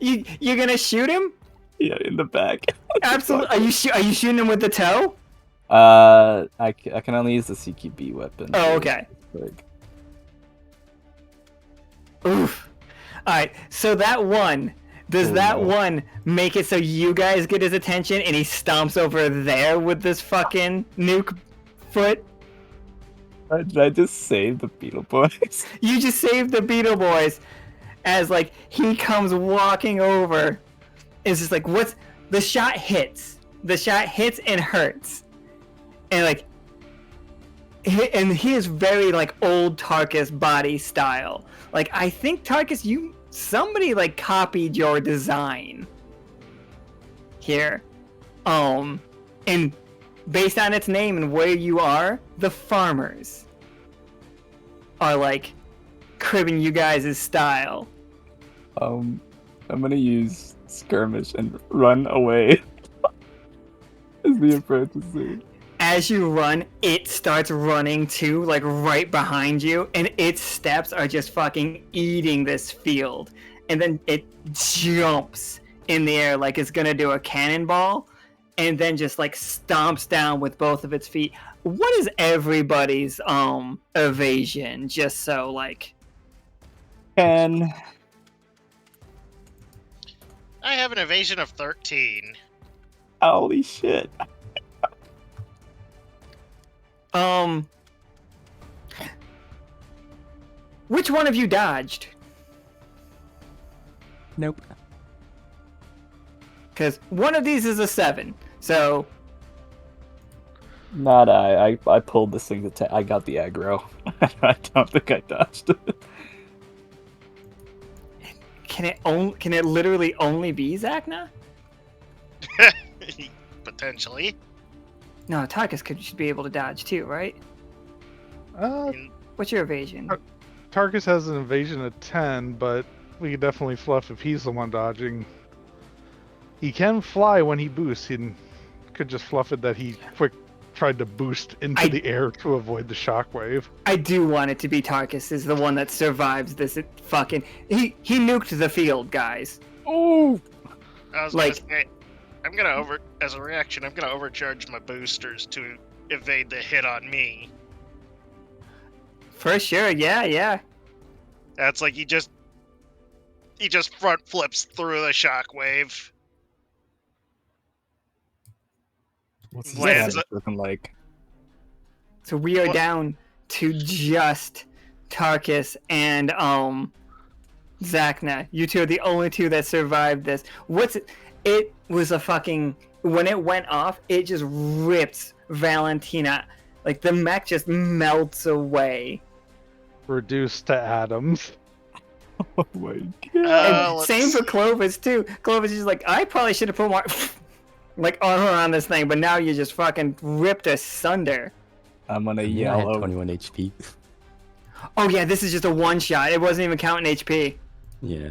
You're gonna shoot him? Yeah, in the back. Absolutely. Are you shooting him with the toe? I can only use the CQB weapon. Oh, okay. Like... Oof. Alright, so that one, does one make it so you guys get his attention and he stomps over there with this fucking nuke foot? Did I just save the Beetle Boys? You just saved the Beetle Boys as, like, he comes walking over. It's just like, what's... The shot hits. The shot hits and hurts. And, like... And he is very, like, old Tarkus body style. Like, I think, Tarkus, somebody, like, copied your design. Here. And based on its name and where you are, the farmers are, like, cribbing you guys' style. I'm gonna use skirmish and run away. As the approach is seen. As you run, it starts running too, like right behind you, and its steps are just fucking eating this field. And then it jumps in the air like it's gonna do a cannonball, and then just like stomps down with both of its feet. What is everybody's evasion? Just so like 10. I have an evasion of 13. Holy shit. Which one of you dodged? Nope. Because one of these is a 7. So Not I pulled this thing I got the aggro. I don't think I dodged it. can it literally only be Zacna? Potentially. No, Tarkus should be able to dodge too, right? What's your evasion? Tarkus has an evasion of 10, but we could definitely fluff if he's the one dodging. He can fly when he boosts. He could just fluff it that he tried to boost into the air to avoid the shockwave. I do want it to be Tarkus is the one that survives this fucking... He nuked the field, guys. Oh! I was Like- gonna say, I'm gonna as a reaction, I'm gonna overcharge my boosters to evade the hit on me. For sure, yeah. That's like he just front flips through the shockwave. What's this Lands damage looking like? So we are What? down to just Tarkus and Zacna. You two are the only two that survived this. It was a fucking... When it went off, it just rips Valentina. Like, the mech just melts away. Reduced to atoms. Oh my god. And let's same for see. Clovis, too. Clovis is like, I probably should have put more... like, armor on this thing, but now you just fucking ripped asunder. I'm gonna Yeah, I had yell. 21 HP. Oh, yeah, this is just a one-shot. It wasn't even counting HP. Yeah.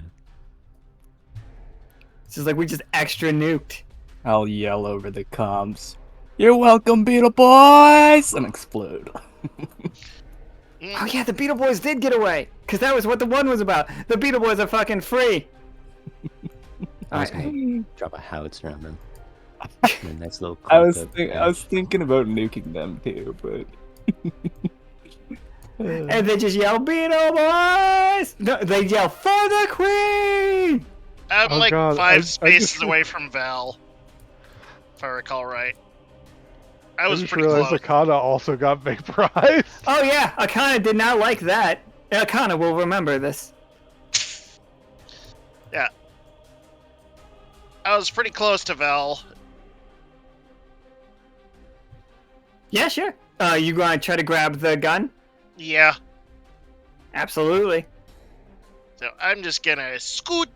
It's just like we just extra nuked. I'll yell over the comms. You're welcome, Beetle Boys! And explode. Oh yeah, the Beetle Boys did get away! Because that was what the one was about. The Beetle Boys are fucking free! I was Alright. gonna drop a howitzer on them. A nice little I was cloak up. I was thinking about nuking them too, but And they just yell, Beetle Boys! No, they yell, for the Queen! I'm Oh like God, I 5 just- spaces away from Val, if I recall right. I was just pretty realized close. Akana also got vaporized. Oh yeah, Akana did not like that. Akana will remember this. Yeah. I was pretty close to Val. Yeah, sure. You gonna try to grab the gun? Yeah. Absolutely. So I'm just gonna scoot.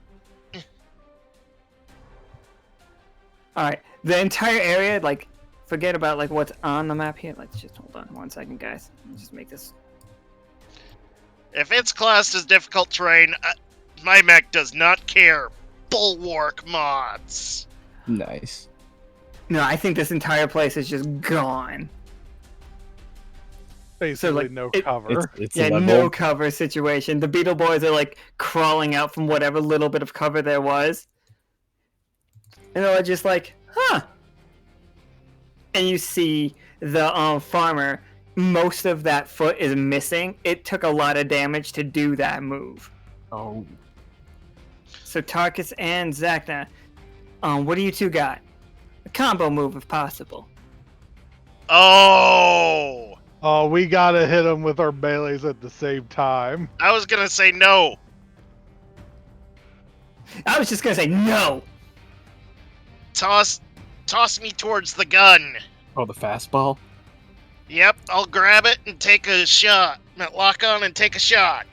Alright, the entire area, like, forget about, like, what's on the map here. Let's just hold on 1 second, guys. Let's just make this... If it's classed as difficult terrain, my mech does not care. Bulwark mods. nice. No, I think this entire place is just gone. Basically, like, no it- cover. It's Yeah, level. no cover situation. The Beetle Boys are, like, crawling out from whatever little bit of cover there was. And they're just like, huh. And you see the farmer, most of that foot is missing. It took a lot of damage to do that move. Oh, So Tarkus and Zacna, what do you two got? A combo move if possible. Oh! Oh, we gotta hit them with our melees at the same time. I was gonna say no. I was just gonna say no! Toss me towards the gun. oh, the fastball. Yep, I'll grab it and take a shot. Lock on and take a shot.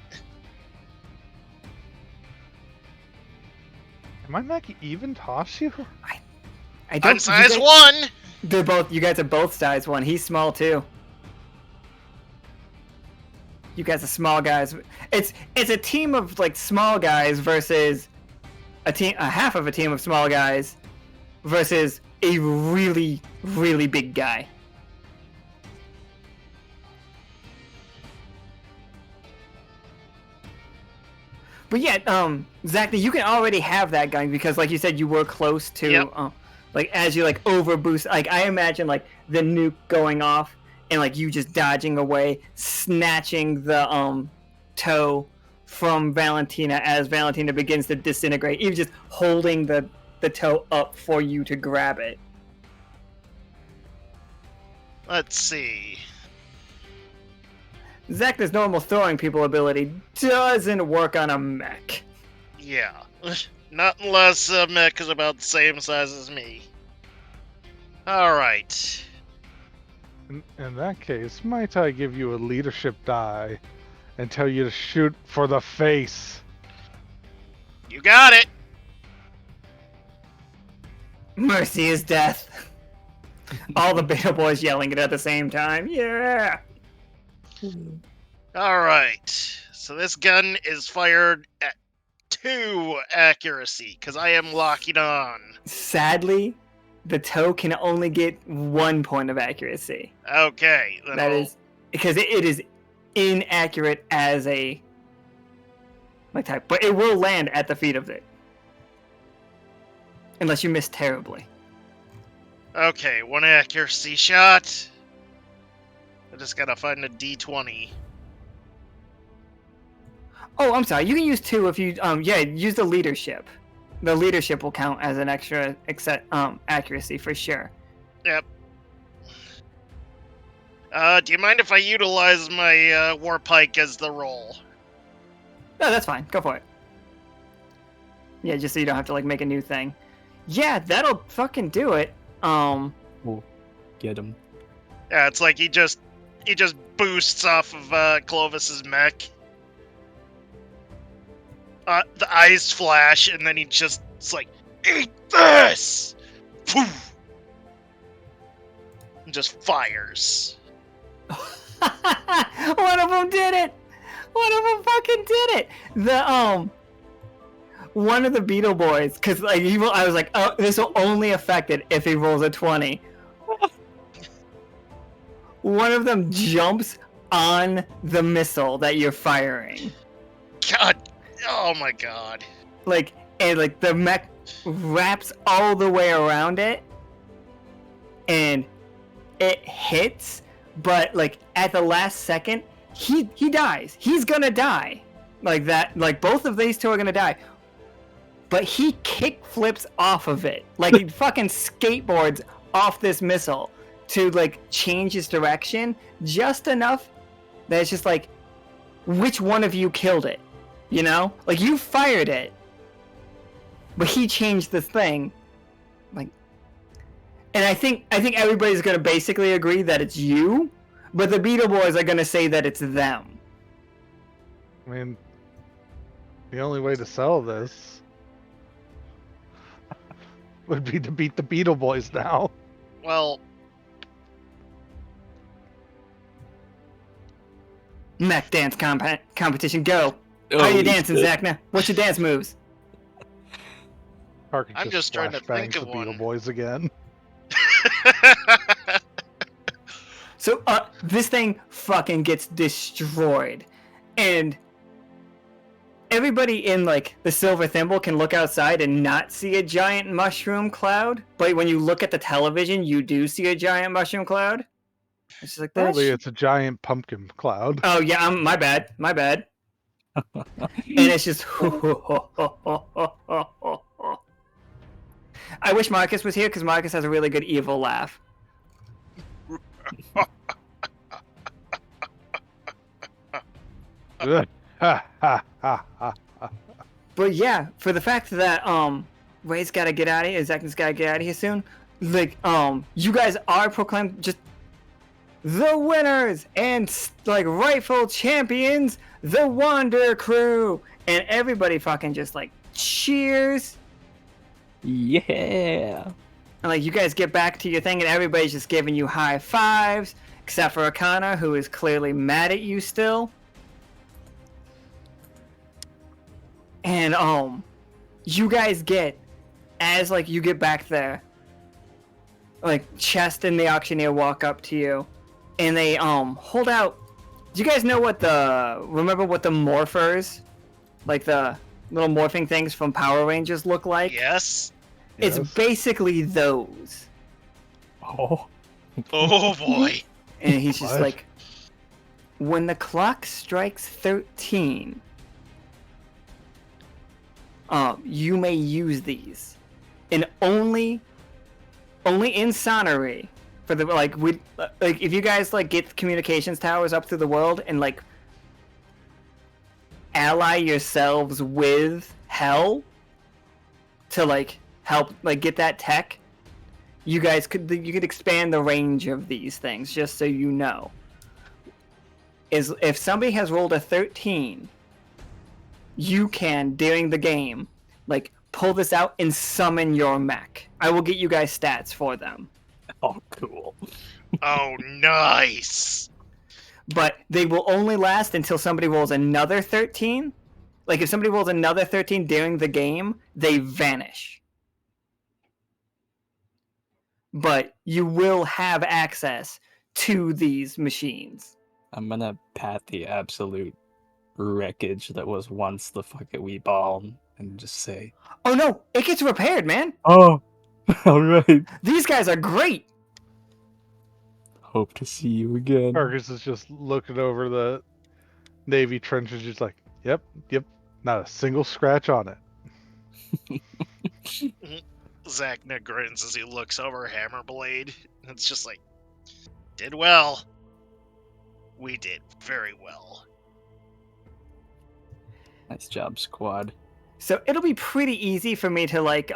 Can my mech even toss you? I don't. I'm size you 1. They're both. You guys are both size 1. He's small too. You guys are small guys. It's a team of like small guys versus a half of a team of small guys versus a really big guy. But yeah, Zacna, you can already have that gun because, like you said, you were close to, Yep. like as you like over boost. Like I imagine like the nuke going off and like you just dodging away, snatching the toe from Valentina as Valentina begins to disintegrate. Even just holding the toe up for you to grab it. Let's see. Zacna's normal throwing people ability doesn't work on a mech. Yeah. Not unless mech is about the same size as me. All right. In that case, might I give you a leadership die and tell you to shoot for the face? You got it. Mercy is death. All the beta boys yelling it at the same time. Yeah. All right. So this gun is fired at 2 accuracy because I am locking on. Sadly, the toe can only get 1 point of accuracy. Okay. Then That I'll- is because it is inaccurate as a like type, but it will land at the feet of it. Unless you miss terribly. Okay, 1 accuracy shot. I just gotta find a D20. Oh, I'm sorry. You can use 2 if you use the leadership. The leadership will count as an extra accuracy for sure. Yep. Do you mind if I utilize my war pike as the roll? No, that's fine. Go for it. Yeah, just so you don't have to like make a new thing. Yeah, that'll fucking do it. Get him. Yeah, it's like he just boosts off of Clovis's mech. The eyes flash, and then it's like, eat this! Poof! And just fires. One of them did it. One of them fucking did it. The one of the Beetle Boys, because like I was like, oh, this will only affect it if he rolls a 20. One of them jumps on the missile that you're firing. God, oh my god. And the mech wraps all the way around it, and it hits, but like at the last second, he dies. He's gonna die. Like that. Like both of these two are gonna die. But he kick flips off of it. Like he fucking skateboards off this missile to like change his direction just enough that it's just like, which one of you killed it? You know? Like you fired it. But he changed the thing. Like, and I think everybody's gonna basically agree that it's you, but the Beetle Boys are gonna say that it's them. I mean, the only way to sell this would be to beat the Beetle Boys now. Well, Mech dance competition, go! How you dancing, Zacna? What's your dance moves? Tarkus I'm just trying to flashbangs think of the Beetle one. Boys again. So, this thing fucking gets destroyed. And everybody in, like, the Silver Thimble can look outside and not see a giant mushroom cloud. But when you look at the television, you do see a giant mushroom cloud. It's just like, that Really, it's a giant pumpkin cloud. Oh, yeah, my bad. My bad. And it's just... I wish Marcus was here, because Marcus has a really good evil laugh. Ha ha ha ha. But yeah, for the fact that Ray's gotta get out of here, Zacna's gotta get out of here soon. Like you guys are proclaimed just the winners and like rightful champions, the Wander Crew, and everybody fucking just like cheers. Yeah. And like you guys get back to your thing, and everybody's just giving you high fives, except for Akana, who is clearly mad at you still. And you guys get, as like you get back there, like Chest and the auctioneer walk up to you, and they hold out. Do you guys know remember what the morphers, like the little morphing things from Power Rangers look like? yes. It's Yes. basically those. Oh. Oh boy. And he's just What? like, when the clock strikes 13, you may use these, and only in Sonnery for the like if you guys like get communications towers up through the world and like ally yourselves with Hell to like help like get that tech, you could expand the range of these things, just so you know. Is if somebody has rolled a 13, you can, during the game, like, pull this out and summon your mech. I will get you guys stats for them. Oh, cool. Oh, nice. But they will only last until somebody rolls another 13. Like, if somebody rolls another 13 during the game, they vanish. But you will have access to these machines. I'm gonna pat the absolute wreckage that was once the fucking wee ball and just say, Oh no, it gets repaired, man. "Oh, all right. These guys are great. Hope to see you again." Tarkus is just looking over the Navy trenches, just like, yep, not a single scratch on it. Zacna grins as he looks over Hammerblade. It's just like, did well. We did very well. Nice job, squad. So it'll be pretty easy for me to like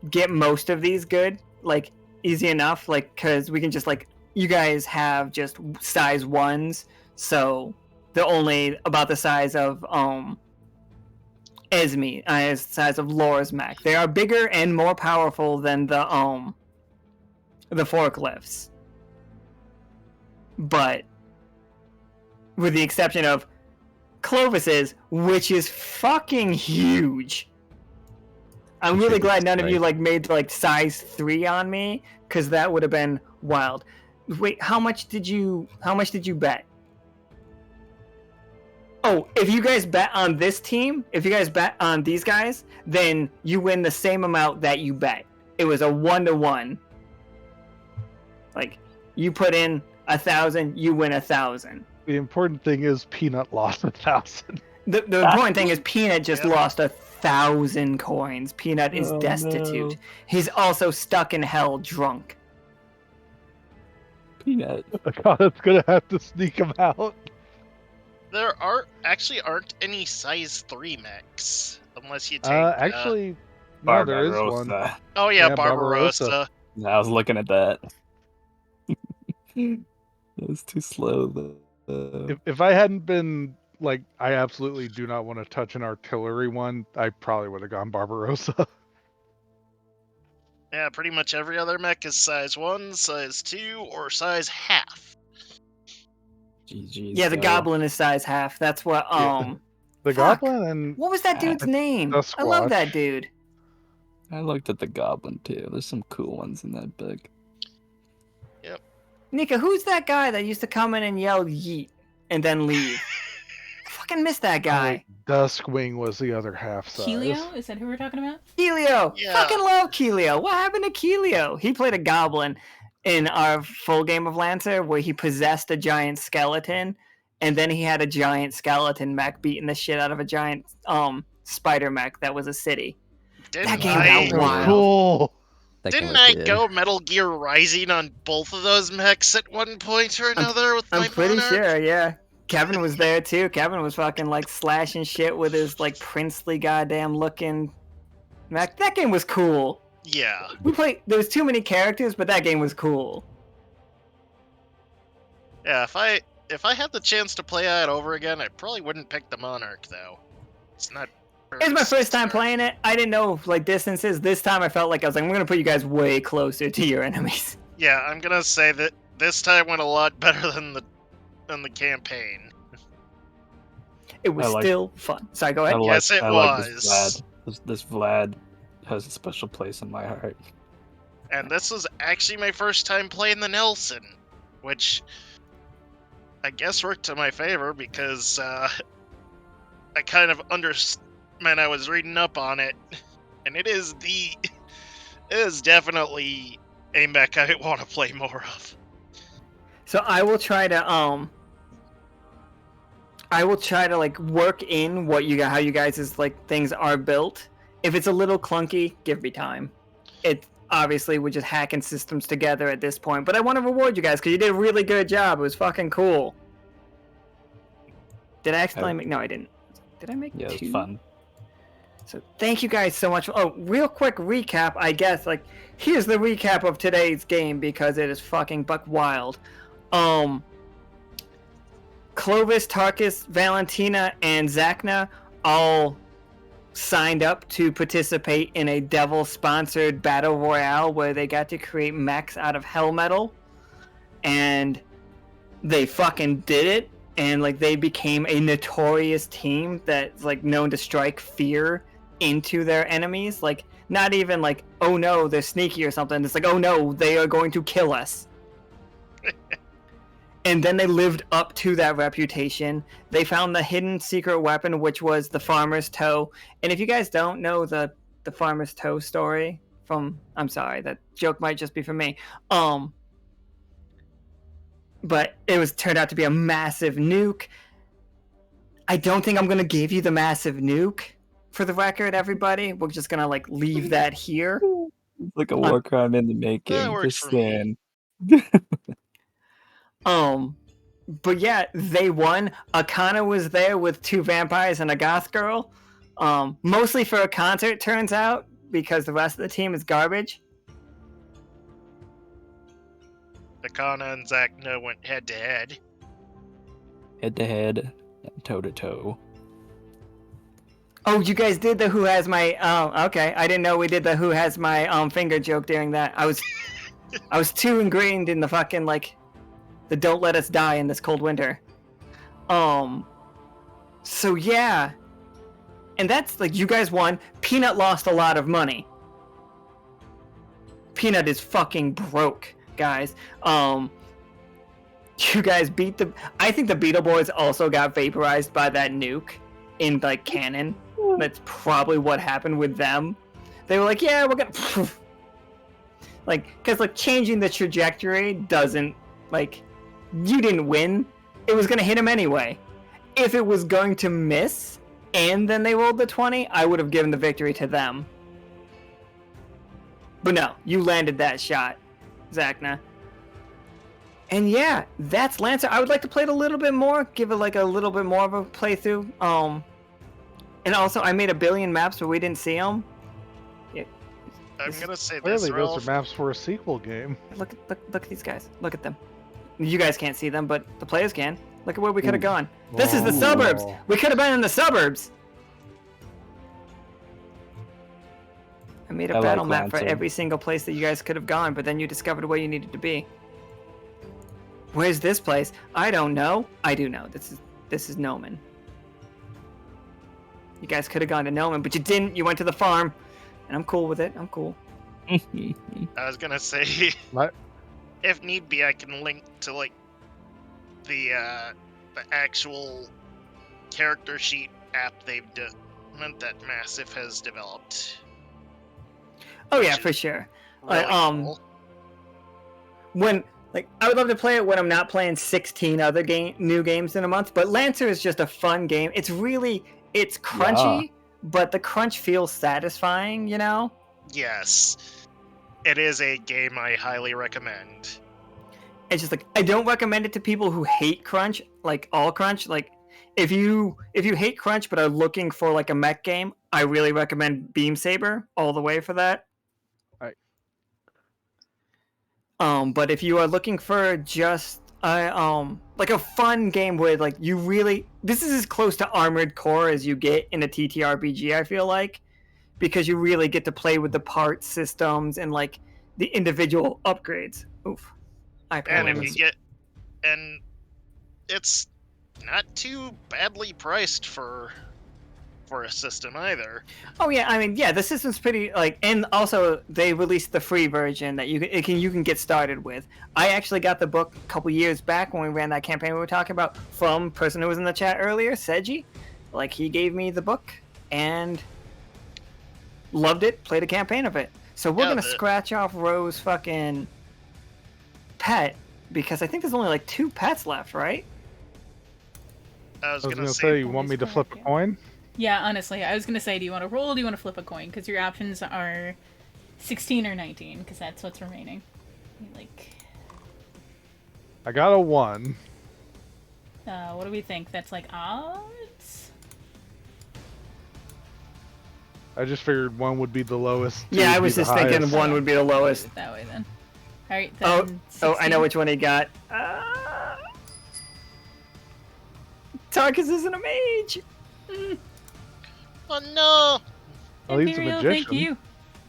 get most of these good, like easy enough, like because we can just like you guys have just size 1s, so they're only about the size of Esme, size of Laura's mech. They are bigger and more powerful than the forklifts, but with the exception of Clovis's, which is fucking huge. I'm really glad none of you like made like size 3 on me, because that would have been wild. Wait, how much did you bet? Oh, if you guys bet on this team, if you guys bet on these guys, then you win the same amount that you bet. It was a 1-to-1. Like, you put in 1,000, you win 1,000. The important thing is Peanut lost 1,000. The important thing is Peanut just lost 1,000 coins. Peanut is destitute. No. He's also stuck in hell drunk. Peanut. God, it's gonna have to sneak him out. There aren't any size 3 mechs, unless you take... Actually, no, there is one. Barbarossa. Oh yeah, Yeah, Barbarossa. I was looking at that. It was too slow, though. If I hadn't been like, I absolutely do not want to touch an artillery one, I probably would have gone Barbarossa. Yeah, pretty much every other mech is size 1, size 2, or size half. GG's, Yeah, the yo. goblin is size half. That's what The Fuck. Goblin and What was that dude's name? the I love Squatch. that dude. I looked at the goblin, too. There's some cool ones in that book. Nika, who's that guy that used to come in and yell yeet and then leave? I fucking miss that guy. Duskwing was the other half size. Helio? Is that who we're talking about? Keelio! Yeah. Fucking love Keelio! What happened to Keelio? He played a goblin in our full game of Lancer where he possessed a giant skeleton, and then he had a giant skeleton mech beating the shit out of a giant spider mech that was a city. Didn't game I, got wild. Cool. That game didn't was I good. go Metal Gear Rising on both of those mechs at one point or another with my I'm pretty Monarch? sure, yeah. Kevin was there too. Kevin was fucking like slashing shit with his like princely goddamn looking mech. That game was cool. Yeah. We played. There was too many characters, but that game was cool. Yeah, if I had the chance to play that over again, I probably wouldn't pick the Monarch though. It's not. It was my first time playing it. I didn't know like distances. This time I felt like I was like, I'm gonna put you guys way closer to your enemies. Yeah, I'm gonna say that this time went a lot better than the campaign. It was I like- still fun. Sorry, go ahead. Yes, it I like was. this Vlad. This Vlad has a special place in my heart. And this was actually my first time playing the Nelson, which I guess worked to my favor because I kind of I was reading up on it, and it is definitely a mech I want to play more of. So I will try to like work in what you got, how you guys' like things are built. If it's a little clunky, give me time. It obviously we're just hacking systems together at this point, but I want to reward you guys because you did a really good job. It was fucking cool. Did I accidentally make? No, I didn't. Did I make Yeah, two? it's fun. So thank you guys so much. Oh, real quick recap, I guess. Like, here's the recap of today's game because it is fucking buck wild. Clovis, Tarkus, Valentina, and Zacna all signed up to participate in a devil-sponsored battle royale where they got to create mechs out of hell metal, and they fucking did it. And like they became a notorious team that's like known to strike fear into their enemies. Like not even like, oh no, they're sneaky or something. It's like, oh no, they are going to kill us. And then they lived up to that reputation. They found the hidden secret weapon, which was the farmer's toe. And if you guys don't know the farmer's toe story from, I'm sorry, that joke might just be for me. But it was turned out to be a massive nuke. I don't think I'm gonna give you the massive nuke for the record, everybody. We're just gonna like leave that here. It's like a war crime in the making. That works Just for me. saying. But yeah, they won. Akana was there with 2 vampires and a goth girl. Mostly for a concert, turns out, because the rest of the team is garbage. Akana and Zacna went head to head. Head to head, toe to toe. Oh, you guys did the who has my okay. I didn't know we did the who has my finger joke during that. I was too ingrained in the fucking like the don't let us die in this cold winter. So yeah. And that's like you guys won. Peanut lost a lot of money. Peanut is fucking broke, guys. You guys beat the I think the Beetle Boys also got vaporized by that nuke in like canon. That's probably what happened with them. They were like, yeah, we're gonna like, because like changing the trajectory doesn't like you didn't win. It was gonna hit him anyway. If it was going to miss and then they rolled the 20, I would have given the victory to them. But no, you landed that shot, Zacna. And yeah, that's Lancer. I would like to play it a little bit more, give it like a little bit more of a playthrough. And also, I made a billion maps, but we didn't see them. Yeah. I'm gonna say this, Clearly, those Ralph. are maps for a sequel game. Look at these guys. Look at them. You guys can't see them, but the players can. Look at where we could have gone. This is the suburbs. We could have been in the suburbs. I made a I battle like map for Lancer. every single place that you guys could have gone, but then you discovered where you needed to be. Where's this place? I don't know. I do know. This is Nomen. You guys could have gone to Nomen, but you didn't. You went to the farm, and I'm cool with it. I'm cool. I was gonna say, What? if need be, I can link to like the actual character sheet app that Massive has developed. Oh yeah, Which for is sure. Really cool. When like I would love to play it when I'm not playing 16 other new games in a month, but Lancer is just a fun game. It's crunchy, but the crunch feels satisfying, you know? Yes, it is a game I highly recommend. It's just like I don't recommend it to people who hate crunch, like all crunch. Like if you hate crunch but are looking for like a mech game, I really recommend Beam Saber all the way for that. But if you are looking for just like a fun game where like you really this is as close to Armored Core as you get in a TTRPG, I feel like, because you really get to play with the part systems and like the individual upgrades. Oof. And it's not too badly priced for a system either. Oh yeah, I mean yeah, the system's pretty like, and also they released the free version that you can get started with. I actually got the book a couple years back when we ran that campaign we were talking about from person who was in the chat earlier, Seiji. Like he gave me the book and loved it, played a campaign of it. So we're gonna scratch off Ro's fucking pet because I think there's only like 2 pets left, right? I was I was gonna gonna say, say, you want me to flip a coin? Yeah, honestly, I was gonna say, do you want to roll or do you want to flip a coin? Because your options are 16 or 19, because that's what's remaining. Like, I got a 1. what do we think? That's like odds? I just figured 1 would be the lowest. 2 Yeah, would I be was the just thinking highest. 1 would be the lowest. That way then. All right. Oh, Then oh, I 16. know which one he got. Tarkus isn't a mage. Oh no! Oh, he's a Imperial, magician. thank you.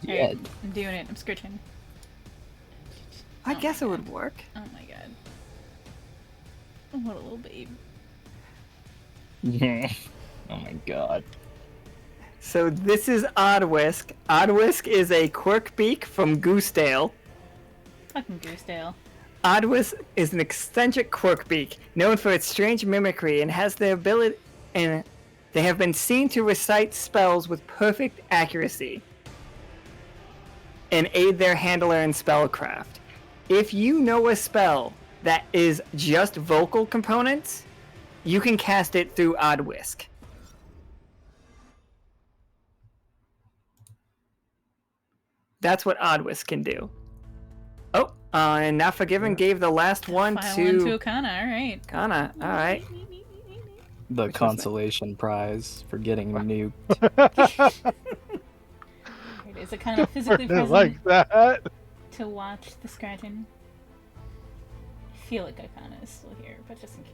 Yeah. Alright, I'm doing it. I'm scritching. I Oh guess my it would work. Oh my god. What a little babe. Yeah. Oh my god. So this is Oddwisk. Oddwisk is a quirkbeak from Goosedale. Fucking Goosedale. Oddwisk is an eccentric quirkbeak, known for its strange mimicry and has the ability, and they have been seen to recite spells with perfect accuracy and aid their handler in spellcraft. If you know a spell that is just vocal components, you can cast it through Oddwisk. That's what Oddwisk can do. Oh, and Not Forgiven gave the last one File to... one to Akana, alright. Kana. Alright. The was that? consolation prize for getting nuked. It is Akana physically I present like that. to watch the scratching. I feel like Akana is still here, but just in case.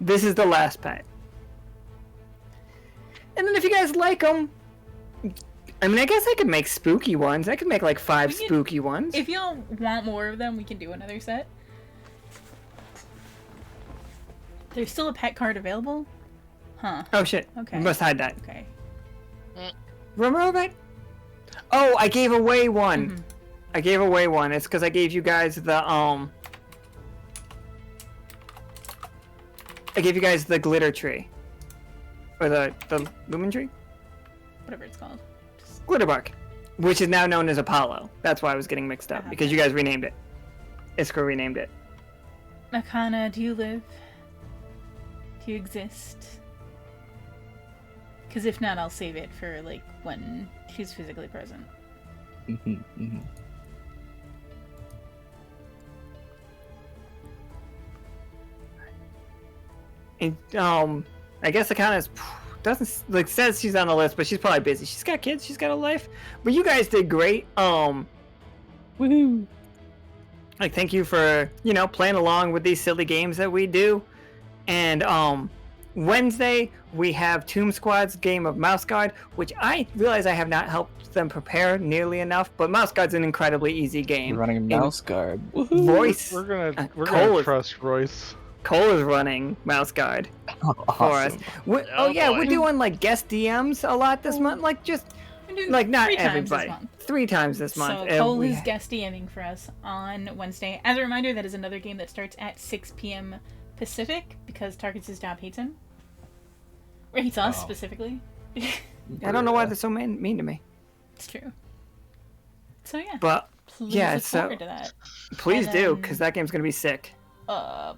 This is the last pet. And then if you guys like them, I mean, I guess I could make spooky ones. I could make like 5 We can- spooky ones. If y'all want more of them, we can do another set. There's still a pet card available? Huh. Oh shit. Okay. We must hide that. Okay. Remember that? Oh, I gave away one. Mhm. I gave away one. It's because I gave you guys the I gave you guys the glitter tree. Or the lumen tree? Whatever it's called. Glitterbark. Which is now known as Apollo. That's why I was getting mixed up. Because you guys renamed it. Iskra renamed it. Akana, do you live? Do you exist? Because if not, I'll save it for, like, when she's physically present. Mhm, mhm. And, I guess Akana's doesn't like says she's on the list, but she's probably busy. She's got kids, she's got a life. But you guys did great. Woohoo! Like thank you for, playing along with these silly games that we do. And Wednesday we have Tomb Squad's game of Mouse Guard, which I realize I have not helped them prepare nearly enough, but Mouse Guard's an incredibly easy game. You're running a mouse guard. Woohoo! Voice We're gonna Cole is- trust Royce. Cole is running Mouse Guard for us. Awesome. Oh yeah, boy. we're doing like guest DMs a lot this month. Like just We're doing like not 3 times everybody. this month. 3 times this month. So Cole We- is guest DMing for us on Wednesday. As a reminder, that is another game that starts at 6 p.m. Pacific because Tarkus' job hates him. Or hates us, Oh. specifically. I don't know why they're so mean to me. It's true. So yeah, But please yeah, look so forward to that. please And do, then- because that game's gonna be sick.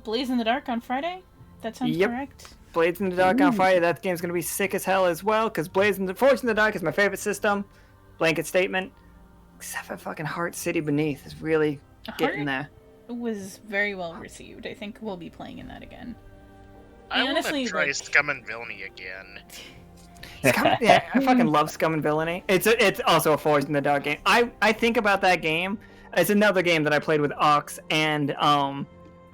Blaze in the Dark on Friday? That sounds Yep. correct? Blades in the Dark on Friday. That game's gonna be sick as hell as well, because Forge in the Dark is my favorite system. Blanket statement. Except for fucking Heart City Beneath is really getting there. It was very well received. I think we'll be playing in that again. I want honestly, to try like- Scum and Villainy again. Yeah, I fucking love Scum and Villainy. It's also a Forged in the Dark game. I think about that game. It's another game that I played with Awks and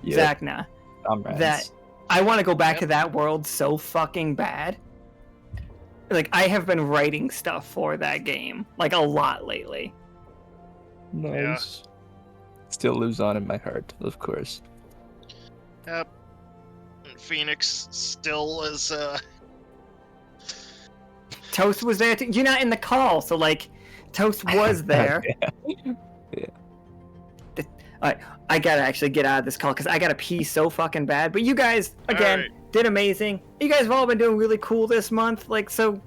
Yep. Zacna. Comrades. That I want to go back Yep. to that world so fucking bad. Like I have been writing stuff for that game like a lot lately. Nice. Still lives on in my heart, of course. Yep. And Phoenix still is, Toast was there too. You're not in the call, so like Toast was there. Alright, I gotta actually get out of this call because I gotta pee so fucking bad. But you guys, again, Alright. did amazing. You guys have all been doing really cool this month. Like, so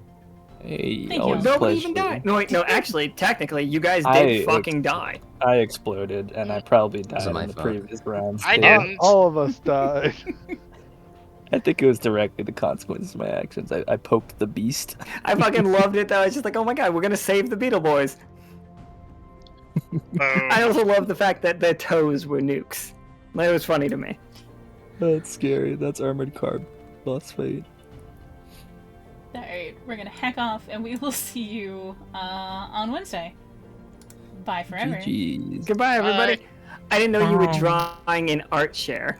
Hey, Thank always you. a nobody pleasure. even died. No, wait, no, actually, technically, you guys I- did fucking die. I exploded, and I probably died Wasn't my in the fault. previous rounds. I too. didn't. All of us died. I think it was directly the consequences of my actions. I poked the beast. I fucking loved it though. It's just like, oh my god, we're gonna save the Beetle Boys. I also love the fact that their toes were nukes. That was funny to me. That's scary. That's armored carb. boss fight. Alright, we're gonna hack off and we will see you on Wednesday. Bye forever. GG's. Goodbye, everybody. I didn't know you were Bye. drawing in art share.